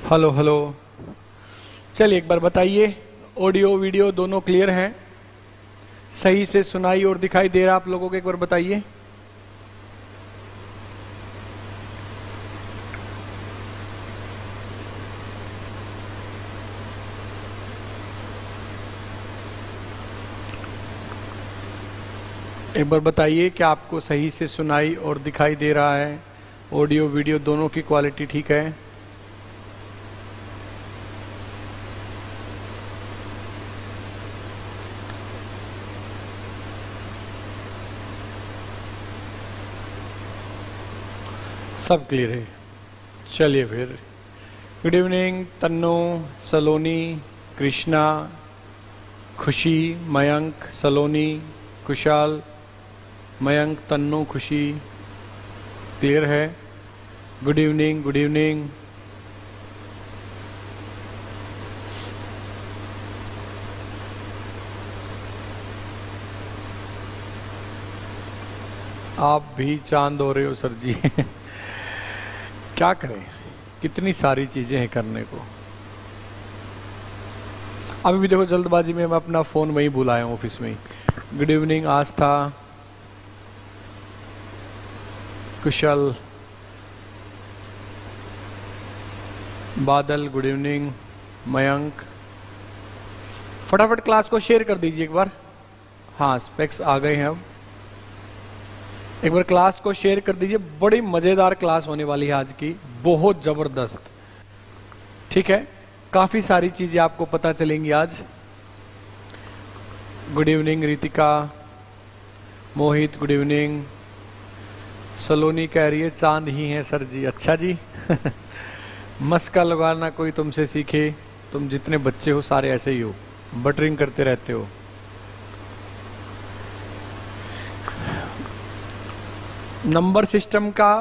Hello hello. चलिए एक बार बताइए, ऑडियो वीडियो दोनों क्लियर हैं? सही से सुनाई और दिखाई दे रहा आप लोगों को? एक बार बताइए। एक बार बताइए क्या आपको सही से सुनाई और दिखाई दे रहा है? ऑडियो वीडियो दोनों की क्वालिटी ठीक है? सब क्लियर है। चलिए फिर, गुड इवनिंग तन्नो, सलोनी, कृष्णा, खुशी, मयंक, सलोनी, कुशाल, मयंक, तन्नो, खुशी, क्लियर है? Good evening, good evening. आप भी चांद हो रहे हो सर जी। क्या करें, कितनी सारी चीजें हैं करने को। अभी भी देखो जल्दबाजी में मैं अपना फोन वहीं भूल आया हूँ ऑफिस में ही। गुड इवनिंग आस्था, कुशल, बादल, गुड इवनिंग, मयंक। फटाफट क्लास को शेयर कर दीजिए एक बार। हाँ, स्पेक्स आ गए हैं अब। एक बार क्लास को शेयर कर दीजिए। बड़ी मजेदार क्लास होने वाली है आज की, बहुत जबरदस्त। ठीक है, काफी सारी चीजें आपको पता चलेंगी आज। गुड इवनिंग रितिका, मोहित, गुड इवनिंग। सलोनी कह रही है चांद ही है सर जी। अच्छा जी। मस्का लगाना कोई तुमसे सीखे। तुम जितने बच्चे हो सारे ऐसे ही हो, बटरिंग करते रहते हो। नंबर सिस्टम का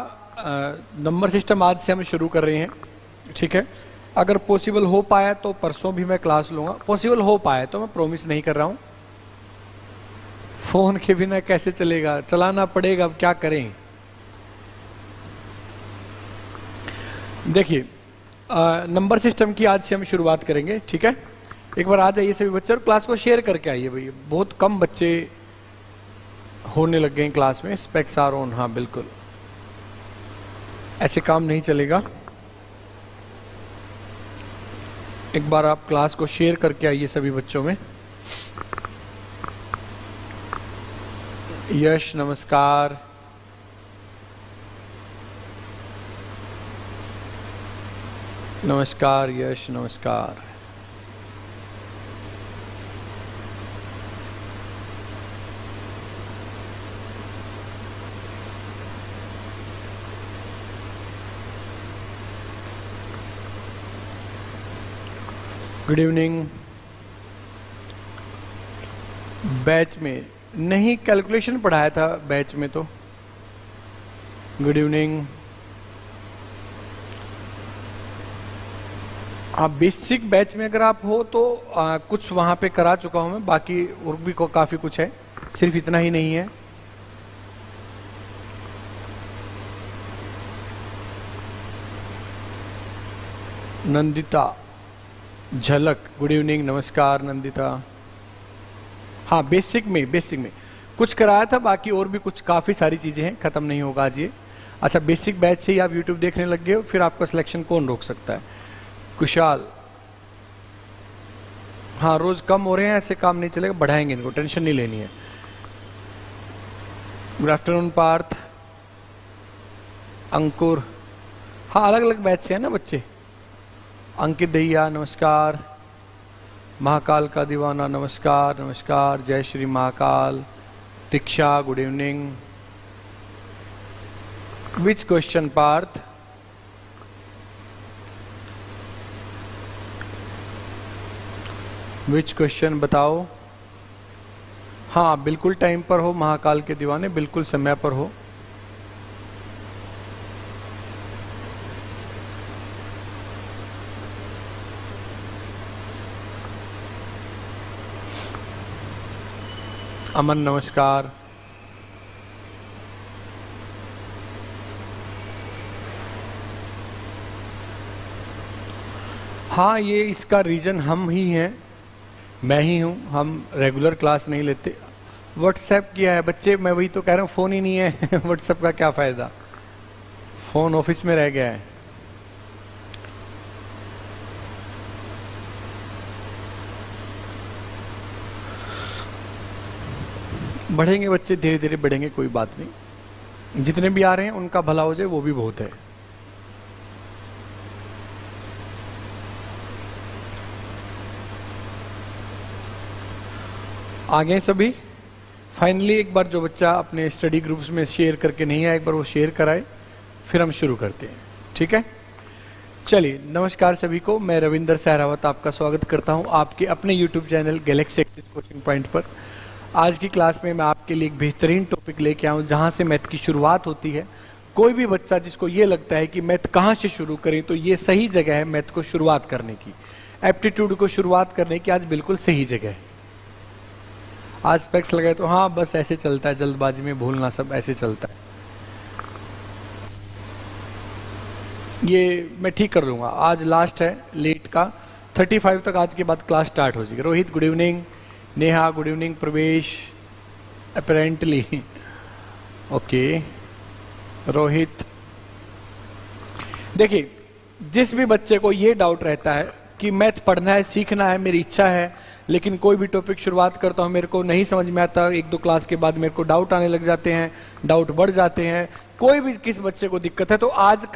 नंबर सिस्टम आज से हम शुरू कर रहे हैं। ठीक है, अगर पॉसिबल हो पाया तो परसों भी मैं क्लास लूंगा। पॉसिबल हो पाया तो, मैं प्रॉमिस नहीं कर रहा हूं। फोन के बिना कैसे चलेगा, चलाना पड़ेगा, अब क्या करें। देखिए, नंबर सिस्टम की आज से हम शुरुआत करेंगे। ठीक है, एक बार आ जाइए सभी बच्चे और क्लास को शेयर करके आइए। भाई बहुत कम बच्चे होने लग गए हैं क्लास में। स्पेक्स आर ऑन, हाँ बिल्कुल, ऐसे काम नहीं चलेगा। एक बार आप क्लास को शेयर करके आइए सभी बच्चों में। यश नमस्कार, नमस्कार यश, नमस्कार। Good evening. बैच में नहीं, कैलकुलेशन पढ़ाया था बैच में तो। Good evening. आप बेसिक बैच में अगर आप हो तो कुछ वहां पे करा चुका हूं मैं, बाकी और भी काफी कुछ है, सिर्फ इतना ही नहीं है। नंदिता, झलक, गुड इवनिंग, नमस्कार नंदिता। हाँ, बेसिक में कुछ कराया था, बाकी और भी कुछ काफी सारी चीजें हैं, खत्म नहीं होगा आज ये। अच्छा, बेसिक बैच से ही आप यूट्यूब देखने लग गए हो, फिर आपका सिलेक्शन कौन रोक सकता है। कुशाल, हाँ रोज कम हो रहे हैं, ऐसे काम नहीं चलेगा, बढ़ाएंगे इनको, टेंशन नहीं लेनी है। गुड आफ्टरनून पार्थ, अंकुर। हाँ, अलग अलग बैच से है ना बच्चे। अंकित दहिया, नमस्कार। महाकाल का दीवाना, नमस्कार नमस्कार। जय श्री महाकाल। दीक्षा, good evening. Which question Partha? Which question बताओ। हाँ बिल्कुल टाइम पर हो महाकाल के दीवाने, बिल्कुल समय पर हो। अमन, नमस्कार। हाँ, ये इसका रीजन हम ही हैं, मैं ही हूँ। हम रेगुलर क्लास नहीं लेते। व्हाट्सएप किया है बच्चे, मैं वही तो कह रहा हूँ, फोन ही नहीं है व्हाट्सएप का क्या फायदा, फोन ऑफिस में रह गया है। बढ़ेंगे बच्चे, धीरे धीरे बढ़ेंगे, कोई बात नहीं। जितने भी आ रहे हैं उनका भला हो जाए वो भी बहुत है। आगे सभी फाइनली एक बार जो बच्चा अपने स्टडी ग्रुप्स में शेयर करके नहीं आया, एक बार वो शेयर कराए, फिर हम शुरू करते हैं, ठीक है। चलिए, नमस्कार सभी को, मैं रविंदर सहरावत आपका स्वागत करता हूं आपके अपने YouTube channel Galaxy axis coaching point पर। आज की क्लास में मैं आपके लिए एक बेहतरीन टॉपिक लेके आऊं जहां से मैथ की शुरुआत होती है। कोई भी बच्चा जिसको ये लगता है कि मैथ कहां से शुरू करें, तो ये सही जगह है मैथ को शुरुआत करने की, एप्टीट्यूड को शुरुआत करने की आज बिल्कुल सही जगह है। आज स्पेक्स लगाए तो हाँ बस ऐसे चलता है, जल्दबाजी में भूलना सब ऐसे चलता है, ये मैं ठीक कर लूंगा। आज लास्ट है लेट का, 35 तक आज के बाद क्लास स्टार्ट हो जाएगी। Rohit good evening, Neha good evening, प्रवेश अपेरेंटली ओके रोहित। देखिए, जिस भी बच्चे को ये डाउट रहता है कि मैथ पढ़ना है, सीखना है, मेरी इच्छा है, लेकिन कोई भी टॉपिक शुरुआत करता हूं मेरे को नहीं समझ में आता, एक दो क्लास के बाद मेरे को डाउट आने लग जाते हैं, डाउट बढ़ जाते हैं, कोई भी किस बच्चे को दिक्कत है, तो आज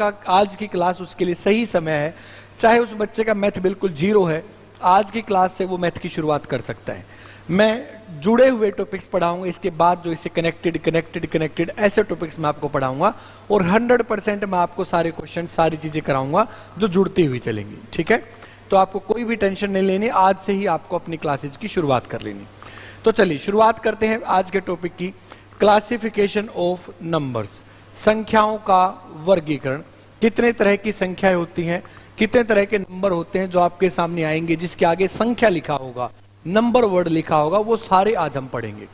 की क्लास उसके लिए सही समय है। चाहे उस बच्चे का मैथ बिल्कुल जीरो है, आज की क्लास से वो मैथ की शुरुआत कर सकता है। मैं जुड़े हुए टॉपिक्स पढ़ाऊंगा, इसके बाद जो इससे कनेक्टेड ऐसे टॉपिक्स मैं आपको पढ़ाऊंगा, और 100% मैं आपको सारे क्वेश्चन, सारी चीजें कराऊंगा जो जुड़ती हुई चलेंगी, ठीक है। तो आपको कोई भी टेंशन नहीं लेनी, आज से ही आपको अपनी क्लासेज की शुरुआत कर लेनी। तो चलिए शुरुआत करते हैं आज के टॉपिक की, क्लासिफिकेशन ऑफ नंबर्स, संख्याओं का वर्गीकरण। कितने तरह की संख्याएं होती हैं, कितने तरह के नंबर होते हैं जो आपके सामने आएंगे, जिसके आगे संख्या लिखा होगा, नंबर वर्ड लिखा होगा, वो सारे आज हम पढ़ेंगे।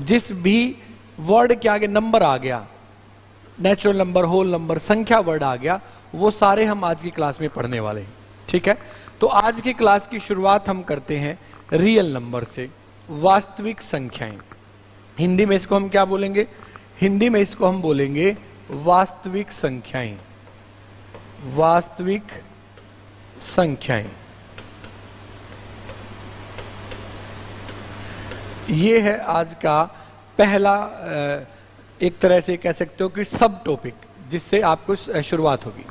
जिस भी वर्ड के आगे नंबर आ गया, नेचुरल नंबर, होल नंबर, संख्या वर्ड आ गया, वो सारे हम आज की क्लास में पढ़ने वाले हैं, ठीक है। तो आज की क्लास की शुरुआत हम करते हैं रियल नंबर से, वास्तविक संख्याएं। हिंदी में इसको हम क्या बोलेंगे, हिंदी में इसको हम बोलेंगे वास्तविक संख्याएं, वास्तविक संख्याएं। ये है आज का पहला, एक तरह से कह सकते हो कि सब टॉपिक, जिससे आपको शुरुआत होगी।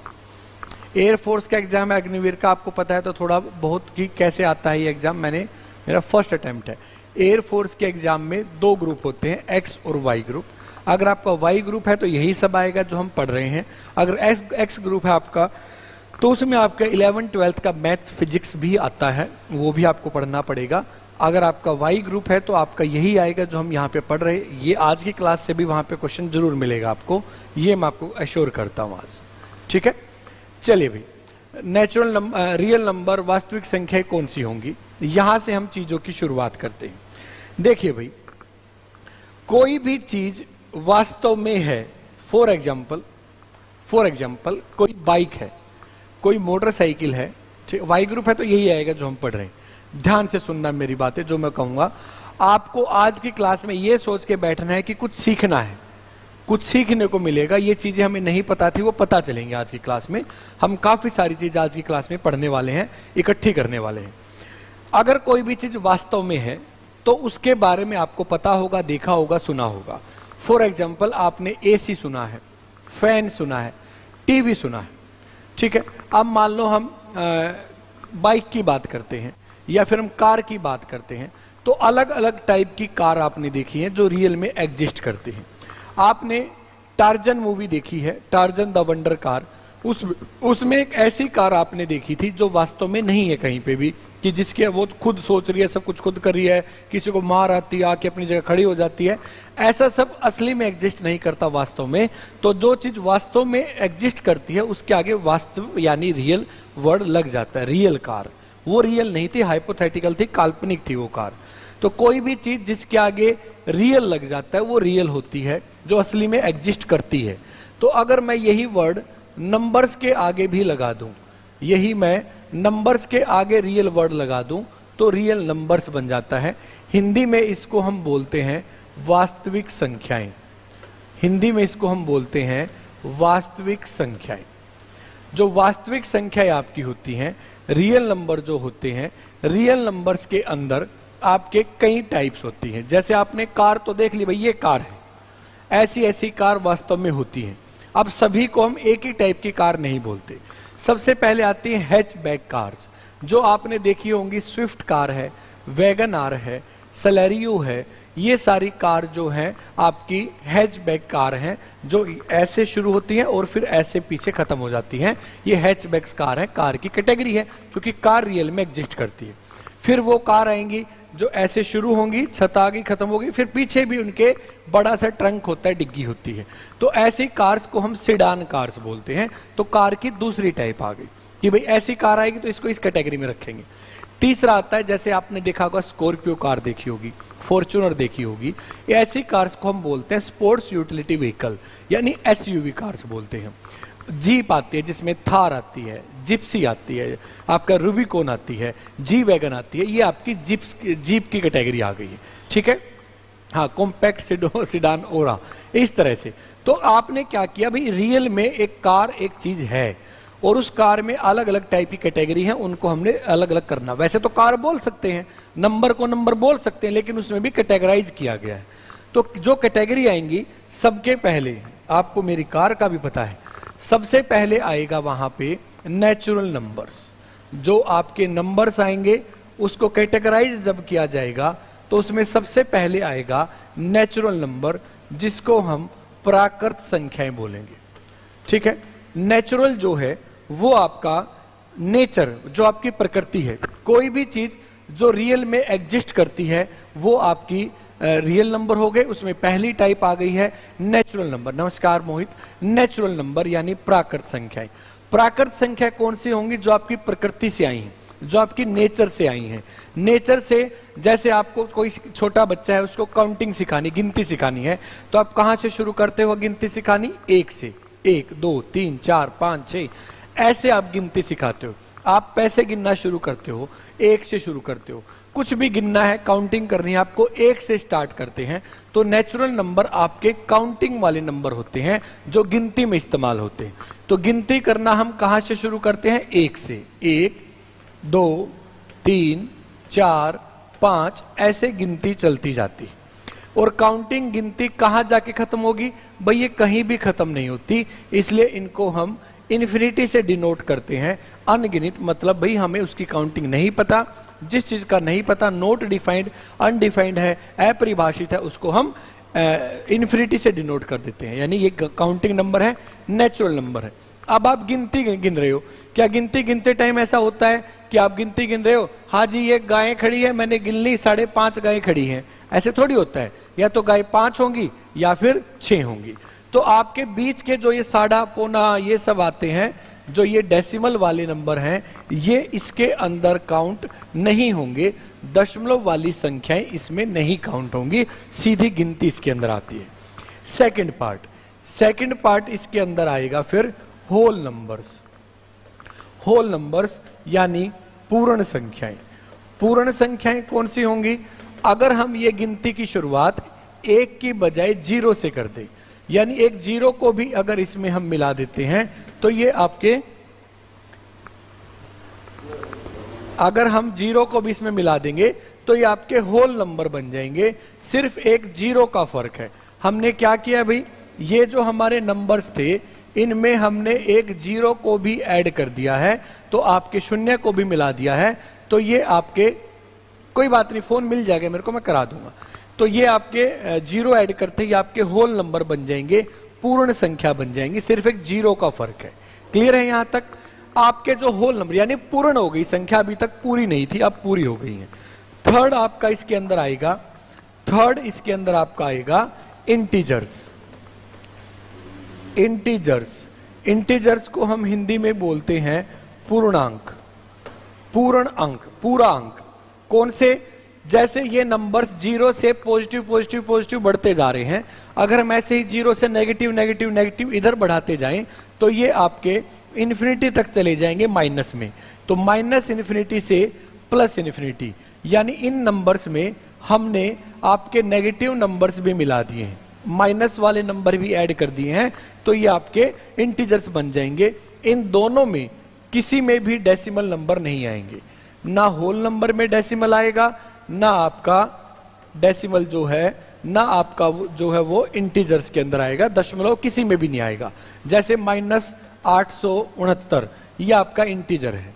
एयरफोर्स का एग्जाम है अग्निवीर का, आपको पता है तो थोड़ा बहुत कि कैसे आता है ये एग्जाम, मेरा फर्स्ट अटेम्प्ट है। एयरफोर्स के एग्जाम में दो ग्रुप होते हैं, एक्स और वाई ग्रुप। अगर आपका वाई ग्रुप है तो यही सब आएगा जो हम पढ़ रहे हैं। अगर एक्स ग्रुप है आपका, तो उसमें आपका 11th 12th का मैथ फिजिक्स भी आता है, वो भी आपको पढ़ना पड़ेगा। अगर आपका वाई ग्रुप है तो आपका यही आएगा जो हम यहाँ पे पढ़ रहे हैं। ये आज की क्लास से भी वहां पे क्वेश्चन जरूर मिलेगा आपको, ये मैं आपको एश्योर करता हूं आज, ठीक है। चलिए भाई, नेचुरल नंबर, रियल नंबर, वास्तविक संख्या कौन सी होंगी, यहां से हम चीजों की शुरुआत करते हैं। देखिए भाई, कोई भी चीज वास्तव में है, फॉर एग्जाम्पल कोई बाइक है, कोई मोटरसाइकिल है, ठीक, वाई ग्रुप है तो यही आएगा जो हम पढ़ रहे हैं। ध्यान से सुनना मेरी बातें, जो मैं कहूंगा आपको आज की क्लास में यह सोच के बैठना है कि कुछ सीखना है, कुछ सीखने को मिलेगा। ये चीजें हमें नहीं पता थी, वो पता चलेंगी आज की क्लास में। हम काफी सारी चीज आज की क्लास में पढ़ने वाले हैं, इकट्ठी करने वाले हैं। अगर कोई भी चीज वास्तव में है तो उसके बारे में आपको पता होगा, देखा होगा, सुना होगा। फॉर एग्जाम्पल, आपने एसी सुना है, फैन सुना है, टीवी सुना है, ठीक है। अब मान लो हम बाइक की बात करते हैं या फिर हम कार की बात करते हैं, तो अलग अलग टाइप की कार आपने देखी है जो रियल में एग्जिस्ट करती हैं। आपने टार्जन मूवी देखी है, टार्जन द वंडर कार, उसमें एक ऐसी कार आपने देखी थी जो वास्तव में नहीं है कहीं पे भी, कि जिसके वो खुद सोच रही है, सब कुछ खुद कर रही है, किसी को मार आती है, आके अपनी जगह खड़ी हो जाती है। ऐसा सब असली में एग्जिस्ट नहीं करता वास्तव में। तो जो चीज वास्तव में एग्जिस्ट करती है उसके आगे वास्तव यानी रियल वर्ड लग जाता है। रियल कार, वो रियल नहीं थी, हाइपोथेटिकल थी, काल्पनिक थी वो कार। तो कोई भी चीज जिसके आगे रियल लग जाता है वो रियल होती है, जो असली में एग्जिस्ट करती है। तो अगर मैं यही वर्ड नंबर्स के आगे भी लगा दूं, यही मैं नंबर्स के आगे रियल वर्ड लगा दूं तो रियल नंबर्स बन जाता है। हिंदी में इसको हम बोलते हैं वास्तविक संख्याएं। हिंदी में इसको हम बोलते हैं वास्तविक संख्याएं। जो वास्तविक संख्याएं आपकी होती हैं, रियल नंबर जो होते हैं, रियल नंबर्स के अंदर आपके कई टाइप्स होती हैं। जैसे आपने कार तो देख ली, भाई ये कार है, ऐसी ऐसी कार वास्तव में होती है। अब सभी को हम एक ही टाइप की कार नहीं बोलते। सबसे पहले आती है हैचबैक कार्स, जो आपने देखी होंगी। स्विफ्ट कार है, वैगन आर है, सेलेरियो है, ये सारी कार जो हैं आपकी हैचबैक कार हैं, जो ऐसे शुरू होती हैं और फिर ऐसे पीछे खत्म हो जाती हैं। ये हैचबैक कार है, कार की कैटेगरी है, क्योंकि कार रियल में एग्जिस्ट करती है। फिर वो कार आएंगी जो ऐसे शुरू होंगी, छत आगे खत्म होगी, फिर पीछे भी उनके बड़ा सा ट्रंक होता है, डिग्गी होती है। तो ऐसी कार्स को हम सिडान कार्स बोलते हैं। तो कार की दूसरी टाइप आ गई कि भाई ऐसी कार आएगी तो इसको इस कैटेगरी में रखेंगे। तीसरा आता है, जैसे आपने देखा होगा स्कॉर्पियो कार देखी होगी, फॉर्च्यूनर देखी होगी, ऐसी कार्स को हम बोलते हैं स्पोर्ट्स यूटिलिटी व्हीकल, यानी एसयूवी कार्स बोलते हैं। जीप आती है, जिसमें थार आती है, जिप्सी आती है, आपका रूबिकॉन आती है, जी वैगन आती है, ये आपकी जीप की कैटेगरी आ गई है। ठीक है, हाँ, कॉम्पैक्ट सिडान ओरा, इस तरह से। तो आपने क्या किया भाई, रियल में एक कार एक चीज है और उस कार में अलग अलग टाइप की कैटेगरी है, उनको हमने अलग अलग करना। वैसे तो कार बोल सकते हैं, नंबर को नंबर बोल सकते हैं, लेकिन उसमें भी कैटेगराइज किया गया है। तो जो कैटेगरी आएंगी, सबके पहले आपको मेरी कार का भी पता है, सबसे पहले आएगा वहां पे नेचुरल नंबर्स। जो आपके नंबर्स आएंगे उसको कैटेगराइज जब किया जाएगा तो उसमें सबसे पहले आएगा नेचुरल नंबर, जिसको हम प्राकृत संख्याएं बोलेंगे। ठीक है, नेचुरल जो है वो आपका नेचर, जो आपकी प्रकृति है। कोई भी चीज जो रियल में एग्जिस्ट करती है वो आपकी रियल नंबर हो गए। उसमें पहली टाइप आ गई है नेचुरल नंबर। नमस्कार मोहित। नेचुरल नंबर यानी प्राकृत संख्याएं। प्राकृत संख्या कौन सी होंगी? जो आपकी प्रकृति से आई हैं, जो आपकी नेचर से आई हैं। नेचर से, जैसे आपको कोई छोटा बच्चा है, उसको काउंटिंग सिखानी, गिनती सिखानी है, तो आप कहां से शुरू करते हो गिनती सिखानी? एक से। 1 2 3 4 5 6 ऐसे आप गिनती सिखाते हो। आप पैसे गिनना शुरू करते हो, 1 से शुरू करते हो। कुछ भी गिनना है, काउंटिंग करनी है आपको, 1 से स्टार्ट करते हैं। तो नेचुरल नंबर आपके काउंटिंग वाले नंबर होते हैं, जो गिनती में इस्तेमाल होते हैं। तो गिनती करना हम कहां से शुरू करते हैं? 1 से। 1 2 3 4 5 ऐसे गिनती चलती जाती। और काउंटिंग गिनती कहां जाके खत्म होगी? भाई ये कहीं भी खत्म नहीं होती, इसलिए इनको हम इन्फिनिटी से डिनोट करते हैं। अनगिनत मतलब भाई हमें उसकी काउंटिंग नहीं पता। जिस चीज का नहीं पता, नोट डिफाइंड, अनडिफाइंड है, अपरिभाषित है, उसको हम इन्फिनिटी से डिनोट कर देते हैं। यानी ये काउंटिंग नंबर है, नेचुरल नंबर है। अब आप गिनती गिन रहे हो, क्या गिनती गिनते टाइम ऐसा होता है कि आप गिनती गिन रहे हो, हाँ जी ये गायें खड़ी है, मैंने गिन ली 5.5 गायें खड़ी हैं? ऐसे थोड़ी होता है। या तो गाय 5 होंगी या फिर 6 होंगी। तो आपके बीच के जो ये 1.5 पौना ये सब आते हैं, जो ये डेसिमल वाले नंबर हैं, ये इसके अंदर काउंट नहीं होंगे। दशमलव वाली संख्याएं इसमें नहीं काउंट होंगी, सीधी गिनती इसके अंदर आती है। सेकंड पार्ट इसके अंदर आएगा फिर होल नंबर्स। होल नंबर्स यानी पूर्ण संख्याएं। पूर्ण संख्याएं कौन सी होंगी? अगर हम ये गिनती की शुरुआत 1 की बजाय 0 से कर दें, यानी एक 0 को भी अगर इसमें हम मिला देते हैं, तो ये आपके, अगर हम 0 को भी इसमें मिला देंगे तो ये आपके होल नंबर बन जाएंगे। सिर्फ एक 0 का फर्क है। हमने क्या किया भाई, ये जो हमारे नंबर्स थे इनमें हमने एक 0 को भी ऐड कर दिया है, तो आपके 0 को भी मिला दिया है। तो ये आपके, कोई बात नहीं, फोन मिल जाएगा मेरे को, मैं करा दूंगा। तो ये आपके 0 ऐड करते ही आपके होल नंबर बन जाएंगे, पूर्ण संख्या बन जाएंगी। सिर्फ एक 0 का फर्क है। क्लियर है? यहां तक आपके जो होल नंबर यानी पूर्ण हो गई संख्या, अभी तक पूरी नहीं थी, अब पूरी हो गई है। थर्ड आपका इसके अंदर आएगा, थर्ड इसके अंदर आपका आएगा इंटीजर्स। इंटीजर्स को हम हिंदी में बोलते हैं पूर्णांक। पूर्ण अंक, पूरा अंक। कौन से? जैसे ये नंबर्स 0 से पॉजिटिव पॉजिटिव पॉजिटिव बढ़ते जा रहे हैं, अगर हम ऐसे ही 0 से नेगेटिव नेगेटिव नेगेटिव इधर बढ़ाते जाएं, तो ये आपके इन्फिनिटी तक चले जाएंगे माइनस में। तो माइनस इन्फिनिटी से प्लस इन्फिनिटी, यानी इन नंबर्स में हमने आपके नेगेटिव नंबर्स भी मिला दिए हैं, माइनस वाले नंबर भी ऐड कर दिए हैं, तो ये आपके इंटीजर्स बन जाएंगे। इन दोनों में किसी में भी डेसिमल नंबर नहीं आएंगे, ना होल नंबर में डेसिमल आएगा, ना आपका डेसिमल जो है, ना आपका जो है वो इंटीजर्स के अंदर आएगा, दशमलव किसी में भी नहीं आएगा। जैसे -869 ये आपका इंटीजर है।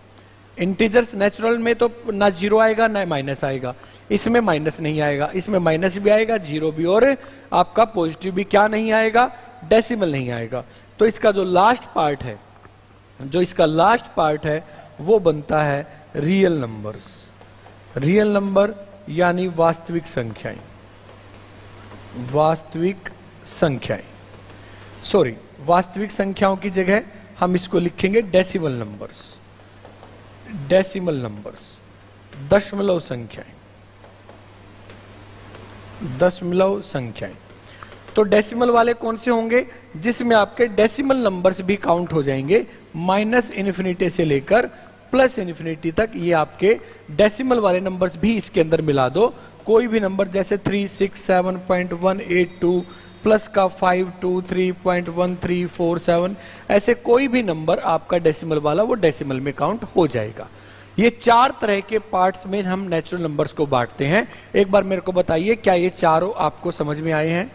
इंटीजर्स नेचुरल में तो ना जीरो आएगा ना माइनस आएगा, इसमें माइनस नहीं आएगा, इसमें माइनस भी आएगा, जीरो भी, और आपका पॉजिटिव भी क्या नहीं आएगा, डेसिमल नहीं आएगा। तो इसका जो लास्ट पार्ट है, वो बनता है रियल नंबर्स। रियल नंबर यानी वास्तविक संख्याएं, वास्तविक संख्याओं की जगह हम इसको लिखेंगे डेसिमल नंबर्स, दशमलव संख्याएं। तो डेसिमल वाले कौन से होंगे, जिसमें आपके डेसिमल नंबर्स भी काउंट हो जाएंगे, माइनस इन्फिनिटी से लेकर प्लस इन्फिनिटी तक। ये आपके डेसिमल वाले नंबर्स भी इसके अंदर मिला दो, कोई भी नंबर जैसे 367.182 प्लस का 523.1347, ऐसे कोई भी नंबर आपका डेसिमल वाला वो डेसिमल में काउंट हो जाएगा। ये 4 तरह के पार्ट्स में हम नेचुरल नंबर्स को बांटते हैं। एक बार मेरे को बताइए, क्या ये चारों आपको समझ में आए हैं?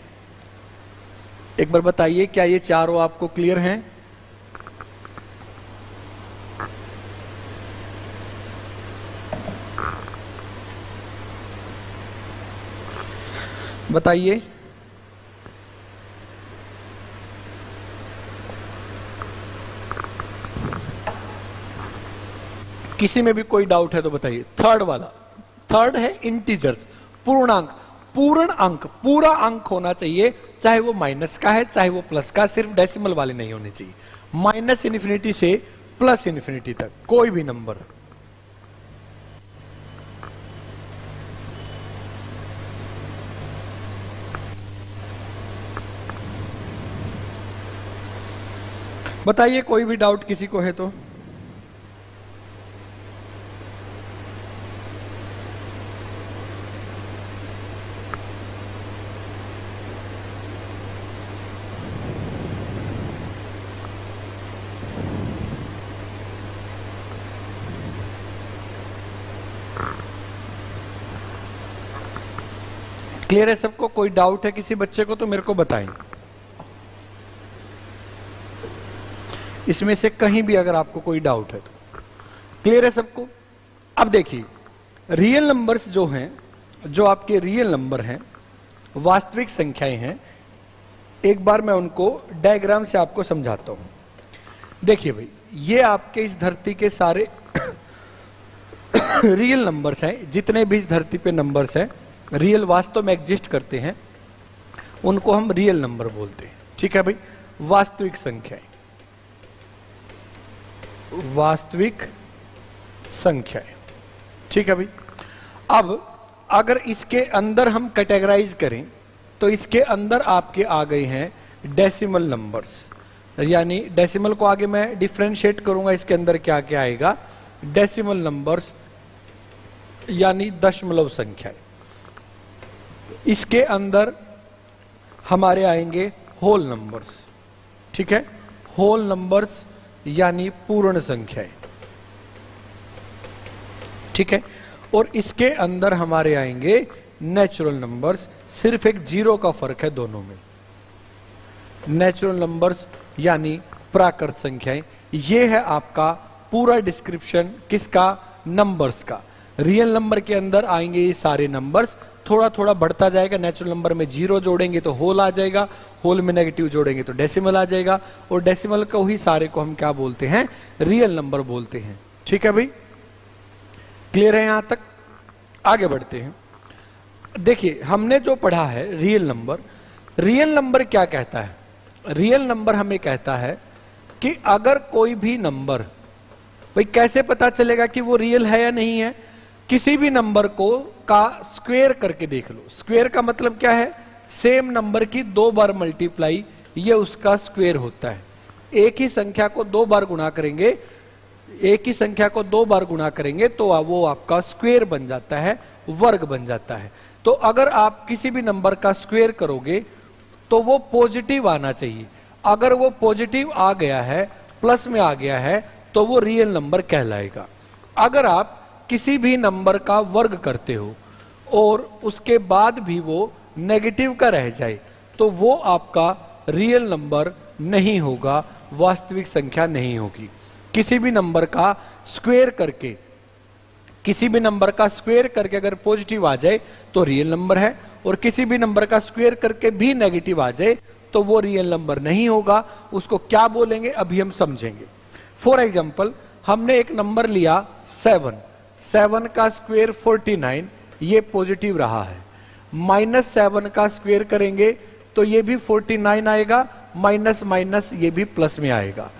एक बार बताइए, क्या ये चारों आपको क्लियर हैं? बताइए। किसी में भी कोई डाउट है तो बताइए। थर्ड है इंटीजर्स, पूर्णांक। पूर्ण अंक, पूरा अंक होना चाहिए, चाहे वो माइनस का है चाहे वो प्लस का, सिर्फ डेसिमल वाले नहीं होने चाहिए। माइनस इन्फिनिटी से प्लस इन्फिनिटी तक कोई भी नंबर। बताइए, कोई भी डाउट किसी को है तो। क्लियर है सबको? कोई डाउट है किसी बच्चे को तो मेरे को बताएं। इसमें से कहीं भी अगर आपको कोई डाउट है तो। क्लियर है सबको? अब देखिए, रियल नंबर्स जो हैं, जो आपके रियल नंबर हैं, वास्तविक संख्याएं हैं, एक बार मैं उनको डायग्राम से आपको समझाता हूं। देखिए भाई, ये आपके इस धरती के सारे रियल नंबर्स हैं, जितने भी इस धरती पे नंबर्स हैं, रियल वास्तव में एग्जिस्ट करते हैं, उनको हम रियल नंबर बोलते हैं। ठीक है भाई? वास्तविक संख्याएं, ठीक है भाई? अब अगर इसके अंदर हम कैटेगराइज करें तो इसके अंदर आपके आ गए हैं डेसिमल नंबर्स, यानी डेसिमल को आगे मैं डिफरेंशिएट करूंगा, इसके अंदर क्या क्या आएगा, डेसिमल नंबर्स यानी दशमलव संख्याएं। इसके अंदर हमारे आएंगे होल नंबर्स, ठीक है? होल नंबर्स यानी पूर्ण संख्याएं, ठीक है? और इसके अंदर हमारे आएंगे नेचुरल नंबर्स, सिर्फ एक जीरो का फर्क है दोनों में। नेचुरल नंबर्स यानी प्राकृत संख्याएं। ये है आपका पूरा डिस्क्रिप्शन किसका, नंबर्स का। रियल नंबर के अंदर आएंगे ये सारे नंबर्स, थोड़ा थोड़ा बढ़ता जाएगा। नेचुरल नंबर में जीरो जोड़ेंगे तो होल आ जाएगा, होल में नेगेटिव जोड़ेंगे तो डेसिमल आ जाएगा, और डेसिमल को ही सारे को हम क्या बोलते हैं, रियल नंबर बोलते हैं। ठीक है भाई? क्लियर है यहां तक? आगे बढ़ते हैं। देखिए, हमने जो पढ़ा है रियल नंबर, रियल नंबर क्या कहता है? रियल नंबर हमें कहता है कि अगर कोई भी नंबर, भाई कैसे पता चलेगा कि वो रियल है या नहीं है? किसी भी नंबर को का स्क्वायर करके देख लो। स्क्वायर का मतलब क्या है? सेम नंबर की 2 बार मल्टीप्लाई, ये उसका स्क्वायर होता है। एक ही संख्या को 2 बार गुणा करेंगे एक ही संख्या को 2 बार गुणा करेंगे तो वो आपका स्क्वायर बन जाता है, वर्ग बन जाता है। तो अगर आप किसी भी नंबर का स्क्वायर करोगे तो वो पॉजिटिव आना चाहिए। अगर वो पॉजिटिव आ गया है, प्लस में आ गया है, तो वो रियल नंबर कहलाएगा। अगर आप किसी भी नंबर का वर्ग करते हो और उसके बाद भी वो नेगेटिव का रह जाए तो वो आपका रियल नंबर नहीं होगा, वास्तविक संख्या नहीं होगी। किसी भी नंबर का स्क्वायर करके, किसी भी नंबर का स्क्वायर करके अगर पॉजिटिव आ जाए तो रियल नंबर है, और किसी भी नंबर का स्क्वायर करके भी नेगेटिव आ जाए तो वो रियल नंबर नहीं होगा। उसको क्या बोलेंगे अभी हम समझेंगे। फॉर एग्जाम्पल, हमने एक नंबर लिया 7, 7 का स्क्वायर 49, ये पॉजिटिव रहा है। -7 का स्क्वायर करेंगे तो ये भी 49 आएगा, माइनस माइनस ये भी प्लस में आएगा।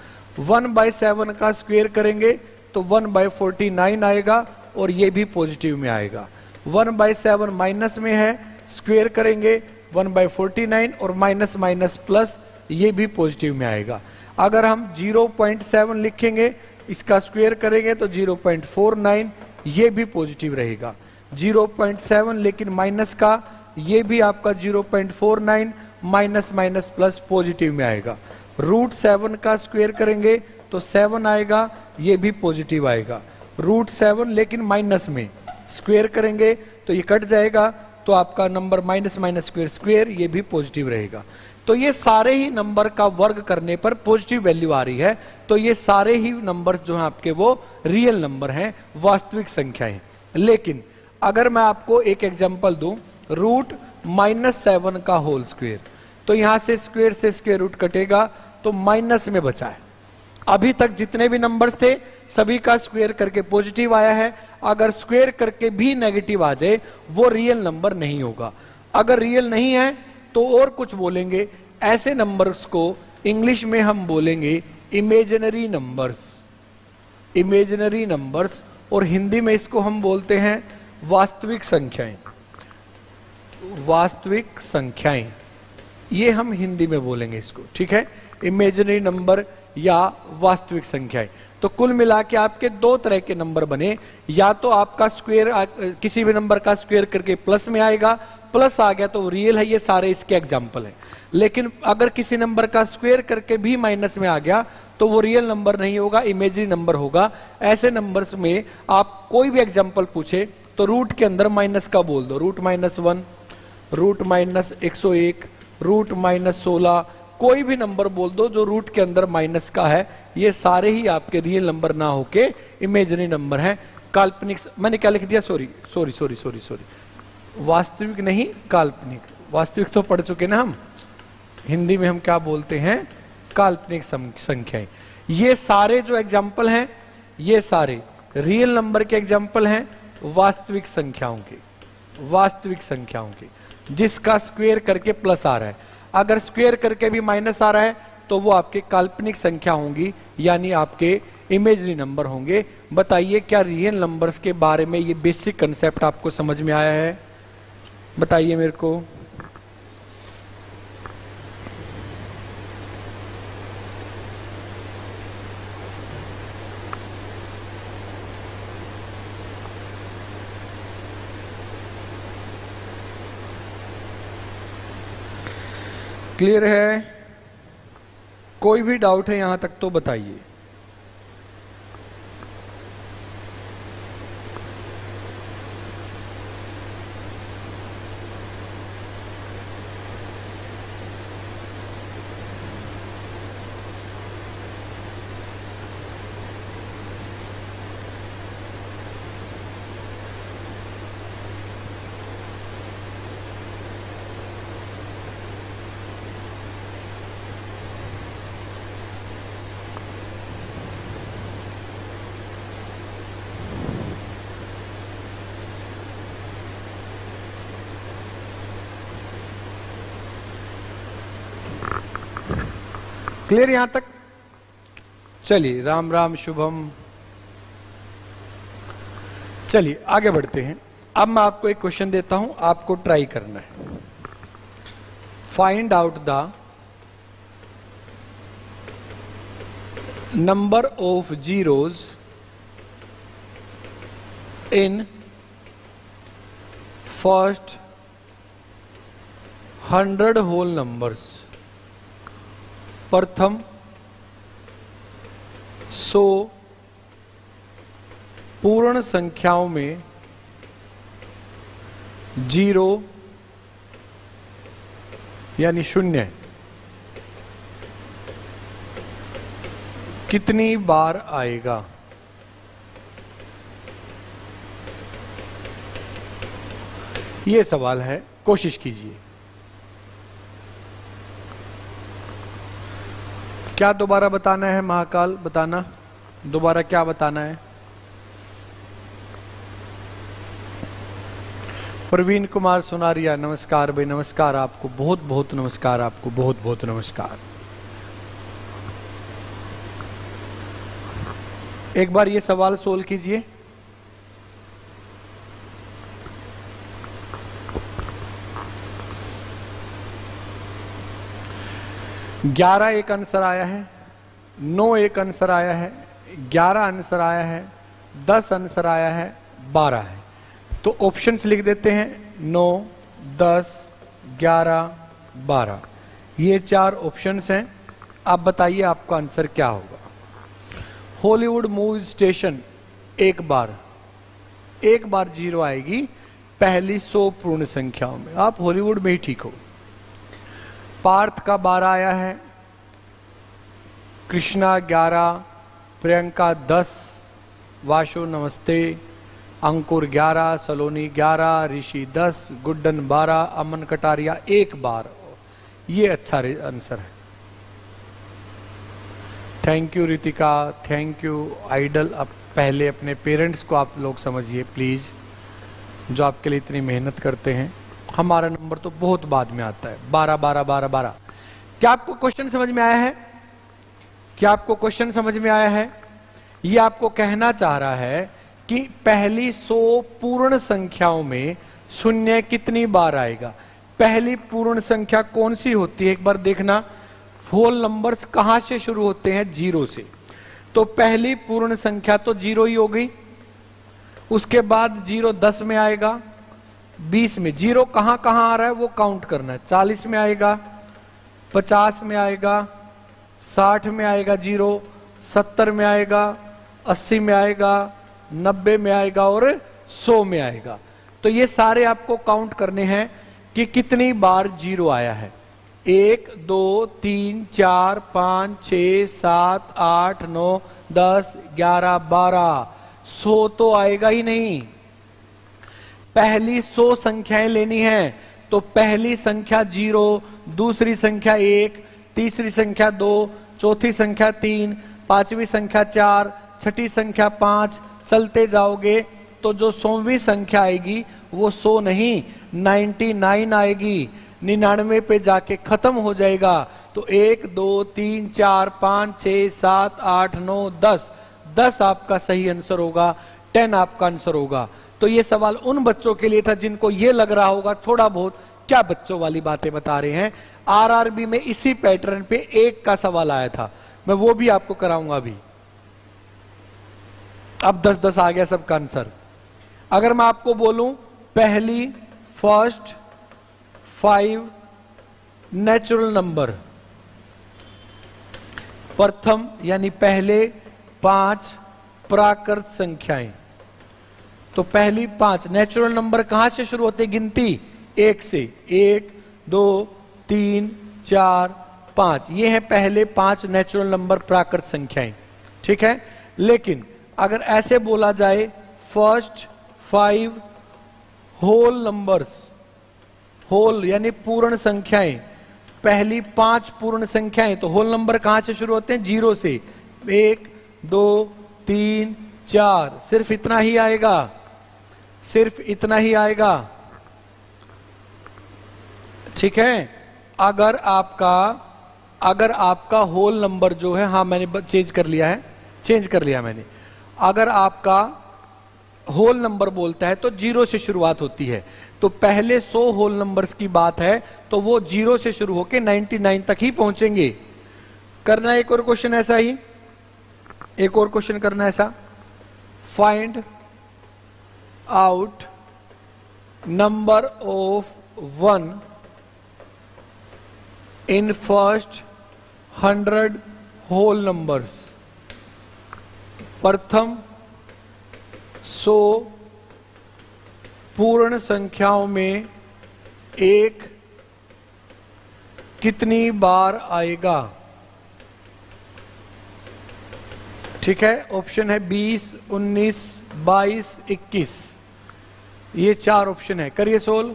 1/7 का स्क्वायर करेंगे तो 1/49 आएगा और ये भी पॉजिटिव में आएगा। 1/7 माइनस में है, स्क्वायर करेंगे 1/49 और माइनस माइनस प्लस ये भी पॉजिटिव में आएगा। अगर हम 0.7 लिखेंगे, इसका स्क्वायर करेंगे तो 0.49, ये भी पॉजिटिव रहेगा। 0.7 लेकिन माइनस का, ये भी आपका 0.49, माइनस माइनस प्लस पॉजिटिव में आएगा। √7 का स्क्वायर करेंगे तो 7 आएगा, ये भी पॉजिटिव आएगा। √7 लेकिन माइनस में, स्क्वायर करेंगे तो ये कट जाएगा, तो आपका number minus minus square square, ये भी पॉजिटिव रहेगा। तो ये सारे ही नंबर का वर्ग करने पर पॉजिटिव वैल्यू आ रही है, तो ये सारे ही नंबर्स जो हैं आपके वो रियल नंबर हैं, वास्तविक संख्याएं। लेकिन अगर मैं आपको एक एग्जांपल दूं, √-7 का होल स्क्वायर, तो यहां से स्क्वायर रूट कटेगा तो माइनस में बचा है। अभी तक जितने भी नंबर्स थे सभी का स्क्वायर करके पॉजिटिव आया है। अगर स्क्वायर करके भी नेगेटिव आ जाए वो रियल नंबर नहीं होगा। अगर रियल नहीं है तो और कुछ बोलेंगे, ऐसे नंबर्स को इंग्लिश में हम बोलेंगे इमेजिनरी नंबर्स, इमेजिनरी नंबर्स, और हिंदी में इसको हम बोलते हैं वास्तविक संख्याएं, वास्तविक संख्याएं, ये हम हिंदी में बोलेंगे इसको, ठीक है, इमेजिनरी नंबर या वास्तविक संख्याएं। तो कुल मिला के आपके 2 तरह के नंबर बने, या तो आपका स्क्वायर किसी भी नंबर का स्क्वायर करके प्लस में आएगा, प्लस आ गया तो रियल है, ये सारे इसके एग्जाम्पल हैं। लेकिन अगर किसी नंबर का स्क्वायर करके भी माइनस में आ गया तो वो रियल नंबर नहीं होगा, इमेजिनरी नंबर होगा। ऐसे नंबर्स में आप कोई भी एग्जाम्पल पूछे तो रूट के अंदर माइनस का बोल दो, √-1, √-101, √-16, कोई भी नंबर बोल दो जो रूट के अंदर माइनस का है। ये सारे ही आपके रियल नंबर ना होके इमेजिनरी नंबर हैं, काल्पनिक। मैंने क्या लिख दिया, सॉरी, वास्तविक नहीं काल्पनिक। वास्तविक तो पढ़ चुके ना हम, हिंदी में हम क्या बोलते हैं, काल्पनिक संख्याएं। ये सारे जो एग्जाम्पल हैं ये सारे रियल नंबर के एग्जाम्पल हैं, वास्तविक संख्याओं के, वास्तविक संख्याओं के, जिसका स्क्वायर करके प्लस आ रहा है। अगर स्क्वायर करके भी माइनस आ रहा है तो वो आपके काल्पनिक संख्या होंगी, यानी आपके इमेजिनरी नंबर होंगे। बताइए क्या रियल नंबर्स के बारे में ये बेसिक कंसेप्ट आपको समझ में आया है? बताइए मेरे को। क्लियर है? कोई भी डाउट है यहां तक तो बताइए। क्लियर यहां तक? चलिए, राम राम शुभम। चलिए आगे बढ़ते हैं। अब मैं आपको एक क्वेश्चन देता हूं, आपको ट्राई करना है। Find out the number of zeros in first 100 whole numbers, प्रथम 100 पूर्ण संख्याओं में 0 यानी 0 कितनी बार आएगा? ये सवाल है, कोशिश कीजिए। क्या दोबारा बताना है महाकाल? बताना दोबारा क्या बताना है? प्रवीण कुमार सुनारिया, नमस्कार भाई, नमस्कार आपको, बहुत बहुत नमस्कार आपको, बहुत बहुत नमस्कार। एक बार ये सवाल सोल्व कीजिए। ग्यारह एक आंसर आया है, 9 एक आंसर आया है, 11 आंसर आया है, 10 आंसर आया है, 12 है। तो ऑप्शंस लिख देते हैं, 9, 10, 11, 12। ये 4 ऑप्शंस हैं। आप बताइए आपका आंसर क्या होगा। हॉलीवुड मूवी स्टेशन एक बार 0 आएगी पहली 100 पूर्ण संख्याओं में। आप हॉलीवुड में ही ठीक हो। पार्थ का 12 आया है, कृष्णा 11, प्रियंका 10, वाशु नमस्ते, अंकुर 11, सलोनी 11, ऋषि 10, गुड्डन 12, अमन कटारिया 1 बार। ये अच्छा आंसर है। Thank you Ritika, thank you idol. अब पहले अपने पेरेंट्स को आप लोग समझिए प्लीज, जो आपके लिए इतनी मेहनत करते हैं। हमारा नंबर तो बहुत बाद में आता है, 12 12 12 12। क्या आपको क्वेश्चन समझ में आया है? क्या आपको क्वेश्चन समझ में आया है? ये आपको कहना चाह रहा है कि पहली 100 पूर्ण संख्याओं में 0 कितनी बार आएगा। पहली पूर्ण संख्या कौन सी होती है एक बार देखना। होल नंबर्स कहां से शुरू होते हैं? 0 से। तो पहली पूर्ण संख्या तो 0 ही हो गई। उसके बाद 0 10 में आएगा, 20 में। 0 कहां कहां आ रहा है वो काउंट करना है। 40 में आएगा, 50 में आएगा, 60 में आएगा 0, 70 में आएगा, 80 में आएगा, 90 में आएगा और 100 में आएगा। तो ये सारे आपको काउंट करने हैं कि कितनी बार 0 आया है। 1 2 3 4 5 6 7 8 9 10 11 12, 100 तो आएगा ही नहीं। पहली 100 संख्याएं लेनी है तो पहली संख्या 0, दूसरी संख्या 1, तीसरी संख्या 2, चौथी संख्या 3, पांचवी संख्या 4, छठी संख्या 5, चलते जाओगे तो जो 100वीं संख्या आएगी वो 100 नहीं 99 आएगी। 99 पे जाके खत्म हो जाएगा। तो 1 2 3 4 5 6 7 8 9 10, 10 आपका सही आंसर होगा, 10 आपका आंसर होगा। तो ये सवाल उन बच्चों के लिए था जिनको ये लग रहा होगा थोड़ा बहुत क्या बच्चों वाली बातें बता रहे हैं। आरआरबी में इसी पैटर्न पे 1 का सवाल आया था, मैं वो भी आपको कराऊंगा अभी। अब 10-10 आ गया सबका आंसर। अगर मैं आपको बोलूं पहली फर्स्ट 5 नेचुरल नंबर, प्रथम यानी पहले 5 प्राकृत संख्याएं, तो पहली 5 नेचुरल नंबर कहां से शुरू होते? गिनती 1 से। 1 2 3 4 5, ये है पहले 5 नेचुरल नंबर प्राकृत संख्याएं, ठीक है। लेकिन अगर ऐसे बोला जाए फर्स्ट 5 होल नंबर्स, होल यानी पूर्ण संख्याएं, पहली 5 पूर्ण संख्याएं, तो होल नंबर कहां से शुरू होते हैं? 0 से। 1 2 3 4, सिर्फ इतना ही आएगा, सिर्फ इतना ही आएगा, ठीक है। अगर आपका होल नंबर जो है, हाँ मैंने चेंज कर लिया मैंने। अगर आपका होल नंबर बोलता है तो 0 से शुरुआत होती है। तो पहले 100 होल नंबर्स की बात है तो वो 0 से शुरू होकर 99 तक ही पहुंचेंगे। करना एक और क्वेश्चन ऐसा ही, एक और क्वेश्चन करना ऐसा। Find out number of 1 in first 100 whole numbers. प्रथम 100 पूर्ण संख्याओं में एक कितनी बार आएगा? ठीक है, ऑप्शन है 20, 19, 22, 21। ये 4 ऑप्शन है। करिए सोल्व।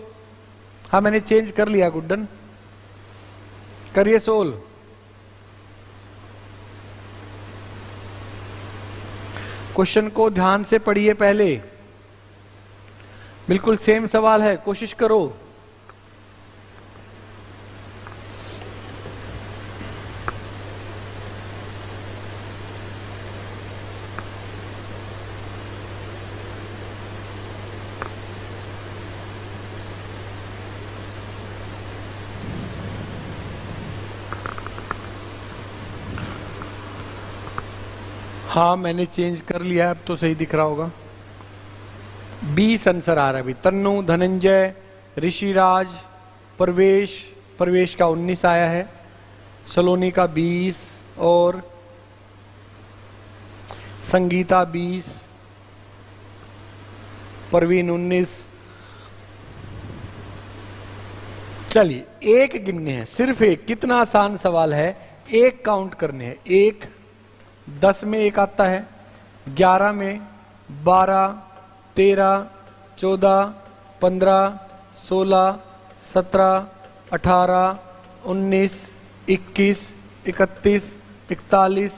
हाँ, मैंने चेंज कर लिया गुड्डन। करिए सोल्व। क्वेश्चन को ध्यान से पढ़िए पहले, बिल्कुल सेम सवाल है, कोशिश करो। हाँ, मैंने चेंज कर लिया, अब तो सही दिख रहा होगा। 20 आंसर आ रहा है अभी। तन्नू, धनंजय, ऋषिराज, परवेश का 19 आया है, सलोनी का 20 और संगीता 20, परवीन 19। चलिए एक गिनने हैं, सिर्फ एक। कितना आसान सवाल है, एक काउंट करने हैं। एक 10 में एक आता है, 11 में, 12, 13, 14, 15, 16, 17, 18, 19, 21, 31, 41,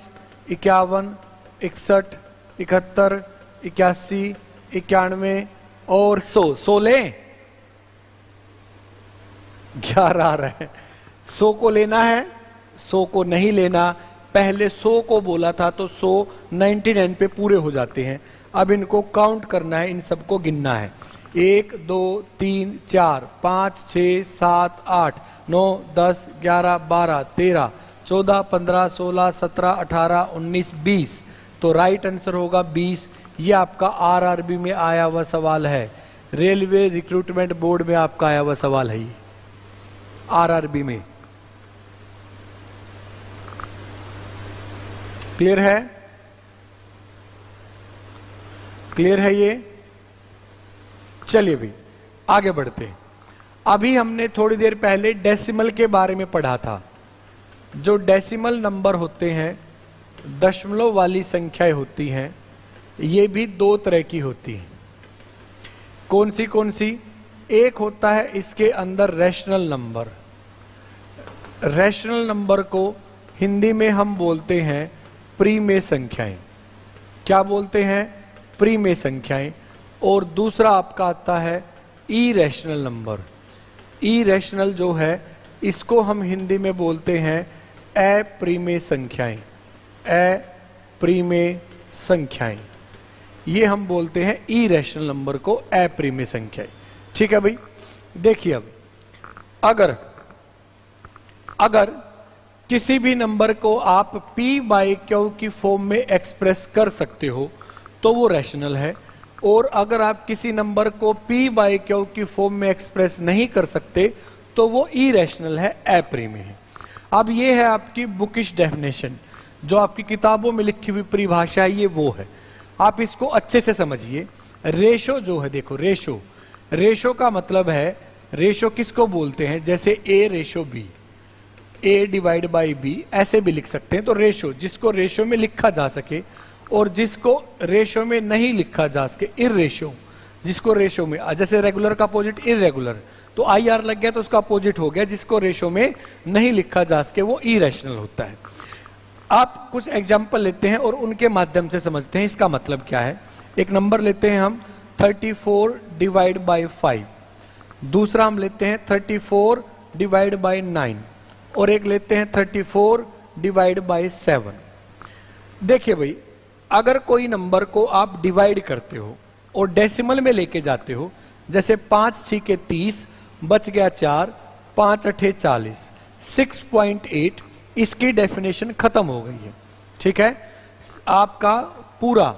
51, 61, 71, 81, 91 और 100। 100 लें? 11 आ रहा है। 100 को लेना है? 100 को नहीं लेना। पहले 100 को बोला था तो 100 99 पे पूरे हो जाते हैं। अब इनको काउंट करना है, इन सबको गिनना है। 1, 2, 3, 4, 5, 6, 7, 8, 9, 10, 11, 12, 13, 14, 15, 16, 17, 18, 19, 20। तो राइट आंसर होगा 20। ये आपका आरआरबी में आया हुआ सवाल है, रेलवे रिक्रूटमेंट बोर्ड में आपका आया हुआ सवाल है ये, आरआरबी में। क्लियर है? क्लियर है ये? चलिए भाई आगे बढ़ते हैं। अभी हमने थोड़ी देर पहले डेसिमल के बारे में पढ़ा था। जो डेसिमल नंबर होते हैं, दशमलव वाली संख्याएं होती हैं, ये भी 2 तरह की होती हैं। कौन सी? एक होता है इसके अंदर रैशनल नंबर। रैशनल नंबर को हिंदी में हम बोलते हैं प्रीमेय संख्याएं। क्या बोलते हैं? प्रीमेय संख्याएं। और दूसरा आपका आता है इरेशनल नंबर। इरेशनल जो है, इसको हम हिंदी में बोलते हैं अप्रीमेय संख्याएं। अप्रीमेय संख्याएं, ये हम बोलते हैं इरेशनल नंबर को अप्रीमेय संख्याएं। ठीक है भाई, देखिए अब अगर किसी भी नंबर को आप p/q की फॉर्म में एक्सप्रेस कर सकते हो तो वो रैशनल है, और अगर आप किसी नंबर को p/q की फॉर्म में एक्सप्रेस नहीं कर सकते तो वो इरेशनल है, अप्रीमेय है। अब ये है आपकी बुकिश डेफिनेशन, जो आपकी किताबों में लिखी हुई परिभाषा है, ये वो है। आप इसको अच्छे से समझिए। रेशो जो है, देखो रेशो का मतलब है, रेशो किसको बोलते हैं? जैसे a/b, a/b ऐसे भी लिख सकते हैं। तो रेशो, जिसको रेशो में लिखा जा सके, और जिसको रेशो में नहीं लिखा जा सके इर्रेशो। जिसको रेशो में, जैसे रेगुलर का अपोजिट इरेगुलर, तो IR लग गया तो उसका अपोजिट हो गया। जिसको रेशो में नहीं लिखा जा सके वो इरेशनल होता है। आप कुछ एग्जाम्पल लेते हैं और उनके माध्यम से समझते हैं इसका मतलब क्या है। एक नंबर लेते हैं हम 34 डिवाइड बाई 5, दूसरा हम लेते हैं 34 डिवाइड बाई 9, और एक लेते हैं 34 डिवाइड बाई 7। देखिए भाई, अगर कोई नंबर को आप डिवाइड करते हो और डेसिमल में लेके जाते हो, जैसे 5 6 के 30, बच गया 4, 5 8 40, 6.8, इसकी डेफिनेशन खत्म हो गई है। ठीक है, आपका पूरा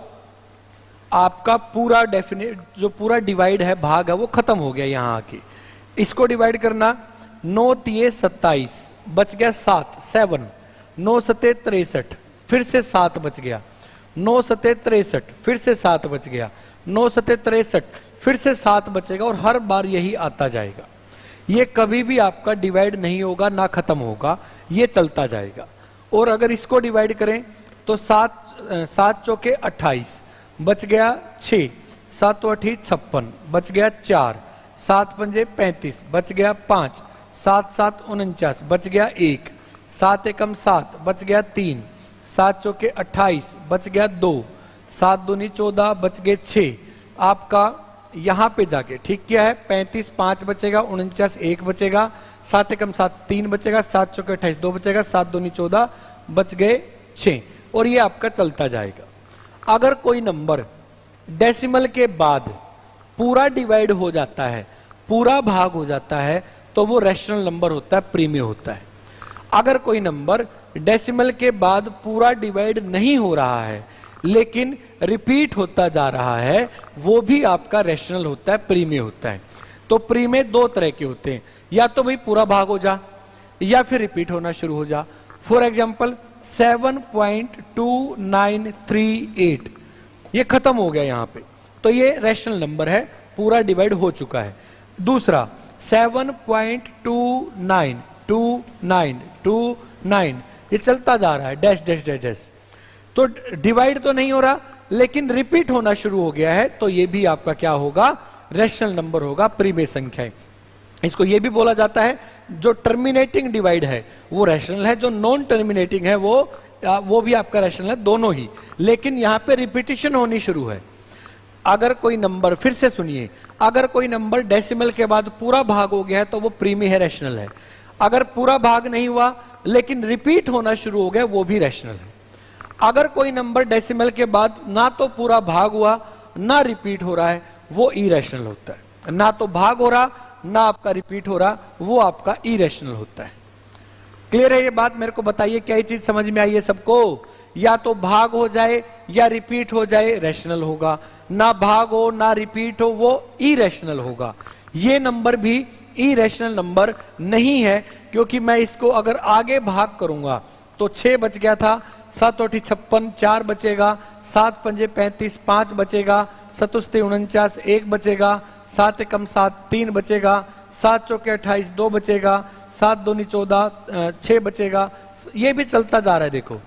आपका पूरा डेफिनेट जो पूरा डिवाइड है, भाग है, वो खत्म हो गया यहां आके। इसको डिवाइड करना, 9 तिये 27, बच गया 7, 7, 9 सते 63, फिर से 7 बच गया, 9 सते 63, फिर से 7 बच गया, 9 सते 63, फिर से 7 बचेगा, और हर बार यही आता जाएगा। ये कभी भी आपका डिवाइड नहीं होगा, ना खत्म होगा, ये चलता जाएगा। और अगर इसको डिवाइड करें तो 7 चौके 28, बच गया 6, 7 8 56, बच गया 4, 7 पंजे 35, बच गया 5, 7 7 49, बच गया 1, 7 एकम 7, बच गया 3, 7 चौके 28, बच गया 2, 7 दूनी 14, बच गए 6। आपका यहां पे जाके ठीक क्या है, 35 5 बचेगा, 49 1 बचेगा, 7 एकम 7 3 बचेगा, 7 चौके 28 2 बचेगा, 7 दूनी 14, बच गए 6, और ये आपका चलता जाएगा। अगर कोई नंबर डेसिमल के बाद पूरा डिवाइड हो जाता है, पूरा भाग हो जाता है, तो वो रैशनल नंबर होता है, प्रीमिय होता है। अगर कोई नंबर डेसिमल के बाद पूरा डिवाइड नहीं हो रहा है लेकिन रिपीट होता जा रहा है, वो भी आपका रैशनल होता है, प्रीमिय होता है। तो प्रीमिय दो तरह के होते हैं, या तो भाई पूरा भाग हो जा या फिर रिपीट होना शुरू हो जा। फॉर एग्जाम्पल 7.2938, ये खत्म हो गया यहां पे, तो ये रैशनल नंबर है, पूरा डिवाइड हो चुका है। दूसरा 7.292929, ये चलता जा रहा है, डैश डैश डैश डैश, तो डिवाइड तो नहीं हो रहा लेकिन रिपीट होना शुरू हो गया है, तो ये भी आपका क्या होगा, रैशनल नंबर होगा, प्रीमिय संख्या है। इसको ये भी बोला जाता है जो टर्मिनेटिंग डिवाइड है वो रैशनल है, जो नॉन टर्मिनेटिंग है वो भी आपका रैशनल है, दोनों ही। लेकिन यहां पे रिपीटिशन होनी शुरू है। अगर कोई नंबर, फिर से सुनिए, अगर कोई नंबर डेसिमल के बाद पूरा भाग हो गया है तो वो प्रीमिय है, रैशनल है। अगर पूरा भाग नहीं हुआ लेकिन रिपीट होना शुरू हो गया, वो भी रैशनल है। अगर कोई नंबर डेसिमल के बाद ना तो पूरा भाग हुआ ना रिपीट हो रहा है, वो इरेशनल होता है। ना तो भाग हो रहा ना आपका रिपीट हो रहा, वो आपका इरेशनल होता है। क्लियर है ये बात? मेरे को बताइए, क्या ये चीज समझ में आई है सबको? या तो भाग हो जाए या रिपीट हो जाए, रैशनल होगा, ना भाग हो ना रिपीट हो, वो इरेशनल होगा। ये नंबर भी इरेशनल नंबर नहीं है, क्योंकि मैं इसको अगर आगे भाग करूंगा तो 6 बच गया था, 7 8 56, 4 बचेगा, 7 पंजे 35, 5 बचेगा, 7 49, 1 बचेगा, 7 एकम 7, 3 बचेगा, 7 चौके 28, 2 बचेगा, 7 दूनी 14, 6 बचेगा। ये भी चलता जा रहा है, देखो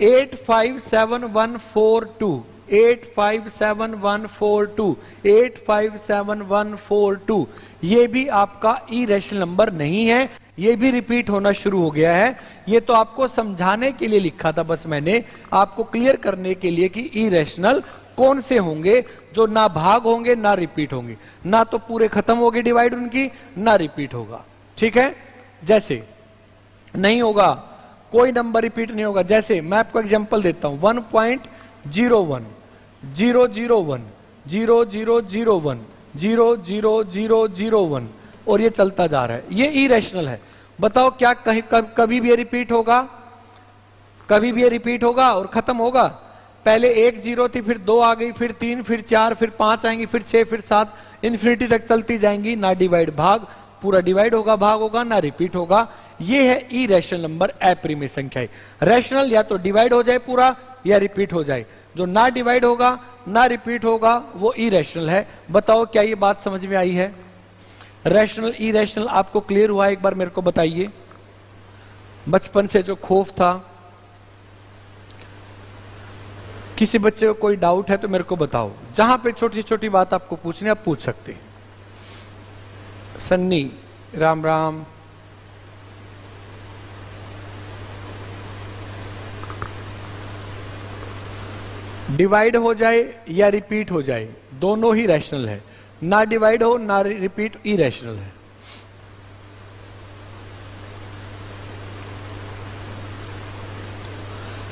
857142, 857142, 857142, ये भी आपका इरेशनल नंबर नहीं है, ये भी रिपीट होना शुरू हो गया है। ये तो आपको समझाने के लिए लिखा था, बस मैंने आपको क्लियर करने के लिए कि इरेशनल कौन से होंगे, जो ना भाग होंगे ना रिपीट होंगे, ना तो पूरे खत्म होगी डिवाइड उनकी, ना रिपीट होगा। ठीक है, जैसे नहीं होगा, कोई नंबर रिपीट नहीं होगा। जैसे मैं आपको एग्जांपल देता हूं, 1.01 001 0001 0001 और ये चलता जा रहा है, ये इरेशनल है। बताओ क्या कभी भी ये रिपीट होगा? कभी भी ये रिपीट होगा और खत्म होगा? पहले 1 0 थी, फिर 2 आ गई, फिर 3, फिर 4, फिर 5 आएंगी, फिर 6, फिर 7, इन्फिनिटी तक चलती जाएंगी। ना डिवाइड भाग, पूरा डिवाइड होगा भाग होगा, ना रिपीट होगा। ये है इरेशनल नंबर, अप्रीमिय संख्या। रैशनल या तो डिवाइड हो जाए पूरा या रिपीट हो जाए, जो ना डिवाइड होगा ना रिपीट होगा वो इरेशनल है। बताओ क्या ये बात समझ में आई है? रैशनल इरेशनल आपको क्लियर हुआ? एक बार मेरे को बताइए, बचपन से जो खौफ था, किसी बच्चे को कोई डाउट है तो मेरे को बताओ। जहां पे छोटी छोटी बात आपको पूछनी आप पूछ सकते हैं। सन्नी, राम राम। डिवाइड हो जाए या रिपीट हो जाए, दोनों ही रैशनल है। ना डिवाइड हो ना रिपीट, इरेशनल है।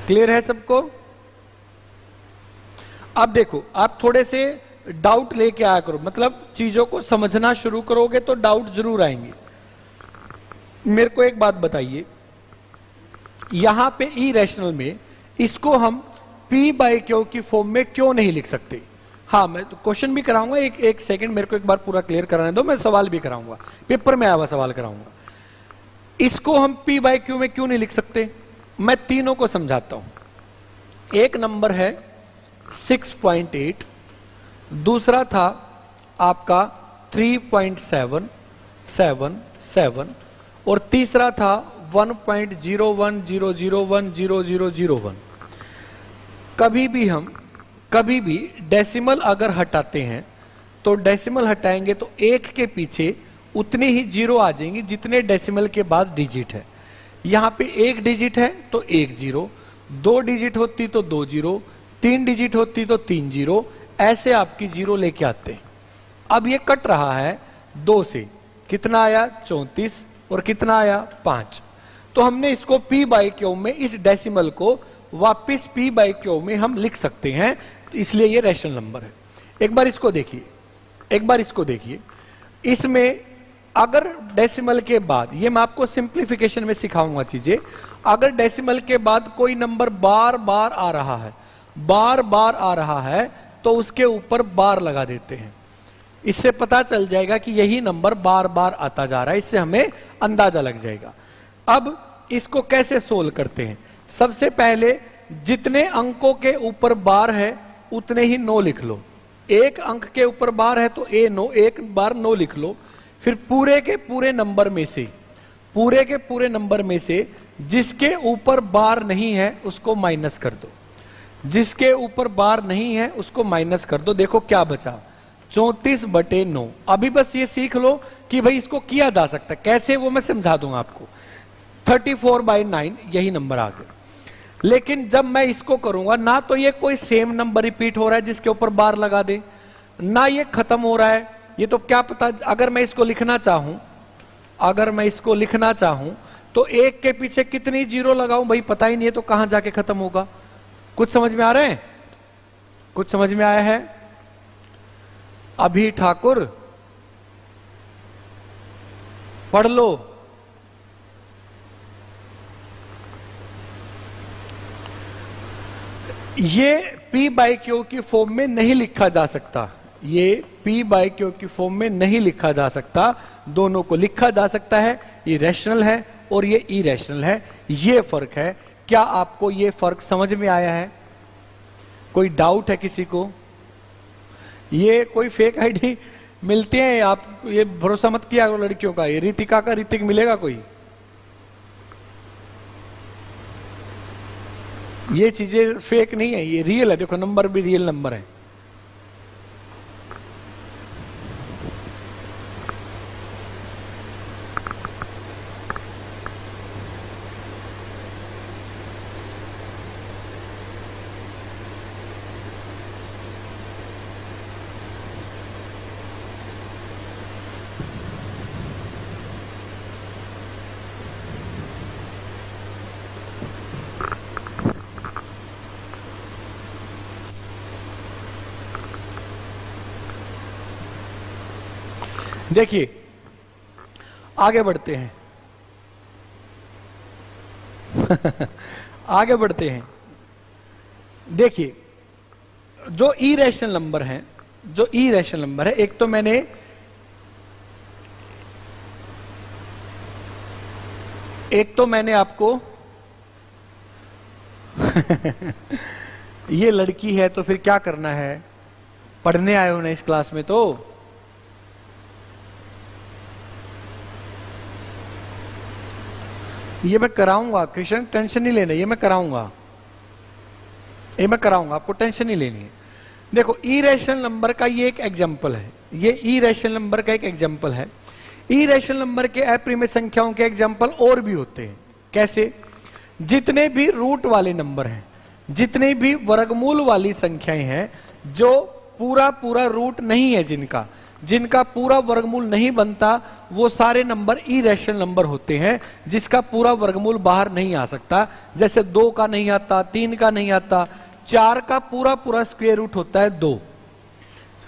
क्लियर है सबको? अब देखो, आप थोड़े से डाउट लेके आया करो, मतलब चीजों को समझना शुरू करोगे तो डाउट जरूर आएंगे। मेरे को एक बात बताइए, यहां पे इरेशनल में इसको हम P/Q की फॉर्म में क्यों नहीं लिख सकते? हाँ, मैं तो क्वेश्चन भी कराऊंगा, एक सेकंड मेरे को एक बार पूरा क्लियर कराने दो, मैं सवाल भी कराऊंगा, पेपर में आया हुआ सवाल कराऊंगा। इसको हम P बाई Q में क्यों नहीं लिख सकते, मैं तीनों को समझाता हूं। एक नंबर है 6.8, दूसरा था आपका 3.777 और तीसरा था 1.0100100001। कभी भी डेसिमल अगर हटाते हैं तो डेसिमल हटाएंगे तो एक के पीछे उतनी ही जीरो आ जाएंगी जितने डेसिमल के बाद डिजिट है। यहां पे एक डिजिट है तो एक जीरो, दो डिजिट होती तो दो जीरो, तीन डिजिट होती तो तीन जीरो, ऐसे आपकी जीरो लेके आते हैं। अब ये कट रहा है दो से, कितना आया 34 और कितना आया 5। तो हमने इसको P बाई Q में इस डेसिमल को वापस P बाई Q में हम लिख सकते हैं, तो इसलिए ये रैशनल नंबर है। एक बार इसको देखिए, इसमें अगर डेसिमल के बाद, ये मैं आपको सिंप्लीफिकेशन में सिखाऊंगा चीजें, अगर डेसिमल के बाद कोई नंबर बार बार आ रहा है तो उसके ऊपर बार लगा देते हैं। इससे पता चल जाएगा कि यही नंबर बार बार आता जा रहा है, इससे हमें अंदाजा लग जाएगा। अब इसको कैसे सोल्व करते हैं, सबसे पहले जितने अंकों के ऊपर बार है उतने ही 9 लिख लो। एक अंक के ऊपर बार है तो A9, एक बार 9 लिख लो। फिर पूरे के पूरे नंबर में से जिसके ऊपर बार नहीं है उसको माइनस कर दो, जिसके ऊपर बार नहीं है उसको माइनस कर दो। देखो क्या बचा, 34/9। अभी बस ये सीख लो कि भाई इसको किया जा सकता है कैसे, वो मैं समझा दूंगा आपको। 34/9 यही नंबर आ गया। लेकिन जब मैं इसको करूंगा ना तो ये कोई सेम नंबर रिपीट हो रहा है जिसके ऊपर बार लगा दे, ना ये खत्म हो रहा है। ये तो क्या पता, अगर मैं इसको लिखना चाहूं तो एक के पीछे कितनी जीरो लगाऊं भाई पता ही नहीं है, तो कहां जाके खत्म होगा। कुछ समझ में आ रहे हैं, कुछ समझ में आया है? अभी ठाकुर पढ़ लो। ये P बाई Q की फॉर्म में नहीं लिखा जा सकता, ये P बाई Q की फॉर्म में नहीं लिखा जा सकता। दोनों को लिखा जा सकता है, ये रैशनल है और ये इरेशनल है, ये फर्क है। क्या आपको ये फर्क समझ में आया है? कोई डाउट है किसी को? ये कोई फेक आईडी मिलते हैं, आप ये भरोसा मत किया करो लड़कियों का। ये रितिका का ऋतिक मिलेगा कोई? ये चीजें फेक नहीं है, ये रियल है। देखो नंबर भी रियल नंबर है। देखिए आगे बढ़ते हैं आगे बढ़ते हैं। देखिए जो इरेशनल नंबर है, एक तो मैंने आपको ये लड़की है तो फिर क्या करना है, पढ़ने आए हो ना इस क्लास में, तो ये मैं कराऊंगा कृष्ण, टेंशन नहीं लेना, ये मैं कराऊंगा, आपको टेंशन नहीं लेनी है। देखो इरेशनल नंबर का ये एक एग्जांपल है, ये इरेशनल नंबर का एक एग्जांपल है। इरेशनल नंबर के अप्रिमेय संख्याओं के एग्जांपल और भी होते हैं। कैसे? जितने भी रूट वाले नंबर हैं, जितने भी वर्गमूल वाली संख्याएं हैं, जो पूरा रूट नहीं है, जिनका पूरा वर्गमूल नहीं बनता, वो सारे नंबर इरेशनल नंबर होते हैं, जिसका पूरा वर्गमूल बाहर नहीं आ सकता। जैसे 2 का नहीं आता, 3 का नहीं आता, 4 का पूरा स्क्वायर रूट होता है 2,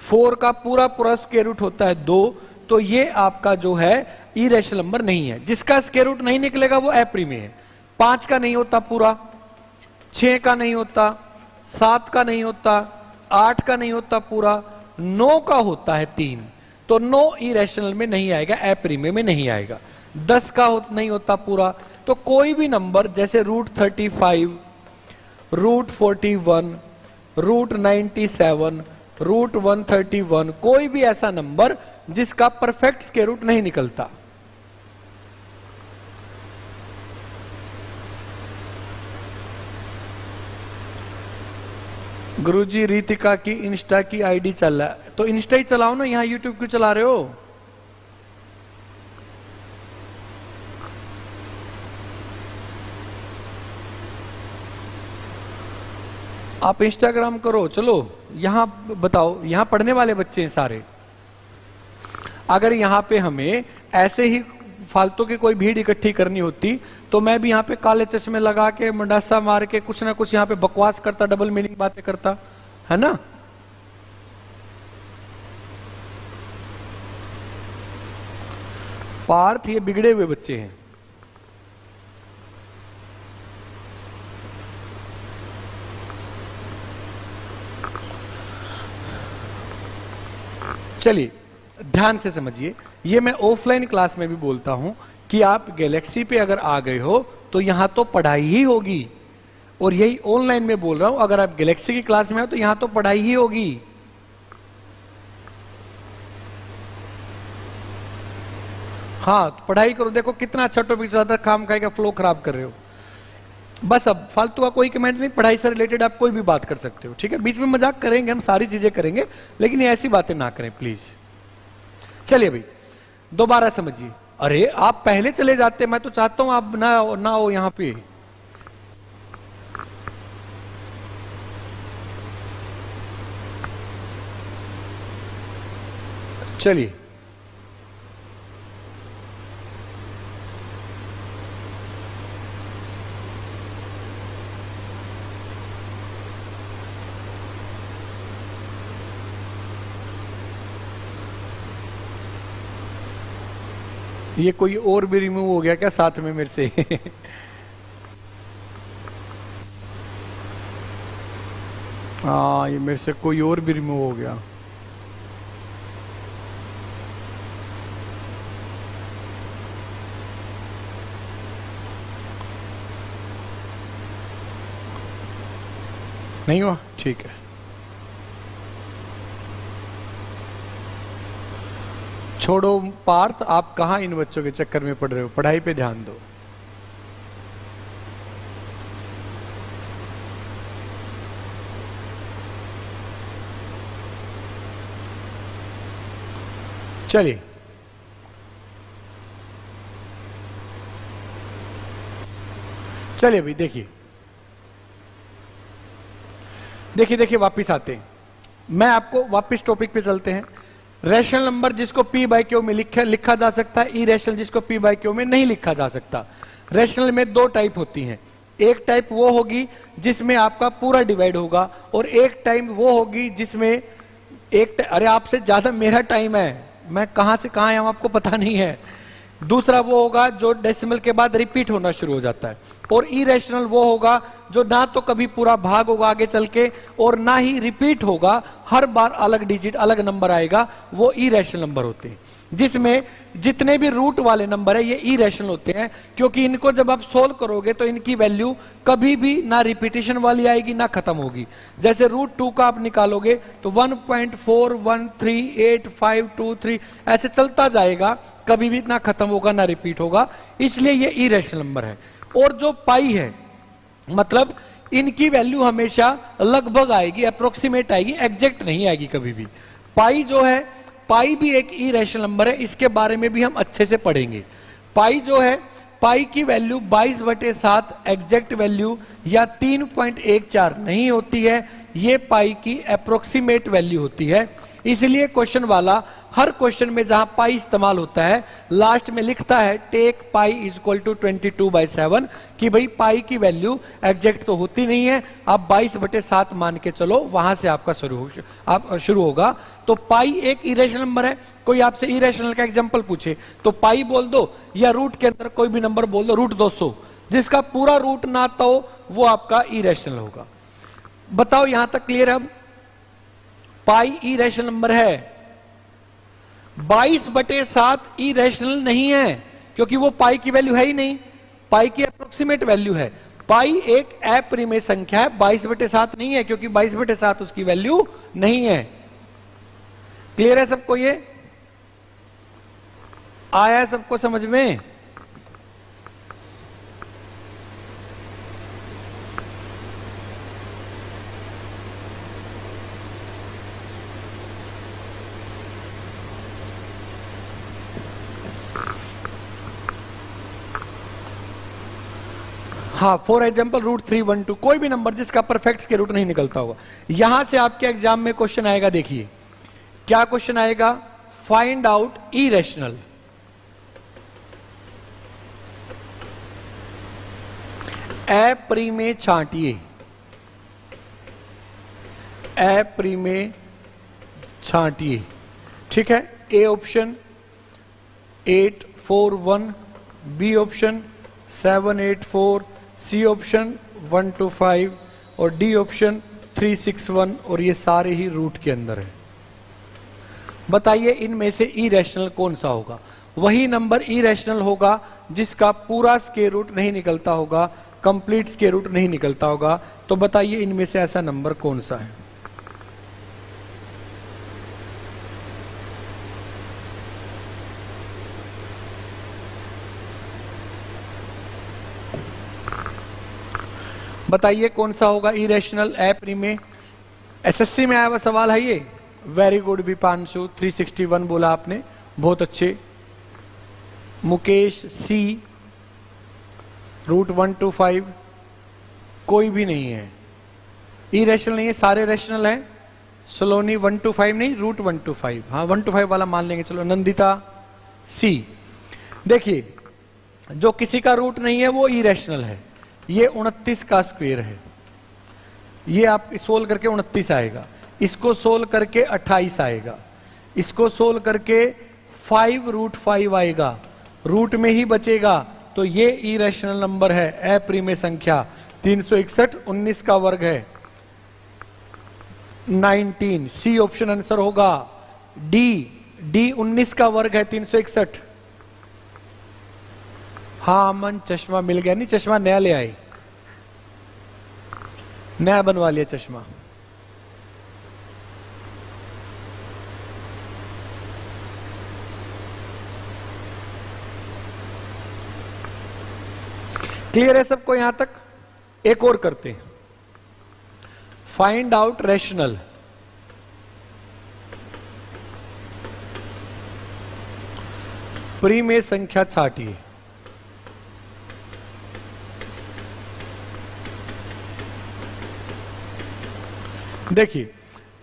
4 का पूरा स्क्वायर रूट होता है 2। तो ये आपका जो है इरेशनल नंबर नहीं है। जिसका स्क्वायर रूट नहीं निकलेगा वो अप्रिमेय है। 5 का नहीं होता पूरा, 6 का नहीं होता, 7 का नहीं होता, 8 का नहीं होता पूरा, 9 का होता है 3, तो 9 इरेशनल में नहीं आएगा, एप्रीमे में नहीं आएगा। 10 का नहीं होता पूरा, तो कोई भी नंबर जैसे √35, √41, √97, √131, कोई भी ऐसा नंबर जिसका परफेक्ट स्क्वायर रूट नहीं निकलता। गुरुजी रीतिका की इंस्टा की आईडी चल रहा है, तो इंस्टा ही चलाओ ना, यहां यूट्यूब क्यों चला रहे हो? आप इंस्टाग्राम करो, चलो यहां बताओ, यहां पढ़ने वाले बच्चे हैं सारे। अगर यहां पे हमें ऐसे ही फालतू की कोई भीड़ इकट्ठी करनी होती तो मैं भी यहां पे काले चश्मे लगा के मंडासा मार के कुछ ना कुछ यहां पे बकवास करता, डबल मीनिंग बातें करता, है ना? पार्थ ये बिगड़े हुए बच्चे हैं। चलिए ध्यान से समझिए, ये मैं ऑफलाइन क्लास में भी बोलता हूं कि आप गैलेक्सी पे अगर आ गए हो तो यहां तो पढ़ाई ही होगी, और यही ऑनलाइन में बोल रहा हूं, अगर आप गैलेक्सी की क्लास में हो तो यहां तो पढ़ाई ही होगी। हाँ तो पढ़ाई करो, देखो कितना अच्छा टॉपिक ज्यादा काम खाएगा, फ्लो खराब कर रहे हो। बस अब फालतू का कोई कमेंट नहीं, पढ़ाई से रिलेटेड आप कोई भी बात कर सकते हो, ठीक है? बीच में मजाक करेंगे, हम सारी चीजें करेंगे, लेकिन ये ऐसी बातें ना करें प्लीज। चलिए भाई दोबारा समझिए। अरे आप पहले चले जाते, मैं तो चाहता हूं आप ना हो यहां पे। चलिए ये कोई और भी रिमूव हो गया क्या साथ में मेरे से? हाँ ये मेरे से कोई और भी रिमूव हो गया। नहीं हुआ, ठीक है। छोड़ो पार्थ, आप कहां इन बच्चों के चक्कर में पड़ रहे हो, पढ़ाई पे ध्यान दो। चलिए चलिए भाई देखिए देखिए देखिए वापिस आते हैं, मैं आपको वापिस टॉपिक पे चलते हैं। रैशनल नंबर जिसको P बाई क्यू में लिखा जा सकता है, इरेशनल जिसको P बाई क्यू में नहीं लिखा जा सकता। रैशनल में दो टाइप होती हैं, एक टाइप वो होगी जिसमें आपका पूरा डिवाइड होगा, और एक टाइप वो होगी जिसमें अरे आपसे ज्यादा मेरा टाइम है, मैं कहां से कहां आया हूं आपको पता नहीं है। दूसरा वो होगा जो डेसिमल के बाद रिपीट होना शुरू हो जाता है, और इरेशनल वो होगा जो ना तो कभी पूरा भाग होगा आगे चल के और ना ही रिपीट होगा, हर बार अलग डिजिट अलग नंबर आएगा, वो इरेशनल नंबर होते हैं। जिसमें जितने भी रूट वाले नंबर है ये इरेशनल होते हैं, क्योंकि इनको जब आप सोल्व करोगे तो इनकी वैल्यू कभी भी ना रिपीटिशन वाली आएगी ना खत्म होगी। जैसे √2 का आप निकालोगे तो 1.413853 ऐसे चलता जाएगा, कभी भी ना खत्म होगा ना रिपीट होगा, इसलिए ये इरेशनल नंबर है। और जो पाई है, मतलब इनकी वैल्यू हमेशा लगभग आएगी, अप्रोक्सीमेट आएगी, एग्जैक्ट नहीं आएगी कभी भी। पाई जो है, पाई भी एक इरेशनल नंबर है, इसके बारे में भी हम अच्छे से पढ़ेंगे। पाई जो है, पाई की वैल्यू 22/7 एग्जैक्ट वैल्यू या 3.14 नहीं होती है, ये पाई की अप्रोक्सीमेट वैल्यू होती है। इसलिए क्वेश्चन वाला हर क्वेश्चन में जहां पाई इस्तेमाल होता है लास्ट में लिखता है टेक पाई इक्वल टू 22/7, कि भाई पाई की वैल्यू एग्जैक्ट तो होती नहीं है, आप 22/7 मान के चलो, वहां से आपका शुरू होगा। तो पाई एक इरेशनल नंबर है। कोई आपसे इरेशनल का एग्जांपल पूछे तो पाई बोल दो, या रूट के अंदर कोई भी नंबर बोल दो, √200, जिसका पूरा रूट ना आता हो वो आपका इरेशनल होगा। बताओ यहां तक क्लियर है? अब पाई इरेशनल नंबर है, 22/7 इरेशनल नहीं है, क्योंकि वो पाई की वैल्यू है ही नहीं, पाई की अप्रोक्सीमेट वैल्यू है। पाई एक अपरिमेय संख्या है, 22/7 नहीं है, क्योंकि 22/7 उसकी वैल्यू नहीं है। क्लियर है सबको? ये आया है सबको समझ में? हाँ, फॉर एग्जाम्पल √312, कोई भी नंबर जिसका परफेक्ट स्क्वायर रूट नहीं निकलता होगा। यहां से आपके एग्जाम में क्वेश्चन आएगा, देखिए क्या क्वेश्चन आएगा, फाइंड आउट इरेशनल। अपरिमेय छांटिए, अपरिमेय छांटिए, ठीक है। A option 841, B option 784, C option 125 और डी ऑप्शन 361, और ये सारे ही रूट के अंदर है। बताइए इनमें से इरेशनल कौन सा होगा? वही नंबर इरेशनल होगा जिसका पूरा स्क्वायर रूट नहीं निकलता होगा, कंप्लीट स्क्वायर रूट नहीं निकलता होगा। तो बताइए इनमें से ऐसा नंबर कौन सा है? बताइए कौन सा होगा इरेशनल अपरिमेय? एसएससी में आया हुआ सवाल है ये। वेरी गुड विपांशु, 361 बोला आपने, बहुत अच्छे। मुकेश सी, √125, कोई भी नहीं है, इरेशनल नहीं है, सारे रेशनल हैं। सलोनी 125 नहीं, √125, हाँ 125 वाला मान लेंगे चलो। नंदिता सी। देखिए जो किसी का रूट नहीं है वो इरेशनल है। ये 29 का स्क्वायर है, ये आप सोल्व करके 29 आएगा, इसको सोल्व करके 28 आएगा, इसको सोल्व करके 5√5 आएगा, रूट में ही बचेगा। तो ये इरेशनल नंबर है, अपरिमेय संख्या। 361 19 का वर्ग है, 19। सी ऑप्शन आंसर होगा। डी 19 का वर्ग है 361। हाँ अमन, चश्मा मिल गया? नहीं, चश्मा नया ले आए, नया बनवा लिया चश्मा। क्लियर है सबको यहां तक? एक और करते हैं, फाइंड आउट रेशनल। परिमेय संख्या छाटिए। देखिए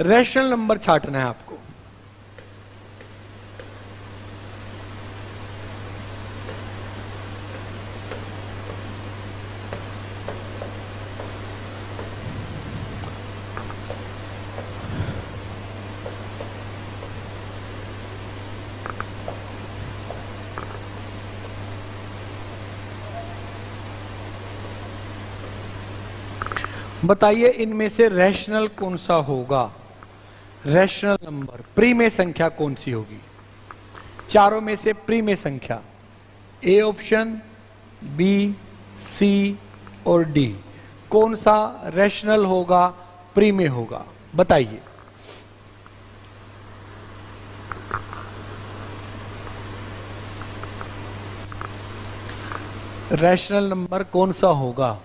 रेशनल नंबर छाटना है आपको। बताइए इनमें से रैशनल कौन सा होगा? रैशनल नंबर परिमेय संख्या कौन सी होगी? चारों में से परिमेय संख्या, ए ऑप्शन, बी, सी और डी, कौन सा रैशनल होगा, परिमेय होगा? बताइए। रैशनल नंबर कौन सा होगा?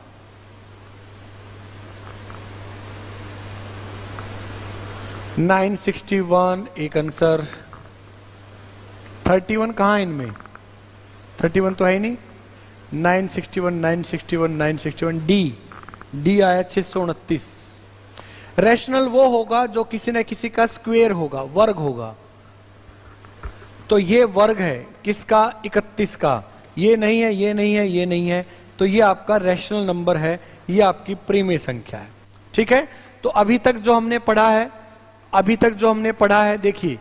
नाइन 961 एक आंसर। 31 कहां है इनमें? 31 तो है ही नहीं। 961 961 961 डी आया 629। रैशनल वो होगा जो किसी न किसी का स्क्वायर होगा, वर्ग होगा। तो ये वर्ग है किसका? 31 का। ये नहीं है, ये नहीं है, ये नहीं है, तो ये आपका रैशनल नंबर है, ये आपकी परिमेय संख्या है। ठीक है, तो अभी तक जो हमने पढ़ा है, देखिए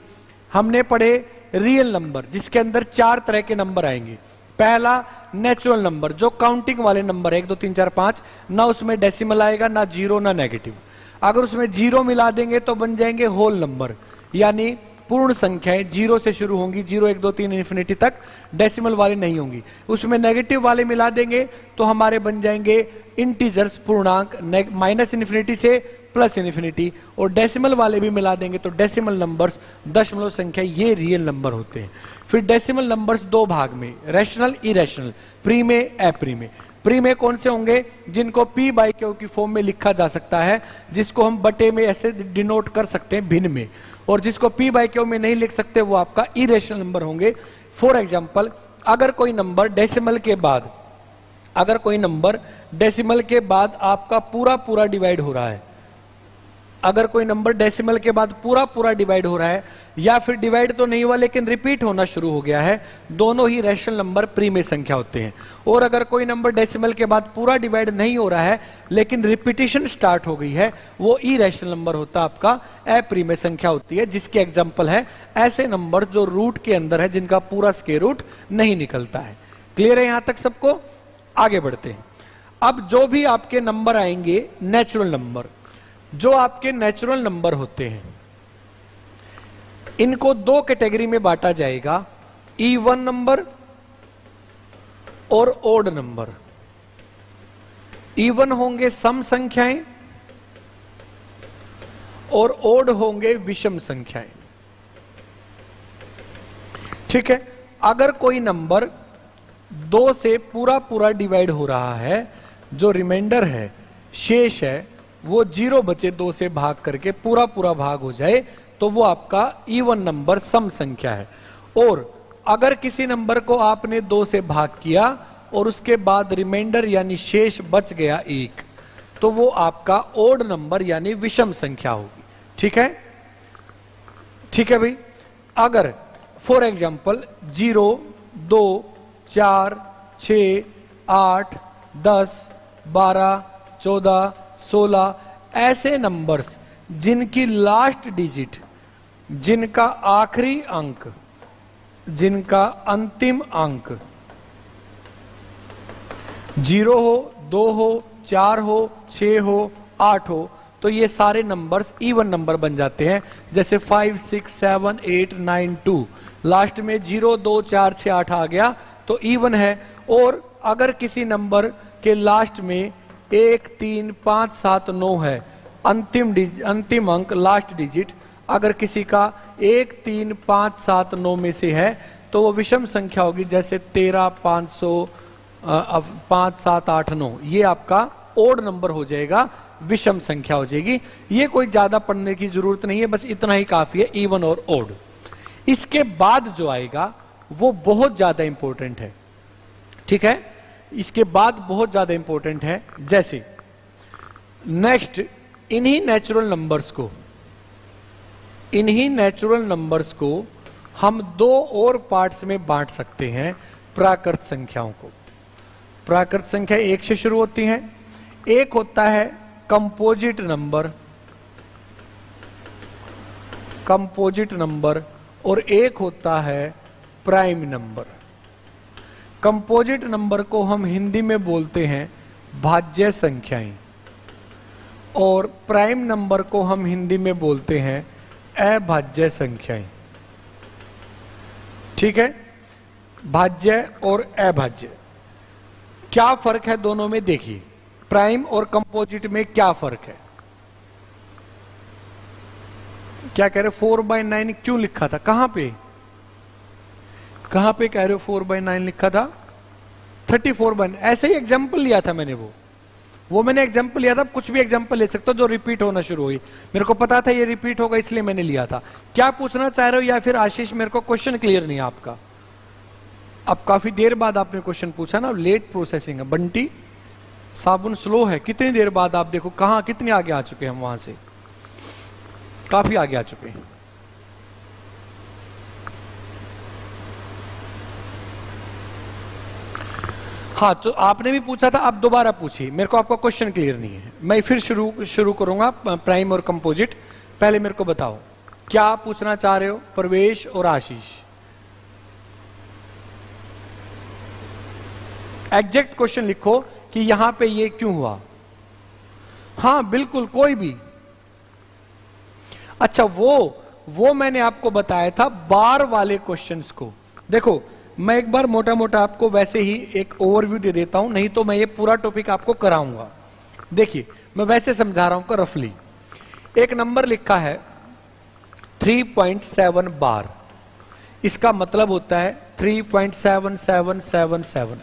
हमने पढ़े रियल नंबर जिसके अंदर 4 तरह के नंबर आएंगे। पहला नेचुरल नंबर जो काउंटिंग वाले नंबर है, 1 2 3 4 5, ना उसमें डेसिमल आएगा, ना जीरो, ना नेगेटिव। अगर उसमें जीरो मिला देंगे तो बन जाएंगे होल नंबर, यानी पूर्ण संख्याएं जीरो से शुरू होंगी, 0 1 2 3 इन्फिनिटी तक, डेसिमल वाले नहीं होंगी। उसमें नेगेटिव वाले मिला देंगे तो हमारे बन जाएंगे इंटीजर्स, पूर्णांक, माइनस इन्फिनिटी से प्लस इन्फिनिटी, और डेसिमल वाले भी मिला देंगे तो डेसिमल नंबर्स, दशमलव संख्या, ये रियल नंबर होते हैं। फिर डेसिमल नंबर्स दो भाग में, रैशनल, इरेशनल, प्री में, एप्री में। प्री में कौन से होंगे? जिनको p बाई क्यू की फॉर्म में लिखा जा सकता है, जिसको हम बटे में ऐसे डिनोट कर सकते हैं भिन्न में, और जिसको p बाई क्यू में नहीं लिख सकते वो आपका इरेशनल नंबर होंगे। फॉर एग्जाम्पल, अगर कोई नंबर डेसिमल के बाद, अगर कोई नंबर डेसिमल के बाद आपका पूरा पूरा डिवाइड हो रहा है, अगर कोई नंबर डेसिमल के बाद पूरा पूरा डिवाइड हो रहा है, या फिर डिवाइड तो नहीं हुआ लेकिन रिपीट होना शुरू हो गया है, दोनों ही रैशनल नंबर प्री में संख्या होते हैं। और अगर कोई नंबर डेसिमल के बाद पूरा डिवाइड नहीं हो रहा है लेकिन रिपीटिशन स्टार्ट हो गई है, वो इरेशनल नंबर होता है, आपका अप्री में संख्या होती है। जिसके एग्जांपल है ऐसे नंबर जो रूट के अंदर है, जिनका पूरा स्क्वायर रूट नहीं निकलता है। क्लियर है यहां तक सबको? आगे बढ़ते हैं। अब जो भी आपके नंबर आएंगे नेचुरल नंबर, जो आपके नेचुरल नंबर होते हैं, इनको दो कैटेगरी में बांटा जाएगा, इवन नंबर और ओड नंबर। इवन होंगे सम संख्याएं और ओड होंगे विषम संख्याएं। ठीक है? अगर कोई नंबर दो से पूरा पूरा डिवाइड हो रहा है, जो रिमाइंडर है, शेष है, वो जीरो बचे दो से भाग करके पूरा पूरा भाग हो जाए, तो वो आपका इवन नंबर, सम संख्या है। और अगर किसी नंबर को आपने दो से भाग किया और उसके बाद रिमाइंडर यानी शेष बच गया एक, तो वो आपका ओड नंबर यानी विषम संख्या होगी। ठीक है? ठीक है भाई। अगर फॉर एग्जाम्पल 0 2 4 6 8 10 12 14 16 ऐसे नंबर्स जिनकी लास्ट डिजिट, जिनका आखिरी अंक, जिनका अंतिम अंक 0 हो, 2 हो, 4 हो, 6 हो, 8 हो, तो ये सारे नंबर्स इवन नंबर बन जाते हैं। जैसे 5 6 7 8 9 2, लास्ट में 0 2 4 6 8 आ गया तो इवन है। और अगर किसी नंबर के लास्ट में 1 3 5 7 9 है, अंतिम अंक, लास्ट डिजिट, अगर किसी का 1 3 5 7 9 में से है तो वो विषम संख्या होगी। जैसे 13 500 5 7 8 9, ये आपका ओड नंबर हो जाएगा, विषम संख्या हो जाएगी। ये कोई ज्यादा पढ़ने की जरूरत नहीं है, बस इतना ही काफी है, इवन और ओड। इसके बाद जो आएगा वो बहुत ज्यादा इंपॉर्टेंट है। ठीक है? इसके बाद बहुत ज्यादा इंपॉर्टेंट है। जैसे नेक्स्ट, इन्हीं नेचुरल नंबर्स को हम दो और पार्ट्स में बांट सकते हैं, प्राकृत संख्याओं को। प्राकृत संख्या एक से शुरू होती हैं। एक होता है कंपोजिट नंबर, और एक होता है प्राइम नंबर। कंपोजिट नंबर को हम हिंदी में बोलते हैं भाज्य संख्याएं, और प्राइम नंबर को हम हिंदी में बोलते हैं अभाज्य संख्याएं। ठीक है? भाज्य और अभाज्य, क्या फर्क है दोनों में? देखिए, प्राइम और कंपोजिट में क्या फर्क है? क्या कह रहे? 4/9 क्यों लिखा था? कहां पे कह रहे हो 4/9 लिखा था? 34/9, ऐसे ही एग्जाम्पल लिया था मैंने। वो मैंने एग्जाम्पल लिया था। कुछ भी एग्जाम्पल ले सकते हो जो रिपीट होना शुरू हुई। मेरे को पता था ये रिपीट होगा, इसलिए मैंने लिया था। क्या पूछना चाह रहे हो? या फिर आशीष, मेरे को क्वेश्चन क्लियर नहीं है आपका। अब काफी देर बाद आपने क्वेश्चन पूछा ना, लेट प्रोसेसिंग है। बंटी, साबुन स्लो है। कितनी देर बाद आप देखो कहां, कितने आगे आ चुके हैं हम, वहां से काफी आगे आ चुके हैं। हाँ, तो आपने भी पूछा था, आप दोबारा पूछिए। मेरे को आपका क्वेश्चन क्लियर नहीं है। मैं फिर शुरू करूंगा प्राइम और कंपोजिट। पहले मेरे को बताओ क्या पूछना चाह रहे हो, प्रवेश और आशीष? एग्जैक्ट क्वेश्चन लिखो कि यहां पे ये क्यों हुआ। हाँ बिल्कुल, कोई भी अच्छा, वो मैंने आपको बताया था बार वाले क्वेश्चंस को। देखो मैं एक बार मोटा मोटा आपको वैसे ही एक ओवरव्यू दे देता हूं, नहीं तो मैं ये पूरा टॉपिक आपको कराऊंगा। देखिए मैं वैसे समझा रहा हूं रफली। एक नंबर लिखा है 3.7 बार, इसका मतलब होता है 3.7777।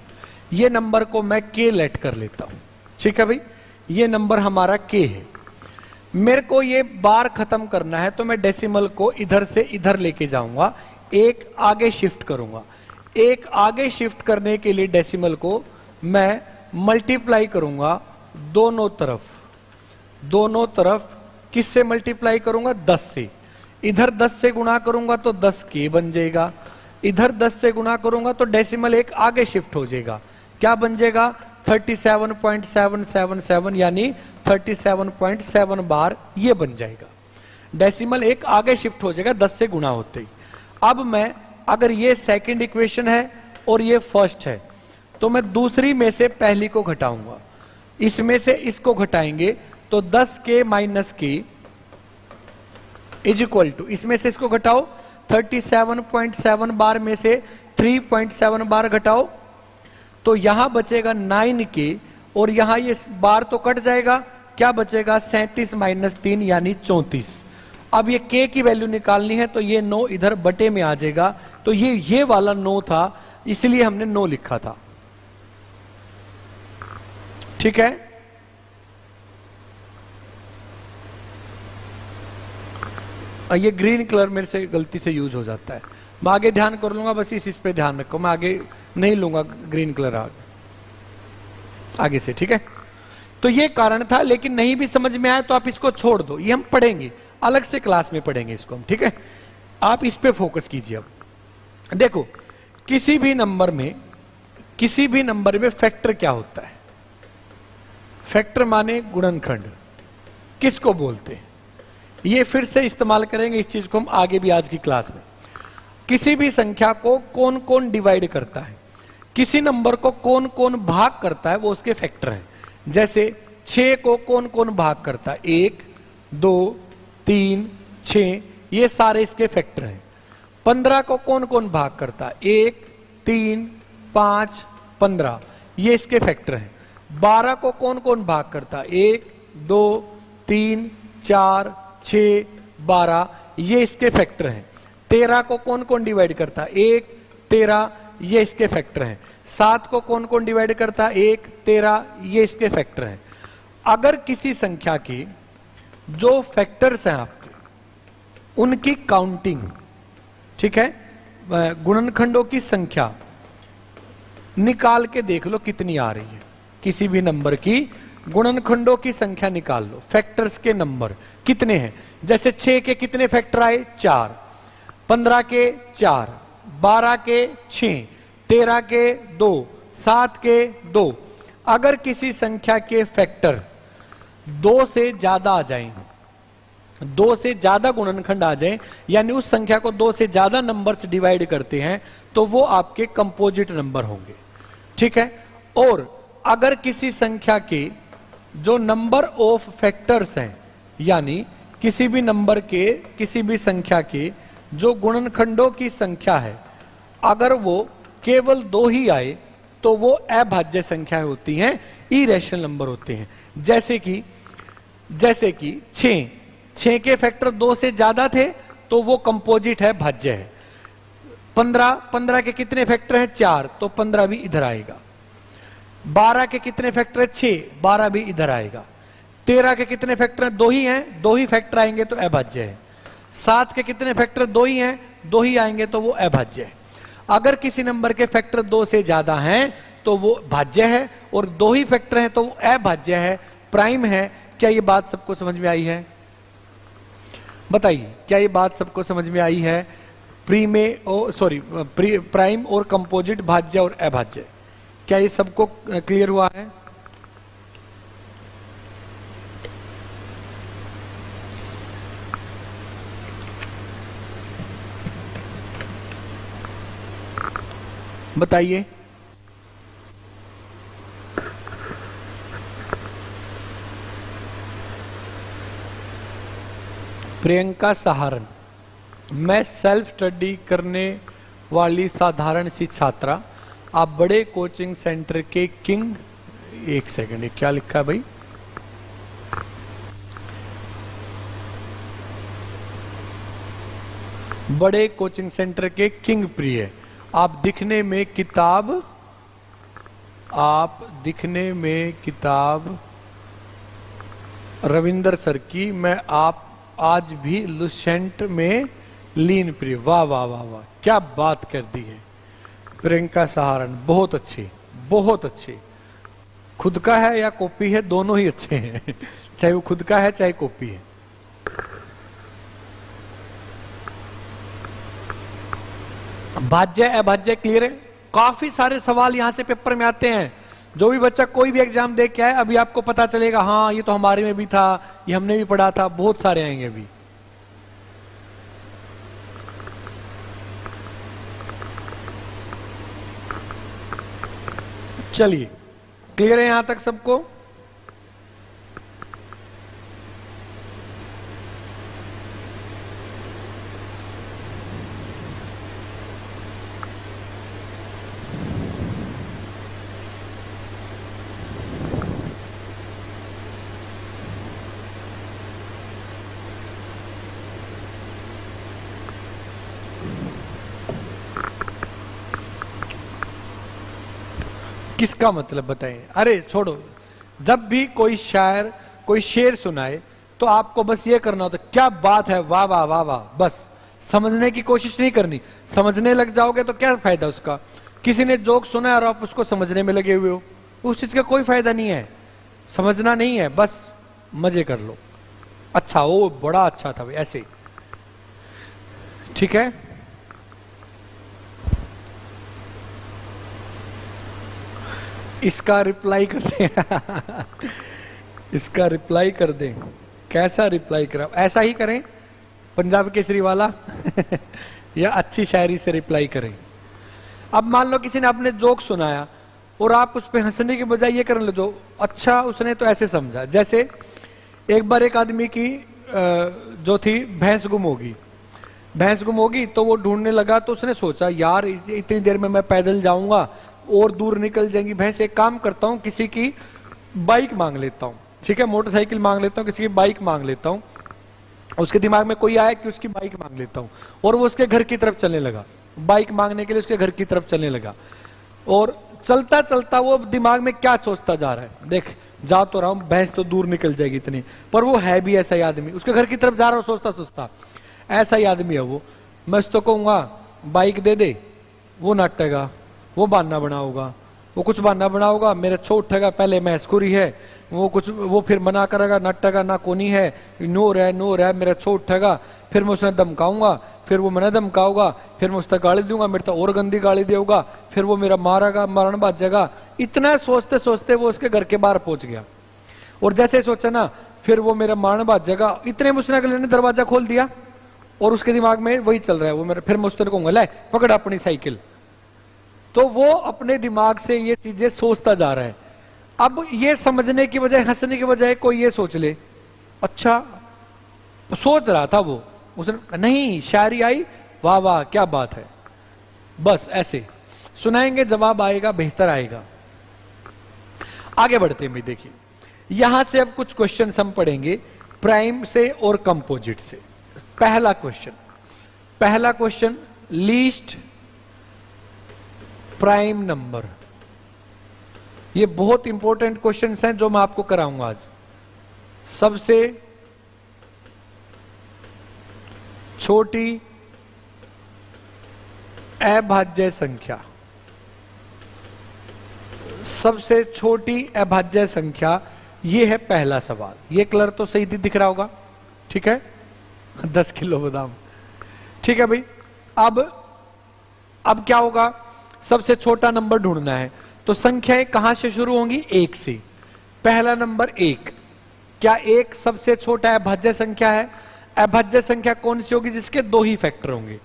ये नंबर को मैं के लेट कर लेता हूं, ठीक है भाई, ये नंबर हमारा के है। मेरे को ये बार खत्म करना है तो मैं डेसिमल को इधर से इधर लेके जाऊंगा, एक आगे शिफ्ट करूंगा। एक आगे शिफ्ट करने के लिए डेसिमल को मैं मल्टीप्लाई करूंगा दोनों तरफ। दोनों तरफ किससे मल्टीप्लाई करूंगा? 10 से। इधर 10 से गुणा करूंगा तो 10 के बन जाएगा, इधर 10 से गुणा करूंगा तो डेसिमल एक आगे शिफ्ट हो जाएगा। क्या बन जाएगा? 37.777 यानी 37.7 बार ये बन जाएगा। डेसिमल एक आगे शिफ्ट हो जाएगा 10 से गुणा होते ही। अब मैं अगर ये सेकंड इक्वेशन है और ये फर्स्ट है तो मैं दूसरी में से पहली को घटाऊंगा, इसमें से इसको घटाएंगे तो 10 के माइनस के इज इक्वल टू, इसमें से इसको घटाओ 37.7 बार में से 3.7 बार घटाओ तो यहां बचेगा 9 के, और यहां ये बार तो कट जाएगा, क्या बचेगा? 37 माइनस 3 यानी 34। अब ये के की वैल्यू निकालनी है तो ये 9 इधर बटे में आ जाएगा, तो ये वाला 9 था इसलिए हमने 9 लिखा था, ठीक है। ये ग्रीन कलर मेरे से गलती से यूज हो जाता है, मैं आगे ध्यान कर लूंगा, बस इस पे ध्यान रखो, मैं आगे नहीं लूंगा ग्रीन कलर आगे से, ठीक है। तो ये कारण था, लेकिन नहीं भी समझ में आया तो आप इसको छोड़ दो, ये हम पढ़ेंगे अलग से, क्लास में पढ़ेंगे इसको हम, ठीक है। आप इस पे फोकस कीजिए। अब देखो किसी भी नंबर में फैक्टर क्या होता है? फैक्टर माने गुणनखंड, किसको बोलते हैं? ये फिर से इस्तेमाल करेंगे इस चीज को हम आगे भी आज की क्लास में। किसी भी संख्या को कौन कौन डिवाइड करता है, किसी नंबर को कौन कौन भाग करता है, वो उसके फैक्टर है। जैसे 6 को कौन कौन भाग करता है? 1, 2, 3, 6, ये सारे इसके फैक्टर हैं। 15 को कौन कौन भाग करता है? 1, 3, 5, 15, ये इसके फैक्टर हैं। 12 को कौन कौन भाग करता है? 1, 2, 3, 4, 6, 12, ये इसके फैक्टर हैं। 13 को कौन कौन डिवाइड करता है? 1, 13, ये इसके फैक्टर हैं। 7 को कौन कौन डिवाइड करता है? 1, 13, ये इसके फैक्टर हैं। अगर किसी संख्या के जो फैक्टर्स हैं आपके, उनकी काउंटिंग, ठीक है, गुणनखंडों की संख्या निकाल के देख लो कितनी आ रही है। किसी भी नंबर की गुणनखंडों की संख्या निकाल लो, फैक्टर्स के नंबर कितने हैं। जैसे 6 के कितने फैक्टर आए? 4, 15 के 4, 12 के 6, 13 के 2, 7 के 2। अगर किसी संख्या के फैक्टर 2 से ज्यादा आ जाएं, 2 से ज्यादा गुणनखंड आ जाएं, यानी उस संख्या को 2 से ज्यादा नंबर से डिवाइड करते हैं, तो वो आपके कंपोजिट नंबर होंगे, ठीक है। और अगर किसी संख्या के जो नंबर ऑफ फैक्टर्स हैं, यानी किसी भी नंबर के, किसी भी संख्या के जो गुणनखंडों की संख्या है, अगर वो केवल 2 ही आए तो वो अभाज्य संख्या होती हैं, इरेशनल नंबर होते हैं। जैसे कि 6 के फैक्टर 2 से ज्यादा थे तो वो कंपोजिट है, भाज्य है। 15 के कितने फैक्टर हैं? 4, तो 15 भी इधर आएगा। 12 के कितने फैक्टर है? 6, 12 भी इधर आएगा। 13 के कितने फैक्टर हैं? 2 ही हैं, 2 ही फैक्टर आएंगे तो अभाज्य है। 7 के कितने फैक्टर? 2 ही हैं, 2 ही आएंगे तो वो अभाज्य है। अगर किसी नंबर के फैक्टर 2 से ज्यादा हैं तो वो भाज्य है, और 2 ही फैक्टर हैं तो वो अभाज्य है, प्राइम है। क्या ये बात सबको समझ में आई है? बताइए, क्या ये बात सबको समझ में आई है? प्राइम और कंपोजिट, भाज्य और अभाज्य, क्या ये सबको क्लियर हुआ है? बताइए। प्रियंका सहारन, मैं सेल्फ स्टडी करने वाली साधारण सी छात्रा, आप बड़े कोचिंग सेंटर के किंग, एक सेकंड, ये क्या लिखा है भाई, बड़े कोचिंग सेंटर के किंग प्रिय, आप दिखने में किताब रविंदर सर की, मैं आप आज भी लुसेंट में लीन प्रिय। वाह वाह वाह वाह, क्या बात कर दी है प्रियंका सहारन, बहुत अच्छी, बहुत अच्छी। खुद का है या कॉपी है, दोनों ही अच्छे हैं चाहे वो खुद का है चाहे कॉपी है। भाज्य अभाज्य क्लियर है। काफी सारे सवाल यहां से पेपर में आते हैं। जो भी बच्चा कोई भी एग्जाम दे के आए, अभी आपको पता चलेगा हाँ ये तो हमारे में भी था, ये हमने भी पढ़ा था, बहुत सारे आएंगे अभी। चलिए, क्लियर है यहां तक सबको? किसका मतलब बताइए? अरे छोड़ो, जब भी कोई शायर कोई शेर सुनाए तो आपको बस ये करना होता है, क्या बात है, वाह वाह वाह वाह, बस समझने की कोशिश नहीं करनी। समझने लग जाओगे तो क्या फायदा उसका? किसी ने जोक सुना और आप उसको समझने में लगे हुए हो, उस चीज का कोई फायदा नहीं है। समझना नहीं है, बस मजे कर लो। अच्छा, वो बड़ा अच्छा था भाई, ऐसे ठीक है। इसका रिप्लाई कर दें इसका रिप्लाई कर दें। कैसा रिप्लाई करा? ऐसा ही करें पंजाब केसरी वाला या अच्छी शायरी से रिप्लाई करें। अब मान लो किसी ने आपने जोक सुनाया और आप उस पर हंसने के बजाय ये करने लगे, अच्छा उसने तो ऐसे समझा। जैसे एक बार एक आदमी की जो थी भैंस गुम होगी तो वो ढूंढने लगा, तो उसने सोचा यार इतनी देर में मैं पैदल जाऊंगा और दूर निकल जाएंगी भैंस, एक काम करता हूं किसी की बाइक मांग लेता हूं, ठीक है, मोटरसाइकिल मांग लेता हूं, किसी की बाइक मांग लेता हूं। उसके दिमाग में कोई आया कि उसकी बाइक मांग लेता हूं, और वो उसके घर की तरफ चलने लगा, बाइक मांगने के लिए उसके घर की तरफ चलने लगा। और चलता चलता वो दिमाग में क्या सोचता जा रहा है, देख जा तो रहा हूं, भैंस तो दूर निकल जाएगी इतनी, पर वो है भी ऐसा ही आदमी, उसके घर की तरफ जा रहा हूं सोचता सोचता, ऐसा ही आदमी है वो। मैं उसको कहूंगा बाइक दे दे, वो नाटेगा, वो बहाना बनाओगा, वो कुछ बहाना बनाओगा, मेरे छो उठेगा, पहले मैं स्कूरी है, वो फिर मना करेगा, नटेगा ना कोनी है, नूर है, मेरा छो उठेगा, फिर मैं उसने धमकाऊंगा, फिर वो मैंने धमकाऊंगा, फिर मैं उससे गाली दूंगा, मेरे तो और गंदी गाली देगा, फिर वो मेरा मारन बाजेगा। इतना सोचते सोचते वो उसके घर के बाहर पहुंच गया, और जैसे सोचा ना फिर वो मेरा मारन बाजेगा, इतने में उसने अगले ने दरवाजा खोल दिया और उसके दिमाग में वही चल रहा है, वो मेरा, फिर मैं उससे कहूंगा ले पकड़ अपनी साइकिल। तो वो अपने दिमाग से ये चीजें सोचता जा रहा है। अब ये समझने की बजाय, हंसने की बजाय कोई ये सोच ले, अच्छा सोच रहा था वो, उसने नहीं, शायरी आई, वाह वाह क्या बात है, बस ऐसे सुनाएंगे, जवाब आएगा, बेहतर आएगा। आगे बढ़ते हैं, देखिए यहां से अब कुछ क्वेश्चन हम पढ़ेंगे प्राइम से और कंपोजिट से। पहला क्वेश्चन लीस्ट प्राइम नंबर, ये बहुत इंपॉर्टेंट क्वेश्चंस हैं जो मैं आपको कराऊंगा आज। सबसे छोटी अभाज्य संख्या, सबसे छोटी अभाज्य संख्या, ये है पहला सवाल। ये कलर तो सही दिख रहा होगा, ठीक है 10 किलो बादाम, ठीक है भाई। अब क्या होगा, सबसे छोटा नंबर ढूंढना है, तो संख्याएं कहां से शुरू होंगी, 1 से। पहला नंबर 1, क्या 1 सबसे छोटा अभाज्य संख्या है? अभाज्य संख्या कौन सी होगी जिसके 2 ही फैक्टर होंगे?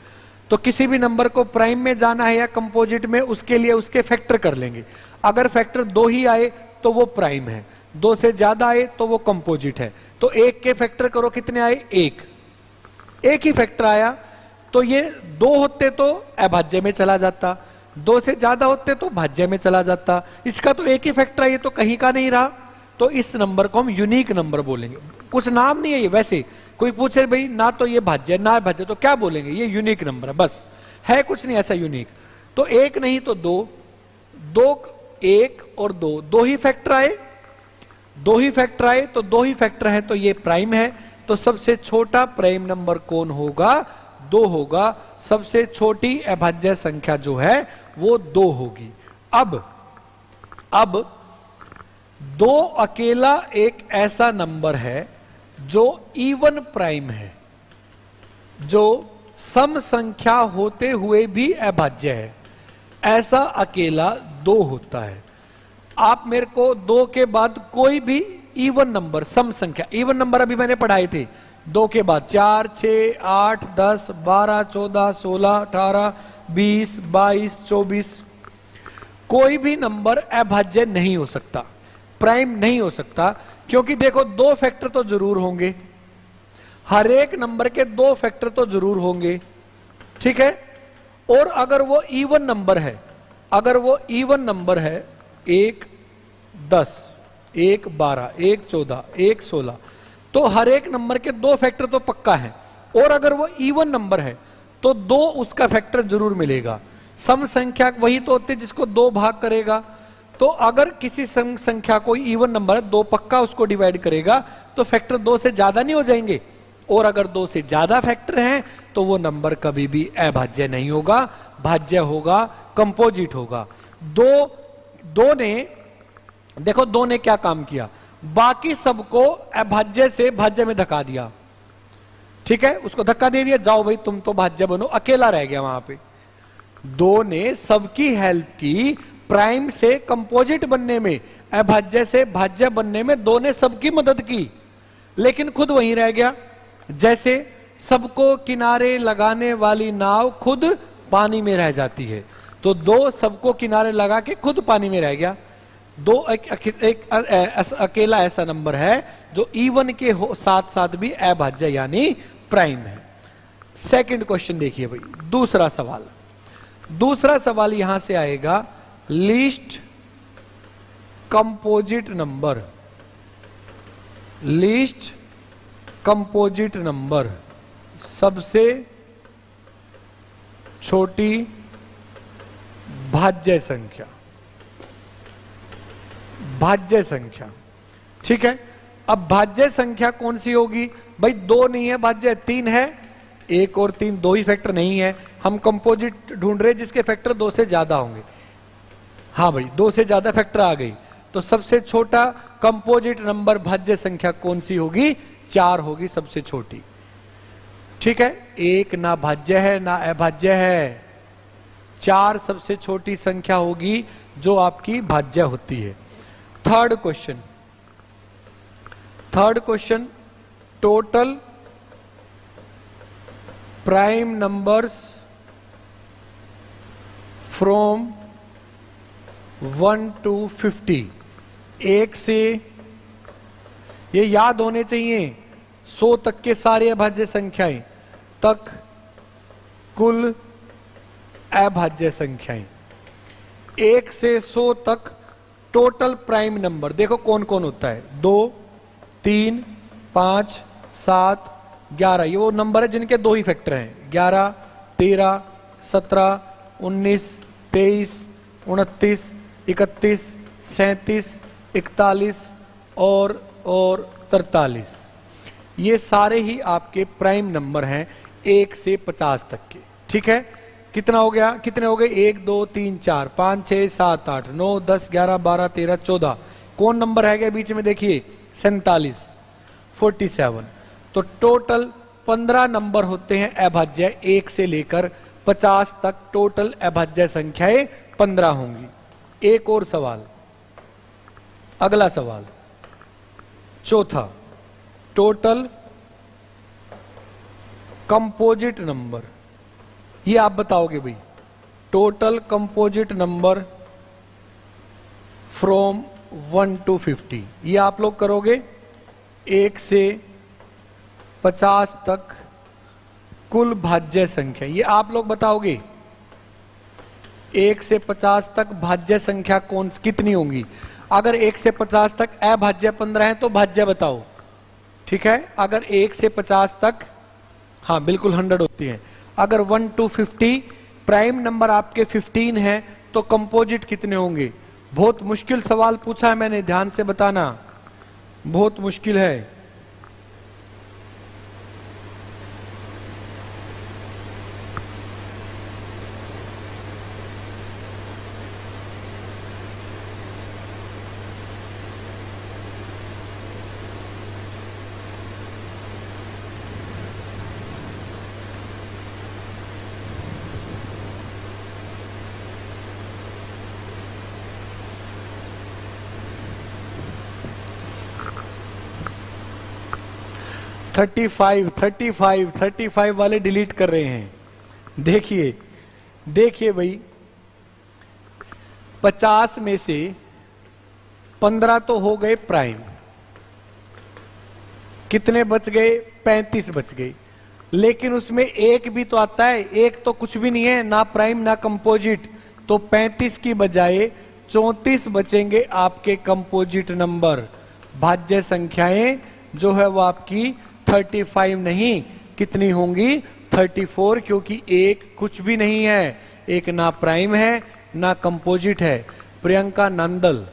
तो किसी भी नंबर को प्राइम में जाना है या कंपोजिट में, उसके लिए उसके फैक्टर कर लेंगे। अगर फैक्टर 2 ही आए तो वो प्राइम है, 2 से ज्यादा आए तो वो कंपोजिट है। तो 1 के फैक्टर करो, कितने आए, 1, एक ही फैक्टर आया, तो ये 2 होते तो अभाज्य में चला जाता, 2 से ज्यादा होते तो भाज्य में चला जाता। इसका तो एक ही फैक्टर है, ये तो कहीं का नहीं रहा, तो इस नंबर को हम यूनिक नंबर बोलेंगे। कुछ नाम नहीं है ये, वैसे कोई पूछे भाई ना तो ये भाज्य ना भाज्य, तो क्या बोलेंगे, ये यूनिक नंबर है, बस है कुछ नहीं ऐसा यूनिक। तो एक नहीं तो 2, 2 1 और 2, 2 ही फैक्टर आए, 2 ही फैक्टर आए, तो 2 ही फैक्टर है तो ये प्राइम है। तो सबसे छोटा प्राइम नंबर कौन होगा, 2 होगा। सबसे छोटी अभाज्य संख्या जो है वो 2 होगी। अब 2 अकेला एक ऐसा नंबर है जो इवन प्राइम है, जो सम संख्या होते हुए भी अभाज्य है, ऐसा अकेला 2 होता है। आप मेरे को 2 के बाद कोई भी इवन नंबर, सम संख्या, इवन नंबर अभी मैंने पढ़ाए थे, 2 के बाद 4 6 8 10 12 14 16 18 20 22 24, कोई भी नंबर अभाज्य नहीं हो सकता, प्राइम नहीं हो सकता, क्योंकि देखो 2 फैक्टर तो जरूर होंगे, हर एक नंबर के 2 फैक्टर तो जरूर होंगे, ठीक है। और अगर वो इवन नंबर है, अगर वो इवन नंबर है 1 10 1 12 1 14 1 16, तो हर एक नंबर के 2 फैक्टर तो पक्का है। और अगर वो इवन नंबर है तो 2 उसका फैक्टर जरूर मिलेगा। सम संख्या वही तो होती है जिसको 2 भाग करेगा। तो अगर किसी सम संख्या कोई इवन नंबर है, 2 पक्का उसको डिवाइड करेगा, तो फैक्टर 2 से ज्यादा नहीं हो जाएंगे। और अगर 2 से ज्यादा फैक्टर हैं तो वो नंबर कभी भी अभाज्य नहीं होगा, भाज्य होगा, कंपोजिट होगा। 2 ने देखो 2 ने क्या काम किया, बाकी सबको अभाज्य से भाज्य में धक्का दिया, ठीक है, उसको धक्का दे दिया, जाओ भाई तुम तो भाज्य बनो, अकेला रह गया वहां पे। 2 ने सबकी हेल्प की प्राइम से कंपोजिट बनने में, अभाज्य से भाज्य बनने में 2 ने सबकी मदद की, लेकिन खुद वहीं रह गया। जैसे सबको किनारे लगाने वाली नाव खुद पानी में रह जाती है, तो 2 सबको किनारे लगा के खुद पानी में रह गया। 2 एक अकेला ऐसा नंबर है जो इवन के साथ साथ भी अभाज्य यानी प्राइम है। सेकंड क्वेश्चन देखिए भाई, दूसरा सवाल यहां से आएगा, least composite number, least composite number, सबसे छोटी भाज्य संख्या, भाज्य संख्या, ठीक है। अब भाज्य संख्या कौन सी होगी भाई, 2 नहीं है भाज्य, 3 है, 1 और 3 2 ही फैक्टर नहीं है, हम कंपोजिट ढूंढ रहे जिसके फैक्टर 2 से ज्यादा होंगे। हाँ भाई 2 से ज्यादा फैक्टर आ गई, तो सबसे छोटा कंपोजिट नंबर भाज्य संख्या कौन सी होगी, 4 होगी सबसे छोटी, ठीक है। 1 ना भाज्य है ना अभाज्य है, 4 सबसे छोटी संख्या होगी जो आपकी भाज्य होती है। Third question, total prime numbers from 1 to 50, 1 से, ये याद होने चाहिए, 100 तक के सारे अभाज्य संख्याएं तक कुल अभाज्य संख्याएं, 1 से 100 तक टोटल प्राइम नंबर। देखो कौन कौन होता है, 2 3 5 7 11, ये वो नंबर है जिनके 2 ही फैक्टर हैं, 11 13 17 19 23 29 31 37 41 और 43, ये सारे ही आपके प्राइम नंबर हैं 1 से 50 तक के, ठीक है। कितना हो गया, कितने हो गए, 1 2 3 4 5 6 7 8 9 10 11 12 13 14, कौन नंबर है गया बीच में, देखिए 47 47। तो टोटल 15 नंबर होते हैं अभाज्य, 1 से लेकर 50 तक टोटल अभाज्य संख्याएं 15 होंगी। एक और सवाल, अगला सवाल चौथा, टोटल कंपोजिट नंबर, ये आप बताओगे भाई, total composite number from 1 to 50, ये आप लोग करोगे 1 से 50 तक कुल भाज्य संख्या, ये आप लोग बताओगे 1 से 50 तक भाज्य संख्या कितनी होंगी। अगर 1 से 50 तक अभाज्य 15 है तो भाज्य बताओ, ठीक है। अगर 1 से 50 तक, हाँ बिल्कुल 100 होती है। अगर 1 to 50 प्राइम नंबर आपके 15 है तो कंपोजिट कितने होंगे। बहुत मुश्किल सवाल पूछा है मैंने, ध्यान से बताना, बहुत मुश्किल है। थर्टी फाइव वाले डिलीट कर रहे हैं। देखिए देखिए भाई, 50 में से 15 तो हो गए प्राइम, कितने बच गए, 35 बच गए। लेकिन उसमें एक भी तो आता है, एक तो कुछ भी नहीं है, ना प्राइम ना कंपोजिट। तो 35 की बजाय 34 बचेंगे आपके कंपोजिट नंबर। भाज्य संख्याएं जो है वो आपकी 35 नहीं, कितनी होंगी, 34, क्योंकि एक कुछ भी नहीं है, एक ना प्राइम है ना कंपोजिट है। प्रियंका नंदल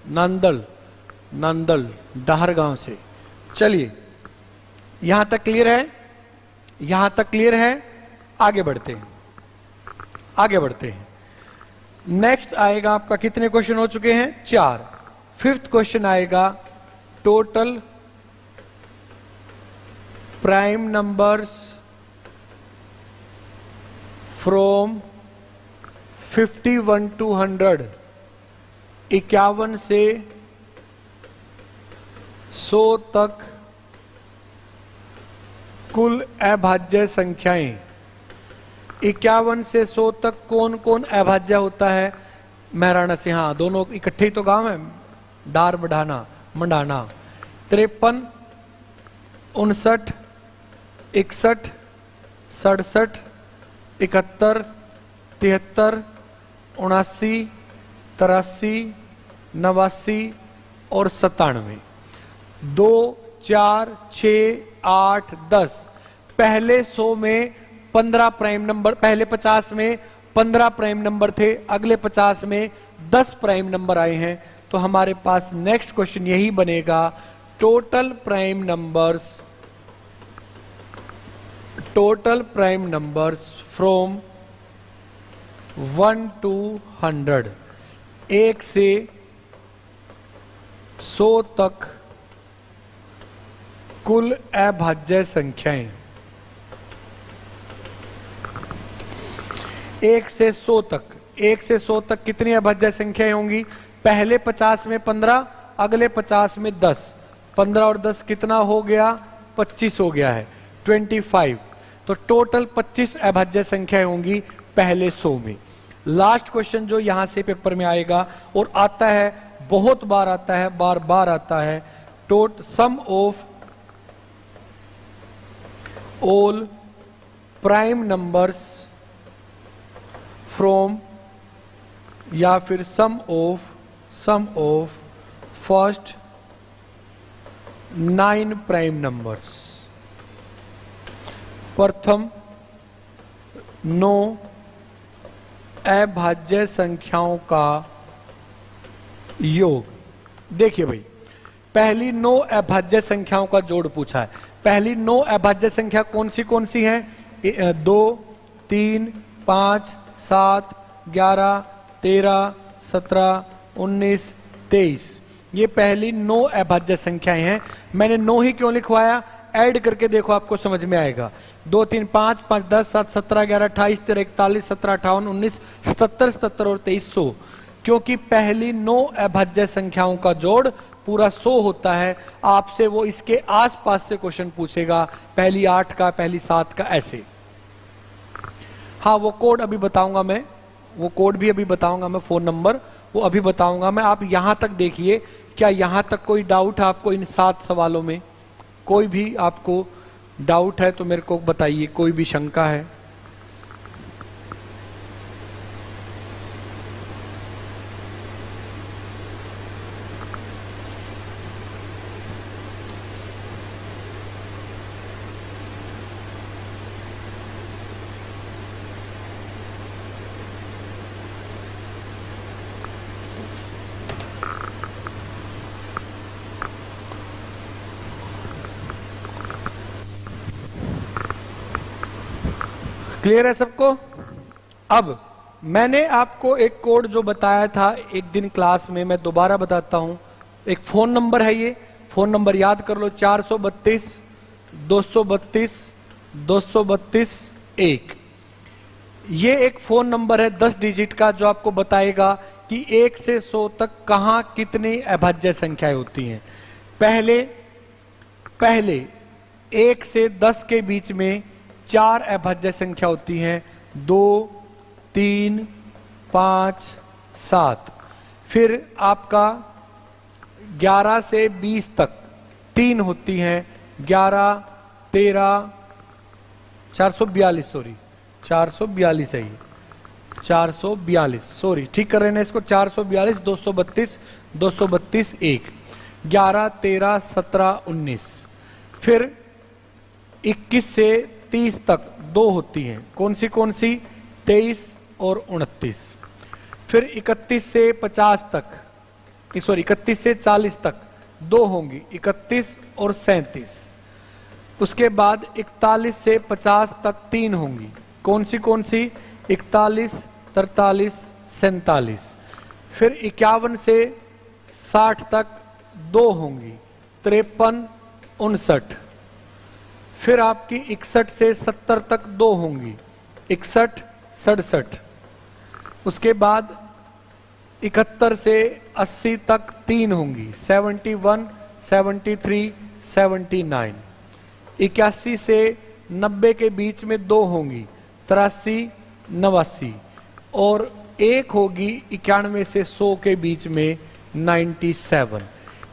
नंदल नंदल डाहरगांव से। चलिए यहां तक क्लियर है, यहां तक क्लियर है। आगे बढ़ते हैं, आगे बढ़ते हैं। नेक्स्ट आएगा आपका, कितने क्वेश्चन हो चुके हैं, 4। 5th क्वेश्चन आएगा, total prime numbers from 51 to 100, 51 से 100 तक कुल अभाज्य संख्याएं। 51 से 100 तक कौन कौन अभाज्य होता है। महराणा से, हाँ दोनों इकट्ठे ही तो गांव है, डार बढ़ाना मंडाना। 53, 59, 61, 67, 71, 73, 79, 83, 89 और 97। 2, 4, 6, 8, 10। पहले 100 में 15 प्राइम नंबर, पहले 50 में 15 प्राइम नंबर थे, अगले 50 में 10 प्राइम नंबर आए हैं। तो हमारे पास नेक्स्ट क्वेश्चन यही बनेगा, total prime numbers from 1 to 100, 1 से 100 तक कुल अभाज्य संख्याएं। 1 से 100 तक, 1 से 100 तक कितनी अभाज्य संख्याएं होंगी। पहले 50 में 15, अगले 50 में 10। 15 और 10 कितना हो गया, 25 हो गया है, 25। तो टोटल 25 अभाज्य संख्याएं होंगी पहले 100 में। लास्ट क्वेश्चन जो यहां से पेपर में आएगा और आता है, बहुत बार आता है, बार बार आता है, sum of all prime numbers from, या फिर sum of first 9 prime numbers. प्रथम 9 अभाज्य संख्याओं का योग। देखिए भाई, पहली 9 अभाज्य संख्याओं का जोड़ पूछा है। पहली 9 अभाज्य संख्या कौन सी हैं, 2, 3, 5, 7, 11, 13, 17, 19, 23। ये पहली 9 अभाज्य संख्याएं हैं। मैंने 9 ही क्यों लिखवाया, ऐड करके देखो आपको समझ में आएगा। 2, 3, 5, 5, 10, 7, 17, 11, 28, 13, 41, 17, 58, 19, 77, 77 और 23, 100। क्योंकि पहली 9 अभाज्य संख्याओं का जोड़ पूरा 100 होता है। आपसे वो इसके आसपास से क्वेश्चन पूछेगा, पहली 8 का, पहली 7 का, ऐसे। हाँ वो कोड अभी बताऊंगा मैं, वो कोड भी अभी बताऊंगा मैं, फोन नंबर वो अभी बताऊंगा मैं। आप यहां तक देखिए, क्या यहां तक कोई डाउट है आपको इन 7 सवालों में, कोई भी आपको डाउट है तो मेरे को बताइए, कोई भी शंका है? क्लियर है सबको? अब मैंने आपको एक कोड जो बताया था एक दिन क्लास में, मैं दोबारा बताता हूं। एक फोन नंबर है, ये फोन नंबर याद कर लो, 432 232 232 1। ये एक फोन नंबर है 10 डिजिट का, जो आपको बताएगा कि 1 से 100 तक कहां कितनी अभाज्य संख्याएं होती हैं। पहले 1 से 10 के बीच में 4 अभाज्य संख्या होती हैं, 2 3 5 7। फिर आपका 11 से 20 तक 3 होती हैं, 11 13 442, सॉरी 442 है, 442 सॉरी, ठीक कर रहे हैं इसको, 442 232 232 1, 11 13 17 19। फिर 21 से 30 तक 2 होती हैं, कौन सी 23 और 29। फिर 31 से 50 तक, सॉरी 31 से 40 तक 2 होंगी, 31 और 37। उसके बाद 41 से 50 तक 3 होंगी, कौन सी 41 43 47। फिर 51 से 60 तक 2 होंगी, 53 59। फिर आपकी 61 से 70 तक 2 होंगी, 61 67। उसके बाद 71 से 80 तक 3 होंगी, 71 73 79। 81 से 90 के बीच में 2 होंगी, 83 89। और 1 होगी 91 से 100 के बीच में, 97।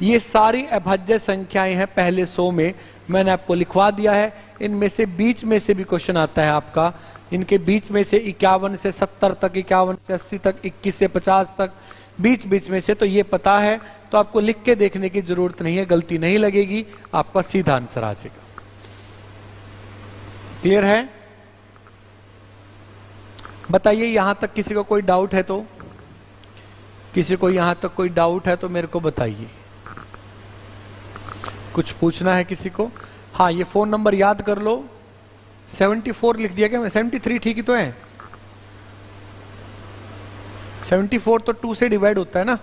ये सारी अभाज्य संख्याएं हैं पहले 100 में, मैंने आपको लिखवा दिया है। इनमें से बीच में से भी क्वेश्चन आता है आपका, इनके बीच में से 51 से 70 तक, 51 से 80 तक, 21 से 50 तक, बीच बीच में से, तो ये पता है तो आपको लिख के देखने की जरूरत नहीं है, गलती नहीं लगेगी, आपका सीधा आंसर आ जाएगा। क्लियर है? बताइए, यहां तक किसी को कोई डाउट है तो? किसी को यहां तक कोई डाउट है तो मेरे को बताइए। कुछ पूछना है किसी को? हाँ, ये फोन नंबर याद कर लो। 74 लिख दिया क्या मैं? 73 ठीक ही तो है। 74 तो 2 से डिवाइड होता है ना।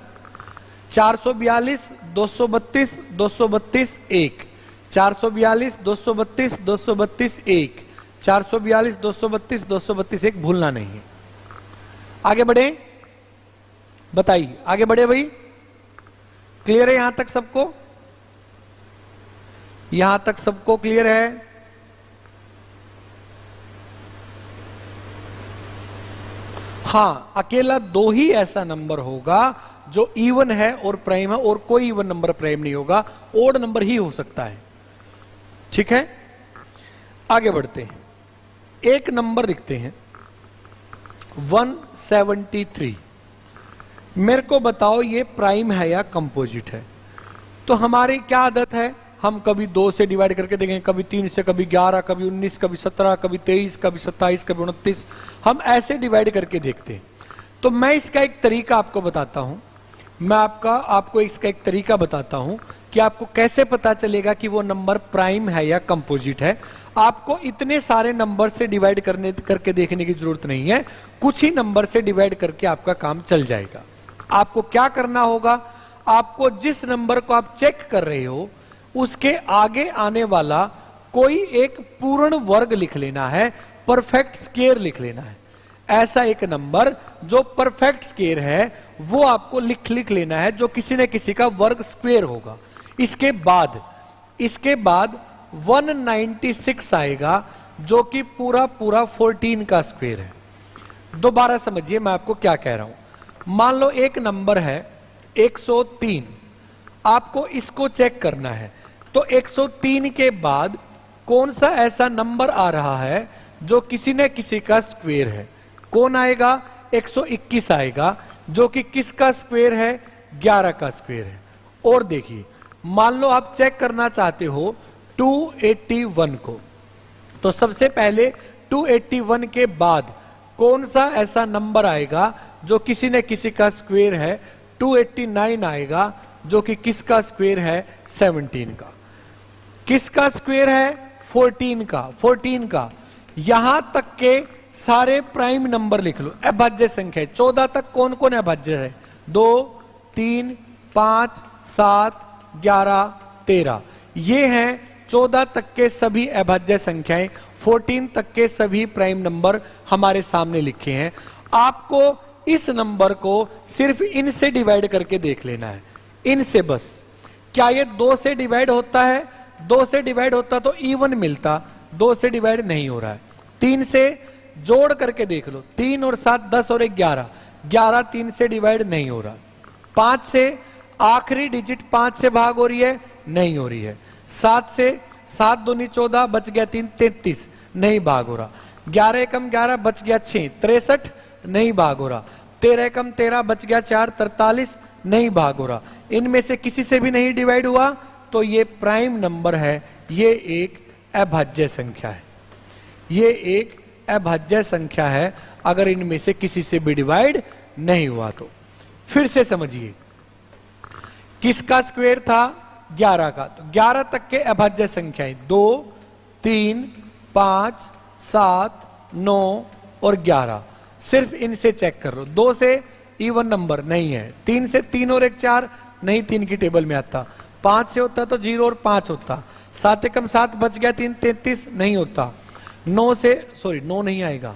442 232 232 1, 442 232 232 1, 442 232 232 1, भूलना नहीं है। आगे बढ़े, बताइए आगे बढ़े भाई। क्लियर है यहां तक सबको? यहां तक सबको क्लियर है? हां, अकेला 2 ही ऐसा नंबर होगा जो इवन है और प्राइम है, और कोई इवन नंबर प्राइम नहीं होगा, ओड नंबर ही हो सकता है। ठीक है, आगे बढ़ते हैं। एक नंबर लिखते हैं 173। मेरे को बताओ ये प्राइम है या कंपोजिट है? तो हमारी क्या आदत है, हम कभी 2 से डिवाइड करके देखेंगे, कभी 3 से, कभी 11, कभी 19, कभी 17, कभी 23, कभी 27, कभी 29, हम ऐसे डिवाइड करके देखते हैं। तो मैं इसका एक तरीका आपको बताता हूं, मैं आपको इसका एक तरीका बताता हूं कि आपको कैसे पता चलेगा कि वो नंबर प्राइम है या कंपोजिट है। आपको इतने सारे नंबर से डिवाइड करके देखने की जरूरत नहीं है, कुछ ही नंबर से डिवाइड करके आपका काम चल जाएगा। आपको क्या करना होगा, आपको जिस नंबर को आप चेक कर रहे हो उसके आगे आने वाला कोई एक पूर्ण वर्ग लिख लेना है, परफेक्ट स्क्वायर लिख लेना है। ऐसा एक नंबर जो परफेक्ट स्क्वायर है वो आपको लिख लेना है, जो किसी न किसी का वर्ग स्क्वायर होगा। इसके बाद 196 आएगा, जो कि पूरा 14 का स्क्वायर है। दोबारा समझिए मैं आपको क्या कह रहा हूं। मान लो एक नंबर है 103, आपको इसको चेक करना है, तो 103 के बाद कौन सा ऐसा नंबर आ रहा है जो किसी न किसी का स्क्वायर है। कौन आएगा? 121 आएगा, जो कि किसका स्क्वायर है? 11 का स्क्वायर है। और देखिए, मान लो आप चेक करना चाहते हो 281 को, तो सबसे पहले 281 के बाद कौन सा ऐसा नंबर आएगा जो किसी न किसी का स्क्वायर है? 289 आएगा, जो कि किसका स्क्वायर है? 17 का। किसका स्क्वायर है? 14 का। 14 का। यहां तक के सारे प्राइम नंबर लिख लो, अभाज्य संख्या। 14 तक कौन कौन अभाज्य है? 2, 3, 5, 7, 11, 13। ये हैं 14 तक के सभी अभाज्य संख्याएं। 14 तक के सभी प्राइम नंबर हमारे सामने लिखे हैं। आपको इस नंबर को सिर्फ इनसे डिवाइड करके देख लेना है, इनसे बस। क्या ये 2 से डिवाइड होता है? 2 से डिवाइड होता तो इवन मिलता, 2 से डिवाइड नहीं हो रहा है। 3 से जोड़ करके देख लो, 3 और 7 10 और 11, 11 3 से डिवाइड नहीं हो रहा। 5 से आखिरी डिजिट 5 से भाग हो रही है? नहीं हो रही है। 7 से 7 दूनी 14, बच गया 3 33, नहीं भाग हो रहा। 11 एकम 11, बच गया 6 63, नहीं भाग हो रहा। 13 एकम 13, बच गया 4 43, नहीं भाग हो रहा। इनमें से किसी से भी नहीं डिवाइड हुआ, तो ये प्राइम नंबर है, ये एक अभाज्य संख्या है। ये एक अभाज्य संख्या है अगर इनमें से किसी से भी डिवाइड नहीं हुआ तो। फिर से समझिए, किसका स्क्वायर था? 11 का। तो 11 तक के अभाज्य संख्याएं 2, 3, 5, 7, 9 और 11, सिर्फ इनसे चेक कर लो। 2 से इवन नंबर नहीं है, 3 से 3 और 1 4, नहीं 3 की टेबल में आता। 5 से होता तो 0 और 5 होता। 7 एकम 7, बच गया 3 33, नहीं होता। 9 से, सॉरी 9 नहीं आएगा,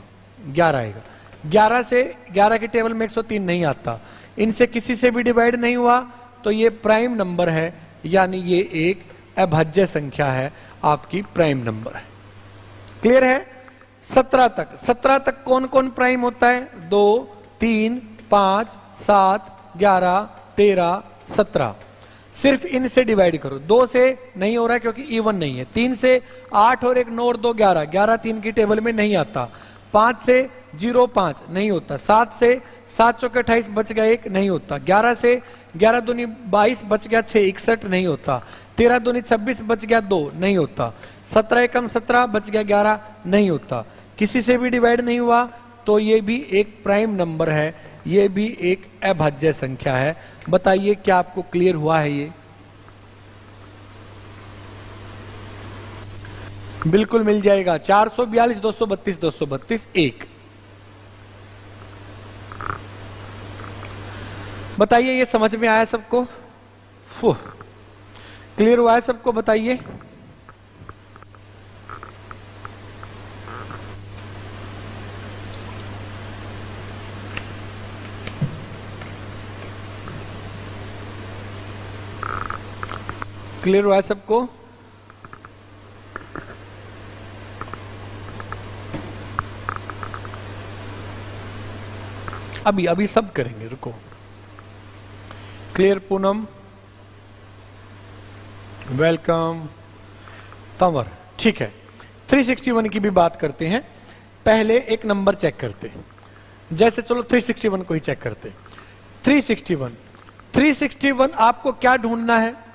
11 आएगा। 11 से 11 की टेबल में 103 नहीं आता। इनसे किसी से भी डिवाइड नहीं हुआ, तो ये प्राइम नंबर है, यानी ये एक अभाज्य संख्या है, आपकी प्राइम नंबर है। क्लियर है? 17 तक, 17 तक कौन कौन प्राइम होता है? 2, 3, 5, 7, 11, 13, 17। सिर्फ इनसे डिवाइड करो। 2 से नहीं हो रहा है क्योंकि इवन नहीं है। 3 से 8 और 1 9 और 2 11, 11 3 की टेबल में नहीं आता। 5 से 0 5 नहीं होता। 7 से 7 चौके 28, बच गया 1, नहीं होता। 11 से 11 दूनी 22, बच गया 6 61, नहीं होता। 13 दूनी 26, बच गया 2, नहीं होता। 17 एकम 17, बच गया 11, नहीं होता। किसी से भी डिवाइड नहीं हुआ, तो ये भी एक प्राइम नंबर है, ये भी एक अभाज्य संख्या है। बताइए क्या आपको क्लियर हुआ है? ये बिल्कुल मिल जाएगा। 442 232 232 1। बताइए ये समझ में आया सबको? क्लियर हुआ है सबको? बताइए। क्लियर हुआ है सबको? अभी अभी सब करेंगे, रुको। Clear Poonam, welcome Tanwar. ठीक है, 361 की भी बात करते हैं। पहले एक नंबर चेक करते हैं। जैसे चलो 361 को ही चेक करते हैं। 361 आपको क्या ढूंढना है?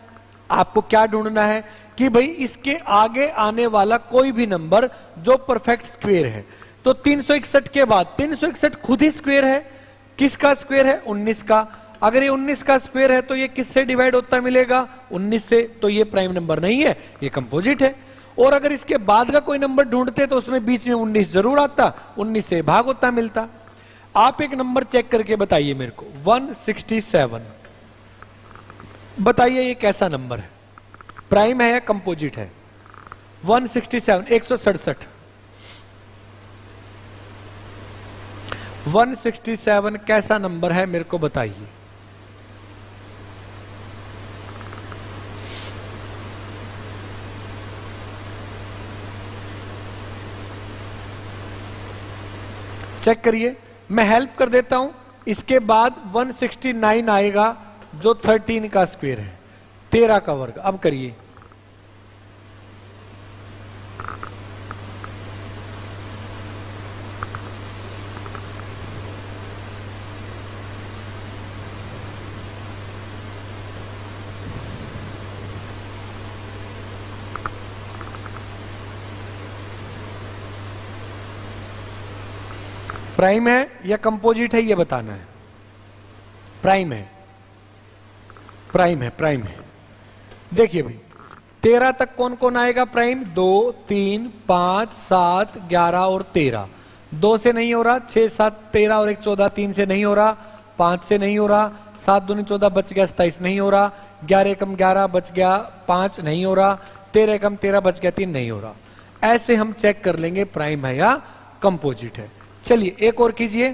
आपको क्या ढूंढना है कि भाई इसके आगे आने वाला कोई भी नंबर जो परफेक्ट स्क्वायर है। तो 361 के बाद 361 खुद ही स्क्वायर है। किसका स्क्वायर है? 19 का। अगर ये 19 का स्क्वायर है तो ये किससे डिवाइड होता मिलेगा? 19 से। तो ये प्राइम नंबर नहीं है, ये कंपोजिट है। और अगर इसके बाद का कोई नंबर ढूंढते तो उसमें बीच में 19 जरूर आता, 19 से भाग होता मिलता। आप एक नंबर चेक करके बताइए मेरे को, 167। बताइए ये कैसा नंबर है? प्राइम है या कंपोजिट है? 167, 167। 167 कैसा नंबर है मेरे को बताइए। चेक करिए, मैं हेल्प कर देता हूं। इसके बाद 169 आएगा जो 13 का स्क्वायर है, 13 का वर्ग। अब करिए, प्राइम है या कंपोजिट है ये बताना है। प्राइम है, प्राइम है, प्राइम है। देखिए भाई 13 तक कौन कौन आएगा प्राइम? 2, 3, 5, 7, 11 और 13। 2 से नहीं हो रहा, 6, 7, 13 और 1 14, 3 से नहीं हो रहा, 5 से नहीं हो रहा, 7 दूनी 14 बच गया 27 नहीं हो रहा, 11 कम 11 बच गया 5 नहीं हो रहा, 13 कम 13 बच गया 3 नहीं हो रहा। ऐसे हम चेक कर लेंगे प्राइम है या कंपोजिट है। चलिए एक और कीजिए,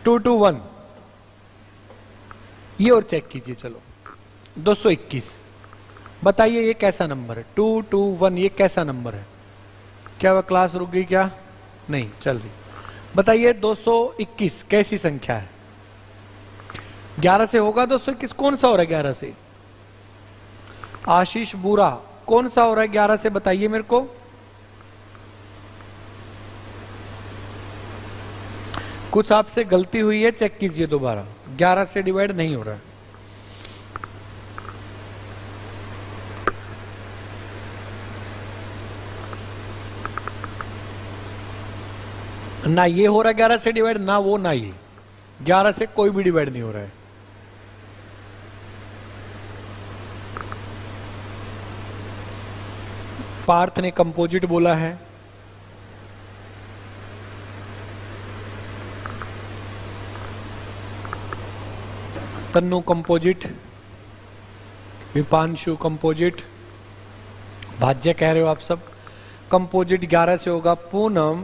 2 to 1 ये और चेक कीजिए। चलो 221 बताइए ये कैसा नंबर है? 2 to 1 ये कैसा नंबर है? क्या वह क्लास रुक गई क्या? नहीं चल रही। बताइए 221 कैसी संख्या है? 11 से होगा 221? कौन सा हो रहा है 11 से? आशीष बुरा कौन सा हो रहा है 11 से बताइए मेरे को। कुछ आपसे गलती हुई है, चेक कीजिए दोबारा। 11 से डिवाइड नहीं हो रहा है। ना ये हो रहा है 11 से डिवाइड, ना वो ना ये। 11 से कोई भी डिवाइड नहीं हो रहा है। पार्थ ने कंपोजिट बोला है। तन्नू कंपोजिट, विपांशु कंपोजिट, भाज्य कह रहे हो आप सब। कंपोजिट 11 से होगा। पूनम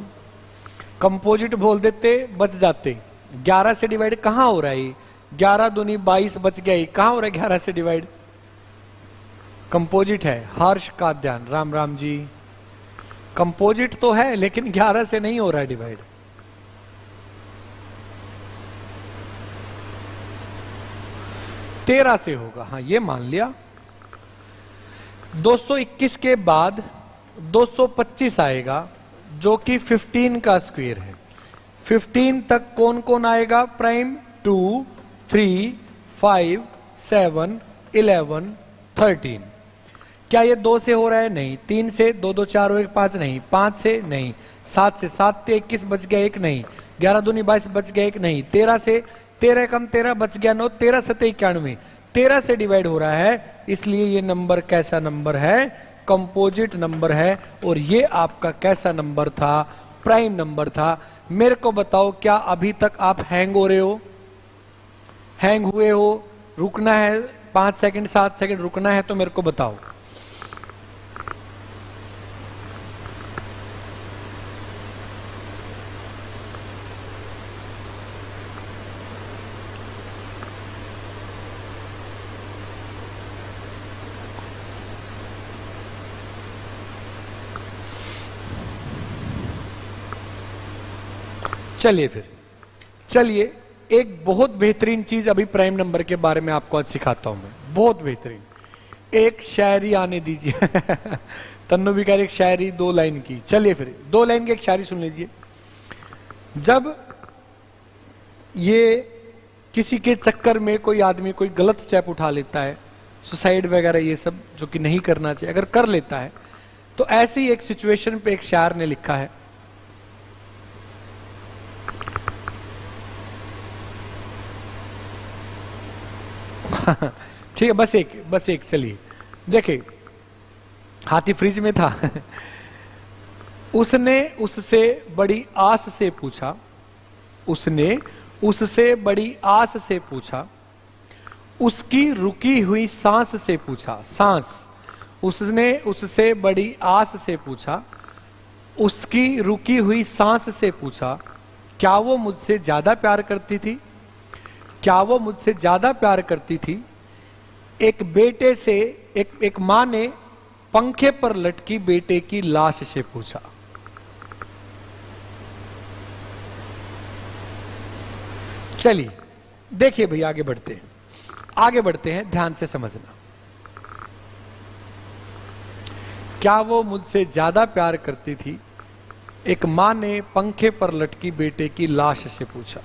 कंपोजिट बोल देते बच जाते। 11 से डिवाइड कहां हो रहा है? 11 दूनी 22 बच गया। कहां हो रहा है 11 से डिवाइड? कंपोजिट है। हर्ष का ध्यान, राम राम जी। कंपोजिट तो है लेकिन 11 से नहीं हो रहा है डिवाइड। तेरह से होगा, हाँ ये मान लिया। 221 के बाद 225 आएगा जो कि 15 का स्क्वायर है। 15 तक कौन कौन आएगा प्राइम? 2, 3, 5, 7, 11, 13। क्या ये 2 से हो रहा है? नहीं। 3 से 2, 2, 4 और 1 5 नहीं। 5 से नहीं। 7 से 7 से 21 बच गया 1 नहीं। 11 दूनी 22 बच गया 1 नहीं। 13 से 13 कम 13 बच गया 9। 13 7 91। 13 से डिवाइड हो रहा है, इसलिए ये नंबर कैसा नंबर है? कंपोजिट नंबर है। और ये आपका कैसा नंबर था? प्राइम नंबर था। मेरे को बताओ क्या अभी तक आप हैंग हो रहे हो? हैंग हुए हो? रुकना है 5 सेकंड 7 सेकंड रुकना है तो मेरे को बताओ। चलिए फिर, चलिए एक बहुत बेहतरीन चीज अभी प्राइम नंबर के बारे में आपको आज सिखाता हूं मैं। बहुत बेहतरीन एक शायरी आने दीजिए। तन्नू भी कह रही एक शायरी 2 लाइन की। चलिए फिर 2 लाइन की एक शायरी सुन लीजिए। जब ये किसी के चक्कर में कोई आदमी कोई गलत स्टेप उठा लेता है, सुसाइड वगैरह ये सब जो कि नहीं करना चाहिए, अगर कर लेता है तो ऐसी एक सिचुएशन पे एक शायर ने लिखा है, ठीक है बस एक चलिए देखिए। हाथी फ्रिज में था। उसने उससे बड़ी आस से पूछा, उसने उससे बड़ी आस से पूछा, उसकी रुकी हुई सांस से पूछा। सांस, उसने उससे बड़ी आस से पूछा, उसकी रुकी हुई सांस से पूछा, क्या वो मुझसे ज्यादा प्यार करती थी? क्या वो मुझसे ज्यादा प्यार करती थी? एक बेटे से एक मां ने पंखे पर लटकी बेटे की लाश से पूछा। चलिए देखिए भाई आगे बढ़ते हैं, ध्यान से समझना। क्या वो मुझसे ज्यादा प्यार करती थी? एक मां ने पंखे पर लटकी बेटे की लाश से पूछा।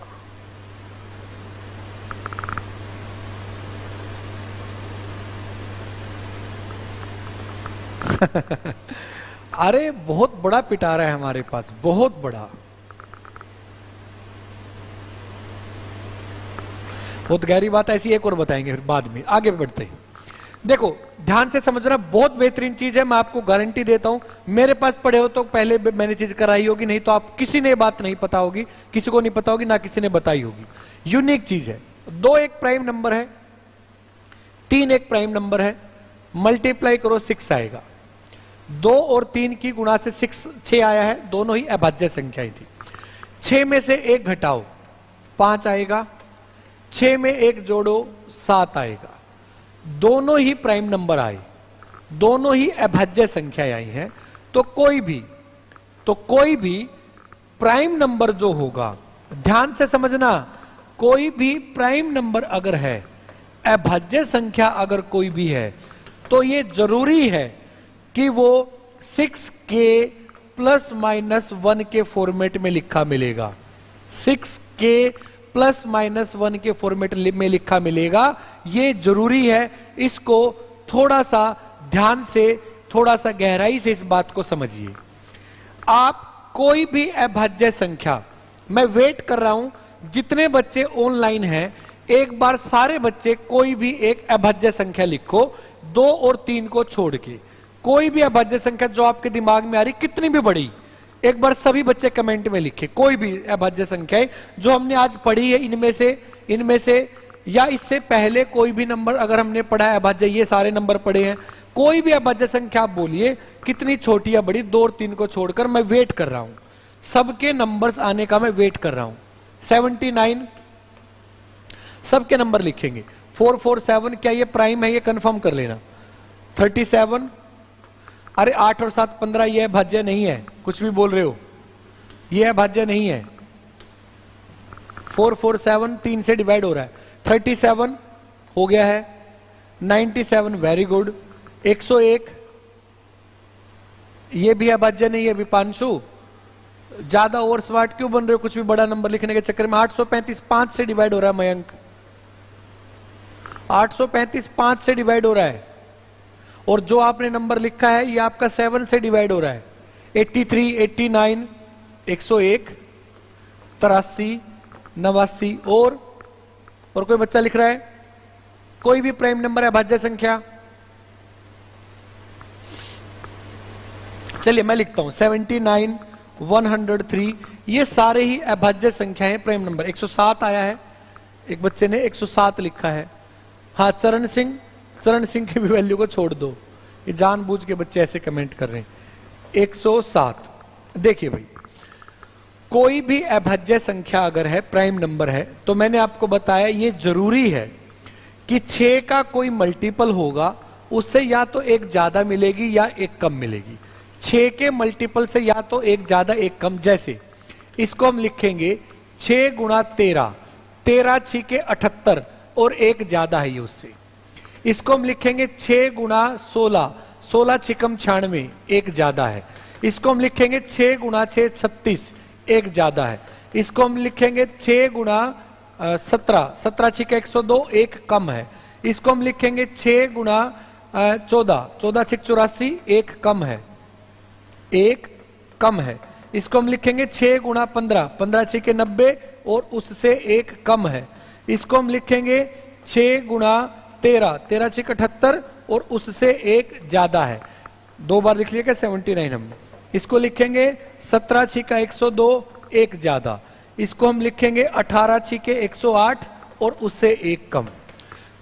अरे बहुत बड़ा पिटारा है हमारे पास, बहुत बड़ा। बहुत गहरी बात, ऐसी एक और बताएंगे फिर बाद में, आगे बढ़ते हैं। देखो ध्यान से समझना, बहुत बेहतरीन चीज है, मैं आपको गारंटी देता हूं। मेरे पास पढ़े हो तो पहले मैंने चीज कराई होगी, नहीं तो आप किसी ने बात नहीं पता होगी, किसी को नहीं पता होगी, ना किसी ने बताई होगी। यूनिक चीज है। 2 एक प्राइम नंबर है, 3 एक प्राइम नंबर है, मल्टीप्लाई करो 6 आएगा। 2 और 3 की गुणा से 6 आया है, दोनों ही अभाज्य संख्याएं थी। 6 में से 1 घटाओ 5 आएगा, 6 में 1 जोड़ो 7 आएगा। दोनों ही प्राइम नंबर आए, दोनों ही अभाज्य संख्याएं आई हैं। तो कोई भी प्राइम नंबर जो होगा, ध्यान से समझना, कोई भी प्राइम नंबर अगर है, अभाज्य संख्या अगर कोई भी है, तो ये जरूरी है कि वो 6k ±1 के फॉर्मेट में लिखा मिलेगा। 6k ±1 के फॉर्मेट में लिखा मिलेगा, ये जरूरी है। इसको थोड़ा सा ध्यान से, थोड़ा सा गहराई से इस बात को समझिए। आप कोई भी अभाज्य संख्या, मैं वेट कर रहा हूं जितने बच्चे ऑनलाइन हैं, एक बार सारे बच्चे कोई भी एक अभाज्य संख्या लिखो, 2 और 3 को छोड़ के। कोई भी अभाज्य संख्या जो आपके दिमाग में आ रही, कितनी भी बड़ी, एक बार सभी बच्चे कमेंट में लिखे। कोई भी अभाज्य संख्या जो हमने आज पढ़ी है, इनमें से या इससे पहले कोई भी नंबर अगर हमने पढ़ा है अभाज्य, ये सारे नंबर पढ़े हैं, कोई भी अभाज्य संख्या आप बोलिए, कितनी छोटी या बड़ी, 2 और 3 को छोड़कर। मैं वेट कर रहा हूं, सबके नंबर्स आने का मैं वेट कर रहा हूं। 79 सबके नंबर लिखेंगे। 447 क्या ये प्राइम है, ये कंफर्म कर लेना। 37, अरे 8 और 7 15, ये अभाज्य नहीं है, कुछ भी बोल रहे हो, ये अभाज्य नहीं है। 447 3 से डिवाइड हो रहा है। 37 हो गया है। 97 वेरी गुड। 101 ये भी अभाज्य नहीं है। विपांशु ज्यादा ओवर स्मार्ट क्यों बन रहे हो कुछ भी बड़ा नंबर लिखने के चक्कर में। 835 5 से डिवाइड हो रहा है मयंक, 835 5 से डिवाइड हो रहा है। और जो आपने नंबर लिखा है ये आपका 7 से डिवाइड हो रहा है। 83 89 101 83 89 और कोई बच्चा लिख रहा है कोई भी प्राइम नंबर है अभाज्य संख्या। चलिए मैं लिखता हूं 79 103, ये सारे ही अभाज्य संख्या है प्राइम नंबर। 107 आया है, एक बच्चे ने 107 लिखा है। हाँ चरण सिंह की भी वैल्यू को छोड़ दो, ये जानबूझ के बच्चे ऐसे कमेंट कर रहे हैं। 107 देखिए भाई, कोई भी अभाज्य संख्या अगर है प्राइम नंबर है तो मैंने आपको बताया ये जरूरी है कि 6 का कोई मल्टीपल होगा, उससे या तो एक ज्यादा मिलेगी या एक कम मिलेगी। 6 के मल्टीपल से या तो एक ज्यादा एक कम। जैसे इसको हम लिखेंगे 6 गुणा 13, 13 6 78 और एक ज्यादा है ये उससे। इसको हम लिखेंगे 6 गुणा 16, 16 6 96, एक ज्यादा है। इसको हम लिखेंगे 6 गुणा 6 36, एक ज्यादा है। इसको हम लिखेंगे 6 गुणा 17, 17 6 102, एक कम है। इसको हम लिखेंगे 6 गुणा 14, 14 6 84, एक कम है, एक कम है। इसको हम लिखेंगे 6 गुणा 15, 15 6 90 और उससे एक कम है। इसको हम लिखेंगे 6 गुणा 13, 13 6 78 और उससे एक ज्यादा है। 2 बार लिख लिया 79 हमने। इसको लिखेंगे 17 6 102, एक ज्यादा। इसको हम लिखेंगे 18 6 108 और उससे एक कम।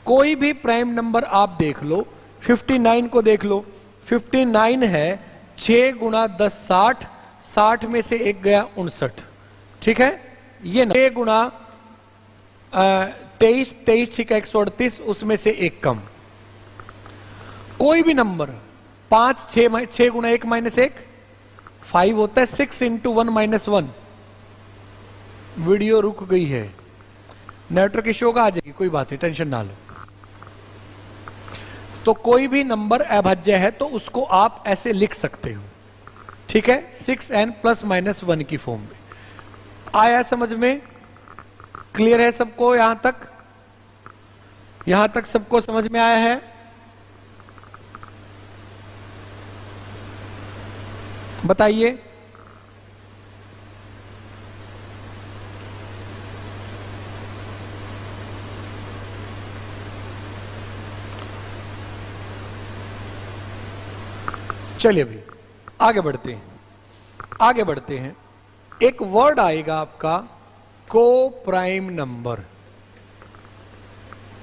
कोई भी प्राइम नंबर आप देख लो, 59 को देख लो, 59 है 6 गुणा 10 60, 60 में से एक गया 59, ठीक है। ये 6 गुणा 23, 23 6 138, उसमें से एक कम। कोई भी नंबर 5 6 गुणा 1 माइनस 1 5 होता है। 6 इंटू 1 माइनस 1। वीडियो रुक गई है, नेटवर्क इश्यू होगा, आ जाएगी, कोई बात नहीं, टेंशन ना लो। तो कोई भी नंबर अभाज्य है तो उसको आप ऐसे लिख सकते हो, ठीक है, 6n प्लस माइनस 1 की फॉर्म में। आया समझ में? क्लियर है सबको? यहां तक सबको समझ में आया है? बताइए। चलिए अभी आगे बढ़ते हैं, आगे बढ़ते हैं। एक वर्ड आएगा आपका को प्राइम नंबर।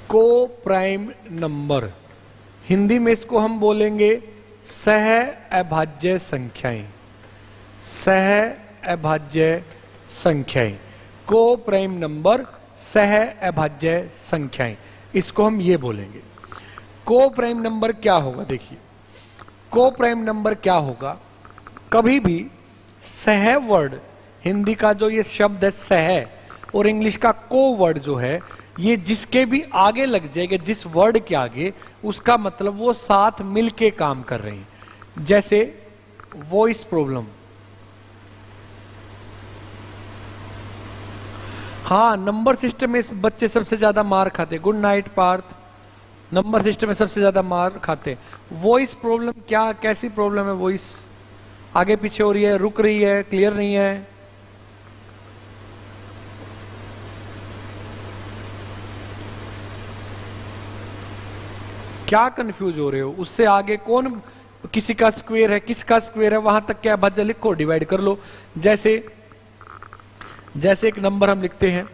को प्राइम नंबर, हिंदी में इसको हम बोलेंगे सह अभाज्य संख्याएं। सह अभाज्य संख्याएं, को प्राइम नंबर सह अभाज्य संख्याएं, इसको हम ये बोलेंगे। को प्राइम नंबर क्या होगा? देखिए को प्राइम नंबर क्या होगा, कभी भी सह वर्ड, हिंदी का जो ये शब्द है सह और इंग्लिश का को वर्ड जो है, ये जिसके भी आगे लग जाएगा, जिस वर्ड के आगे, उसका मतलब वो साथ मिलके काम कर रहे हैं। जैसे वॉइस प्रॉब्लम, हाँ नंबर सिस्टम में बच्चे सबसे ज्यादा मार खाते। Good night Parth, number system में सबसे ज्यादा मार खाते। वॉइस प्रॉब्लम क्या, कैसी प्रॉब्लम है? वॉइस आगे पीछे हो रही है, रुक रही है, क्लियर नहीं है। क्या कंफ्यूज हो रहे हो? उससे आगे कौन, किसी का स्क्वायर है, किसका स्क्वायर है, वहां तक क्या अभाज्य लिखो, डिवाइड कर लो। जैसे एक नंबर हम लिखते हैं,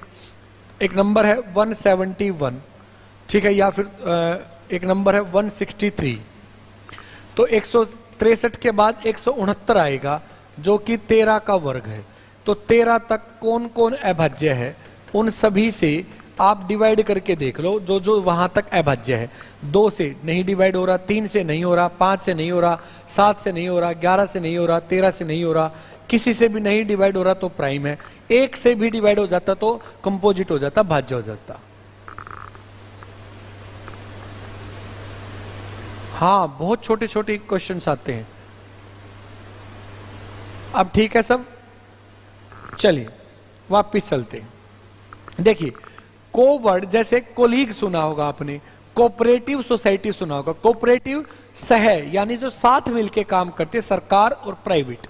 एक नंबर है 171, ठीक है, या फिर एक नंबर है 163, तो 163 के बाद 169 आएगा जो कि 13 का वर्ग है। तो 13 तक कौन कौन अभाज्य है, उन सभी से आप डिवाइड करके देख लो, जो जो वहां तक अभाज्य है। 2 से नहीं डिवाइड हो रहा, 3 से नहीं हो रहा, 5 से नहीं हो रहा, 7 से नहीं हो रहा, 11 से नहीं हो रहा, 13 से नहीं हो रहा, किसी से भी नहीं डिवाइड हो रहा तो प्राइम है। 1 से भी डिवाइड हो जाता तो कंपोजिट हो जाता, भाज्य हो जाता। हाँ बहुत छोटे छोटे क्वेश्चंस आते हैं। अब ठीक है सब, चलिए वापिस चलते हैं। देखिए को वर्ड, जैसे कोलीग सुना होगा आपने, कोऑपरेटिव सोसाइटी सुना होगा। कोऑपरेटिव सह, यानी जो साथ मिलके काम करते, सरकार और प्राइवेट।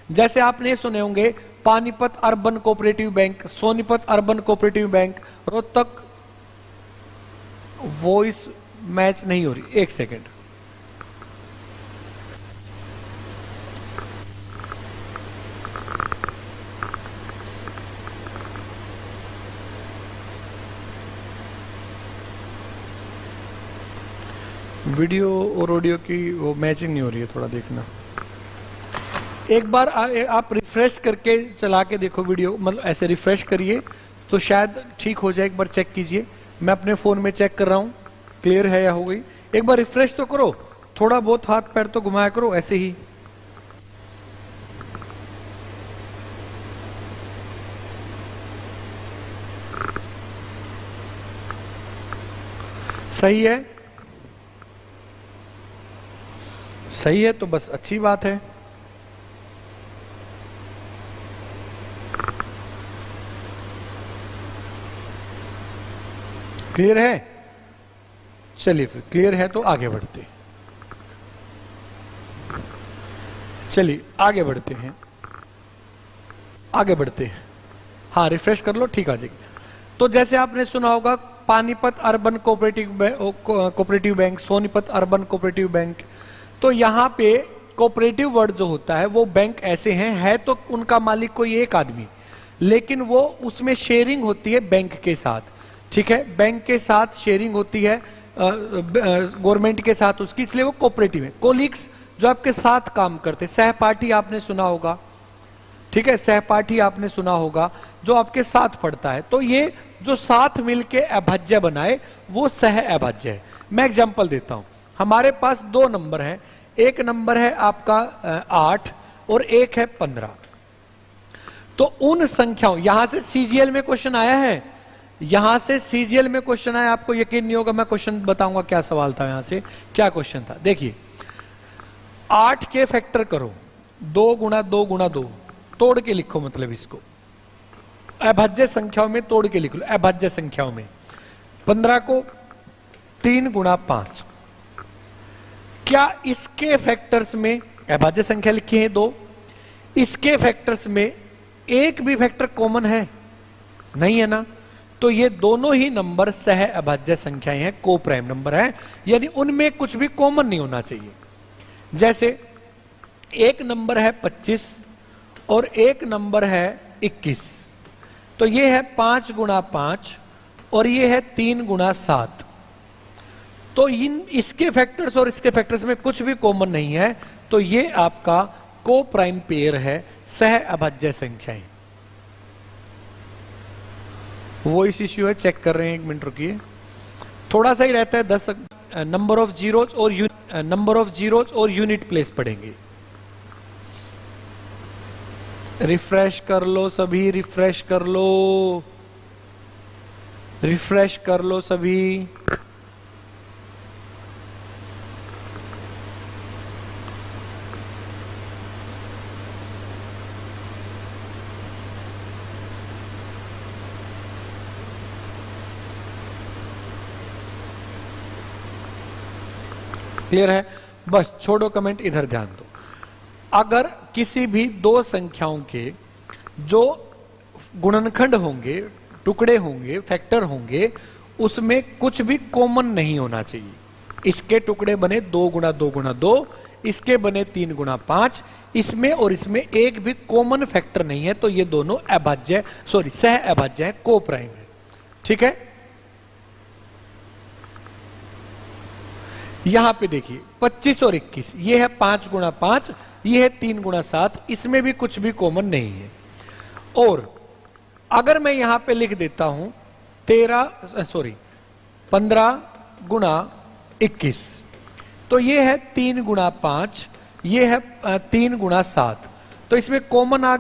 जैसे आपने सुने होंगे Panipat urban cooperative bank, Sonipat urban cooperative bank, Rohtak. Voice match नहीं हो रही, एक सेकेंड। वीडियो और ऑडियो की वो मैचिंग नहीं हो रही है, थोड़ा देखना। एक बार आप रिफ्रेश करके चला के देखो वीडियो, मतलब ऐसे रिफ्रेश करिए तो शायद ठीक हो जाए। एक बार चेक कीजिए, मैं अपने फोन में चेक कर रहा हूं क्लियर है या हो गई। एक बार रिफ्रेश तो करो, थोड़ा बहुत हाथ पैर तो घुमाया करो ऐसे ही। सही है, सही है तो बस अच्छी बात है। क्लियर है? चलिए फिर क्लियर है तो आगे बढ़ते हैं। चलिए आगे बढ़ते हैं, आगे बढ़ते हैं। हाँ रिफ्रेश कर लो, ठीक आ जाएगी। तो जैसे आपने सुना होगा Panipat urban cooperative bank, Sonipat urban cooperative bank. तो यहां पे कोऑपरेटिव वर्ड जो होता है वो बैंक ऐसे हैं, है तो उनका मालिक कोई एक आदमी, लेकिन वो उसमें शेयरिंग होती है बैंक के साथ, ठीक है, बैंक के साथ शेयरिंग होती है गवर्नमेंट के साथ उसकी, इसलिए वो कोऑपरेटिव है। कोलिग्स जो आपके साथ काम करते, सहपाठी आपने सुना होगा, ठीक है, सहपाठी आपने सुना होगा जो आपके साथ पढ़ता है। तो ये जो साथ मिलके अभाज्य बनाए वो सह अभाज्य है। मैं एग्जांपल देता हूं, हमारे पास 2 नंबर हैं, एक नंबर है आपका 8 और एक है 15। तो उन संख्याओं, यहां से सीजीएल में क्वेश्चन आया है, यहां से सीजीएल में क्वेश्चन आया, आपको यकीन नहीं होगा, मैं क्वेश्चन बताऊंगा क्या सवाल था, यहां से क्या क्वेश्चन था। देखिए 8 के फैक्टर करो, 2 गुणा 2 गुणा 2, तोड़ के लिखो, मतलब इसको अभाज्य संख्याओं में तोड़ के लिख लो, अभाज्य संख्याओं में। 15 को 3 गुणा 5, क्या इसके फैक्टर्स में, अभाज्य संख्या लिखी है 2, इसके फैक्टर्स में एक भी फैक्टर कॉमन है? नहीं है ना। तो ये दोनों ही नंबर सह अभाज्य संख्याएं हैं, को प्राइम नंबर है, यानी उनमें कुछ भी कॉमन नहीं होना चाहिए। जैसे एक नंबर है 25 और एक नंबर है 21। तो ये है 5 गुणा 5 और ये है 3 गुणा 7। तो इसके फैक्टर्स और इसके फैक्टर्स में कुछ भी कॉमन नहीं है, तो ये आपका को प्राइम पेयर है, सह अभाज्य संख्याएं। वो इस इश्यू है, चेक कर रहे हैं, 1 मिनट रुकिए। थोड़ा सा ही रहता है 10 नंबर ऑफ जीरोज और यूनिट प्लेस पढ़ेंगे। रिफ्रेश कर लो सभी, रिफ्रेश कर लो सभी। क्लियर है? बस छोड़ो कमेंट, इधर ध्यान दो। अगर किसी भी दो संख्याओं के जो गुणनखंड होंगे, टुकड़े होंगे, फैक्टर होंगे, उसमें कुछ भी कॉमन नहीं होना चाहिए। इसके टुकड़े बने 2 गुणा 2 गुणा 2, इसके बने 3 गुणा 5, इसमें और इसमें एक भी कॉमन फैक्टर नहीं है, तो ये दोनों अभाज्य, सह अभाज्य है, को प्राइम है। ठीक है? यहां पे देखिए 25 और 21, ये है 5 गुणा 5, ये है 3 गुणा 7, इसमें भी कुछ भी कॉमन नहीं है। और अगर मैं यहां पे लिख देता हूं 15 गुणा 21, तो ये है 3 गुणा 5, ये है 3 गुणा 7, तो इसमें कॉमन आ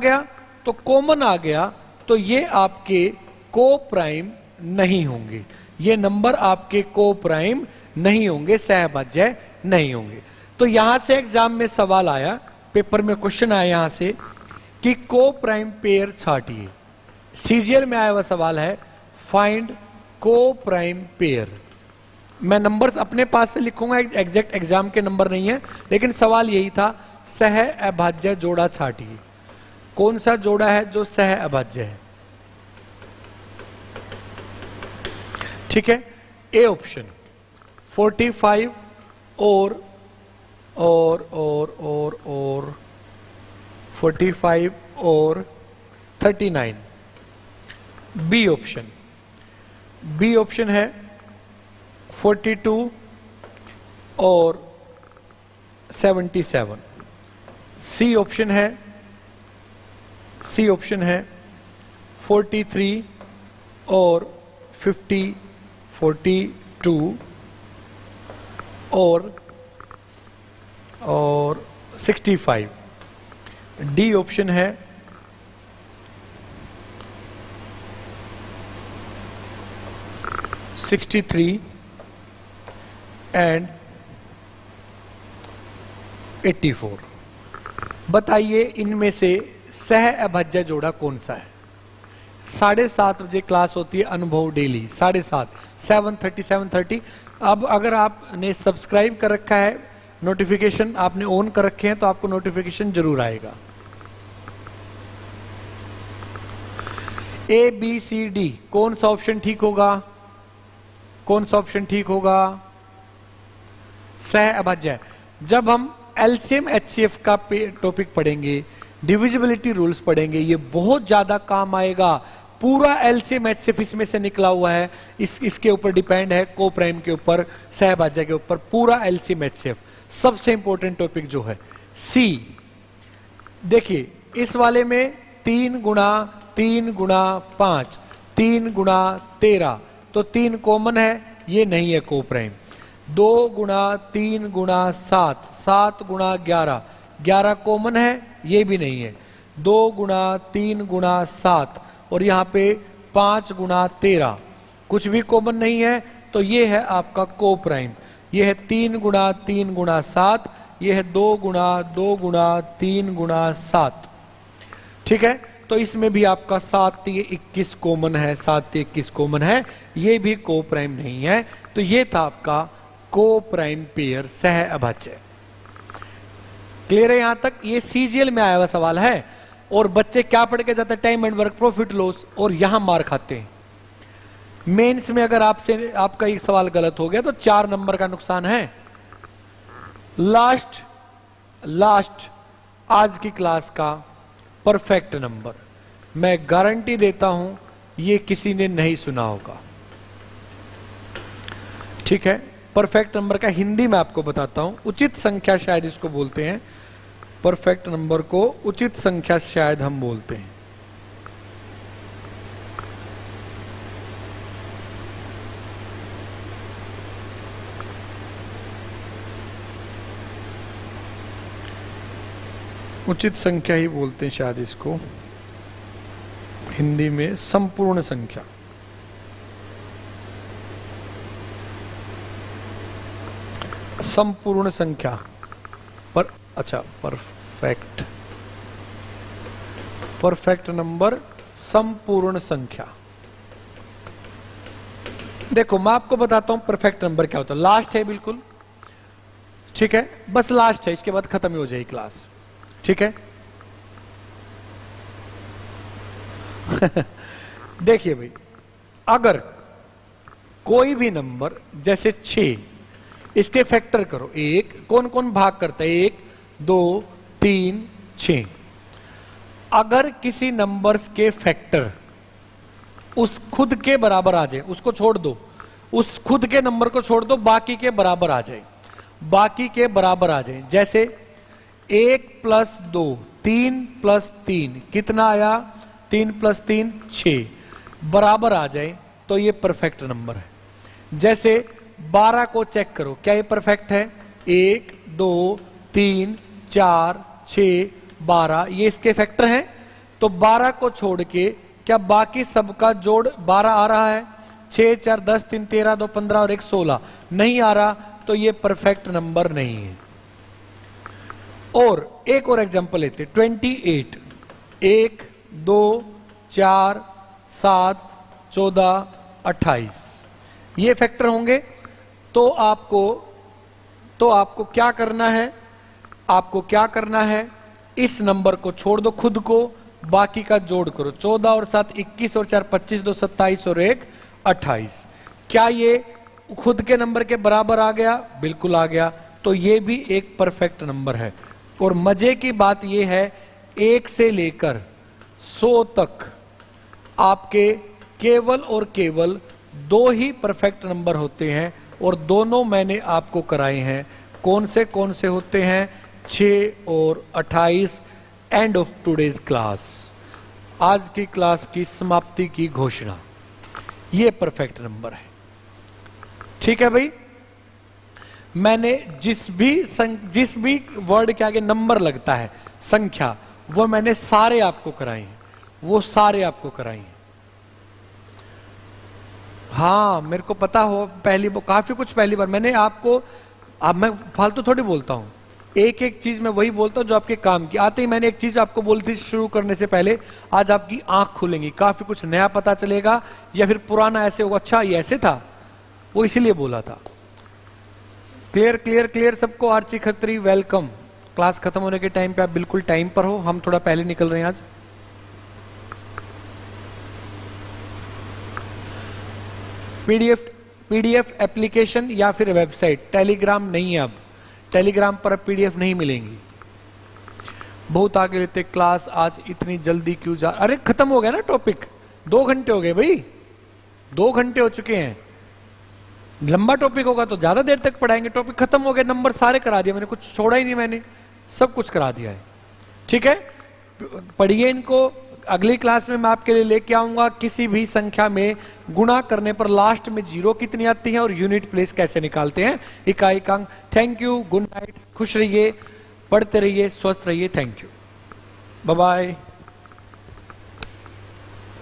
गया, तो ये आपके को प्राइम नहीं होंगे, ये नंबर आपके को प्राइम नहीं होंगे, सहभाज्य नहीं होंगे। तो यहां से एग्जाम में सवाल आया, पेपर में क्वेश्चन आया यहां से कि को प्राइम पेयर छाटिए। सीजीएल में आया हुआ सवाल है, फाइंड को प्राइम पेयर। मैं नंबर्स अपने पास से लिखूंगा, एग्जैक्ट एग्जाम के नंबर नहीं है, लेकिन सवाल यही था, सह अभाज्य जोड़ा छाटिए। कौन सा जोड़ा है जो सह अभाज्य है? ठीक है, ए ऑप्शन 45 और 45 और 39। बी ऑप्शन है 42 और 77। सी ऑप्शन है 43 और 42 और 65। डी ऑप्शन है 63 एंड 84। बताइए इनमें से सह अभाज्य जोड़ा कौन सा है? 7:30 बजे क्लास होती है, अनुभव डेली 7:30, 7:30। अब अगर आपने सब्सक्राइब कर रखा है, नोटिफिकेशन आपने ऑन कर रखे हैं, तो आपको नोटिफिकेशन जरूर आएगा। ए बी सी डी, कौन सा ऑप्शन ठीक होगा? सह अभाज्य। जब हम एलसीएम एचसीएफ का टॉपिक पढ़ेंगे, डिविजिबिलिटी रूल्स पढ़ेंगे, ये बहुत ज्यादा काम आएगा। पूरा एलसीएम एचसीएफ इसमें से निकला हुआ है, इसके ऊपर डिपेंड है, को प्राइम के ऊपर, सहभाज्य के ऊपर, पूरा एलसीएम एचसीएफ। सबसे इंपॉर्टेंट टॉपिक जो है सी, देखिए इस वाले में 3 गुणा 5, 3 गुणा 13, तो 3 कॉमन है, ये नहीं है को प्राइम। 2 गुणा 3 गुणा 7, 7 गुणा 11, 11 कॉमन है, ये भी नहीं है। 2 गुणा 3 गुणा 7 और यहां पे 5 गुणा 13, कुछ भी कॉमन नहीं है, तो ये है आपका को प्राइम। ये है 3 गुणा 3 गुणा 7, ये है 2 गुणा 3 गुणा 7। ठीक है, तो इसमें भी आपका 7 3 21 कॉमन है, 7 3 21 कॉमन है, ये भी को प्राइम नहीं है। तो ये था आपका को प्राइम पेयर, सह अभाज्य। क्लियर है यहां तक? ये सीजीएल में आया हुआ सवाल है, और बच्चे क्या पढ़ के जाते हैं? Time and work, profit loss, और यहां मार खाते हैं। मेंस में अगर आपका एक सवाल गलत हो गया तो 4 नंबर का नुकसान है। लास्ट आज की क्लास का परफेक्ट नंबर। मैं गारंटी देता हूं ये किसी ने नहीं सुना होगा। ठीक है, परफेक्ट नंबर का हिंदी में आपको बताता हूं, उचित संख्या शायद इसको बोलते हैं। परफेक्ट नंबर को उचित संख्या शायद हम बोलते हैं। उचित संख्या ही बोलते हैं शायद इसको हिंदी में, संपूर्ण संख्या। संपूर्ण संख्या पर, अच्छा परफेक्ट नंबर संपूर्ण संख्या। देखो मैं आपको बताता हूं परफेक्ट नंबर क्या होता है। लास्ट है बिल्कुल, ठीक है, बस लास्ट है, इसके बाद खत्म ही हो जाएगी क्लास। ठीक है देखिए भाई, अगर कोई भी नंबर जैसे 6, इसके फैक्टर करो। एक कौन कौन भाग करता है? 1 2 3 6। अगर किसी नंबर्स के फैक्टर उस खुद के बराबर आ जाए, उसको छोड़ दो, उस खुद के नंबर को छोड़ दो, बाकी के बराबर आ जाए, बाकी के बराबर आ जाए। जैसे 1 + 2, 3 + 3 कितना आया? 3 + 3 6, बराबर आ जाए तो ये परफेक्ट नंबर है। जैसे 12 को चेक करो, क्या ये परफेक्ट है? 1 2 3 4 6 12, ये इसके फैक्टर हैं। तो 12 को छोड़ के क्या बाकी सबका जोड़ 12 आ रहा है? 6 4 10 3 13 2 15 और 1 16 नहीं आ रहा, तो ये परफेक्ट नंबर नहीं है। और एक और एग्जांपल लेते, 28। 1 2 4 7 14 28, ये फैक्टर होंगे। तो आपको क्या करना है? आपको क्या करना है? इस नंबर को छोड़ दो, खुद को, बाकी का जोड़ करो। 14 और 7 21 और 4 25 2 27 और 1 28। क्या ये खुद के नंबर के बराबर आ गया? बिल्कुल आ गया। तो ये भी एक परफेक्ट नंबर है। और मजे की बात यह है, 1 से लेकर 100 तक आपके केवल और केवल 2 ही परफेक्ट नंबर होते हैं, और दोनों मैंने आपको कराए हैं। कौन से होते हैं? 6 और 28। एंड ऑफ टुडेज क्लास, आज की क्लास की समाप्ति की घोषणा, ये परफेक्ट नंबर है। ठीक है भाई, मैंने जिस भी वर्ड के आगे नंबर लगता है, संख्या, वो मैंने सारे आपको कराए हैं, वो सारे आपको कराए हैं। हाँ, मेरे को पता हो, काफी कुछ पहली बार मैंने आपको, अब मैं फालतू थोड़ी बोलता हूं, एक एक चीज मैं वही बोलता हूं जो आपके काम की। आते ही मैंने एक चीज आपको बोली थी शुरू करने से पहले, आज आपकी आंख खुलेंगी, काफी कुछ नया पता चलेगा, या फिर पुराना ऐसे होगा, अच्छा ये ऐसे था, वो इसीलिए बोला था। क्लियर क्लियर क्लियर सबको? आर्ची खत्री वेलकम। क्लास खत्म होने के टाइम पे आप बिल्कुल टाइम पर हो, हम थोड़ा पहले निकल रहे हैं आज। पीडीएफ एप्लीकेशन या फिर वेबसाइट, टेलीग्राम नहीं है अब, टेलीग्राम पर अब पीडीएफ नहीं मिलेंगी। बहुत आगे लेते क्लास, आज इतनी जल्दी क्यों जा? अरे खत्म हो गया ना टॉपिक, 2 घंटे हो गए भाई, 2 घंटे हो चुके हैं। लंबा टॉपिक होगा तो ज्यादा देर तक पढ़ाएंगे। टॉपिक खत्म हो गया, नंबर सारे करा दिया मैंने, कुछ छोड़ा ही नहीं, मैंने सब कुछ करा दिया है। ठीक है, पढ़िए इनको। अगली क्लास में मैं आपके लिए लेके आऊंगा किसी भी संख्या में गुणा करने पर लास्ट में 0 कितनी आती है और यूनिट प्लेस कैसे निकालते हैं, इकाई का अंक। थैंक यू, गुड नाइट, खुश रहिए, पढ़ते रहिए, स्वस्थ रहिए, थैंक यू, बाय बाय।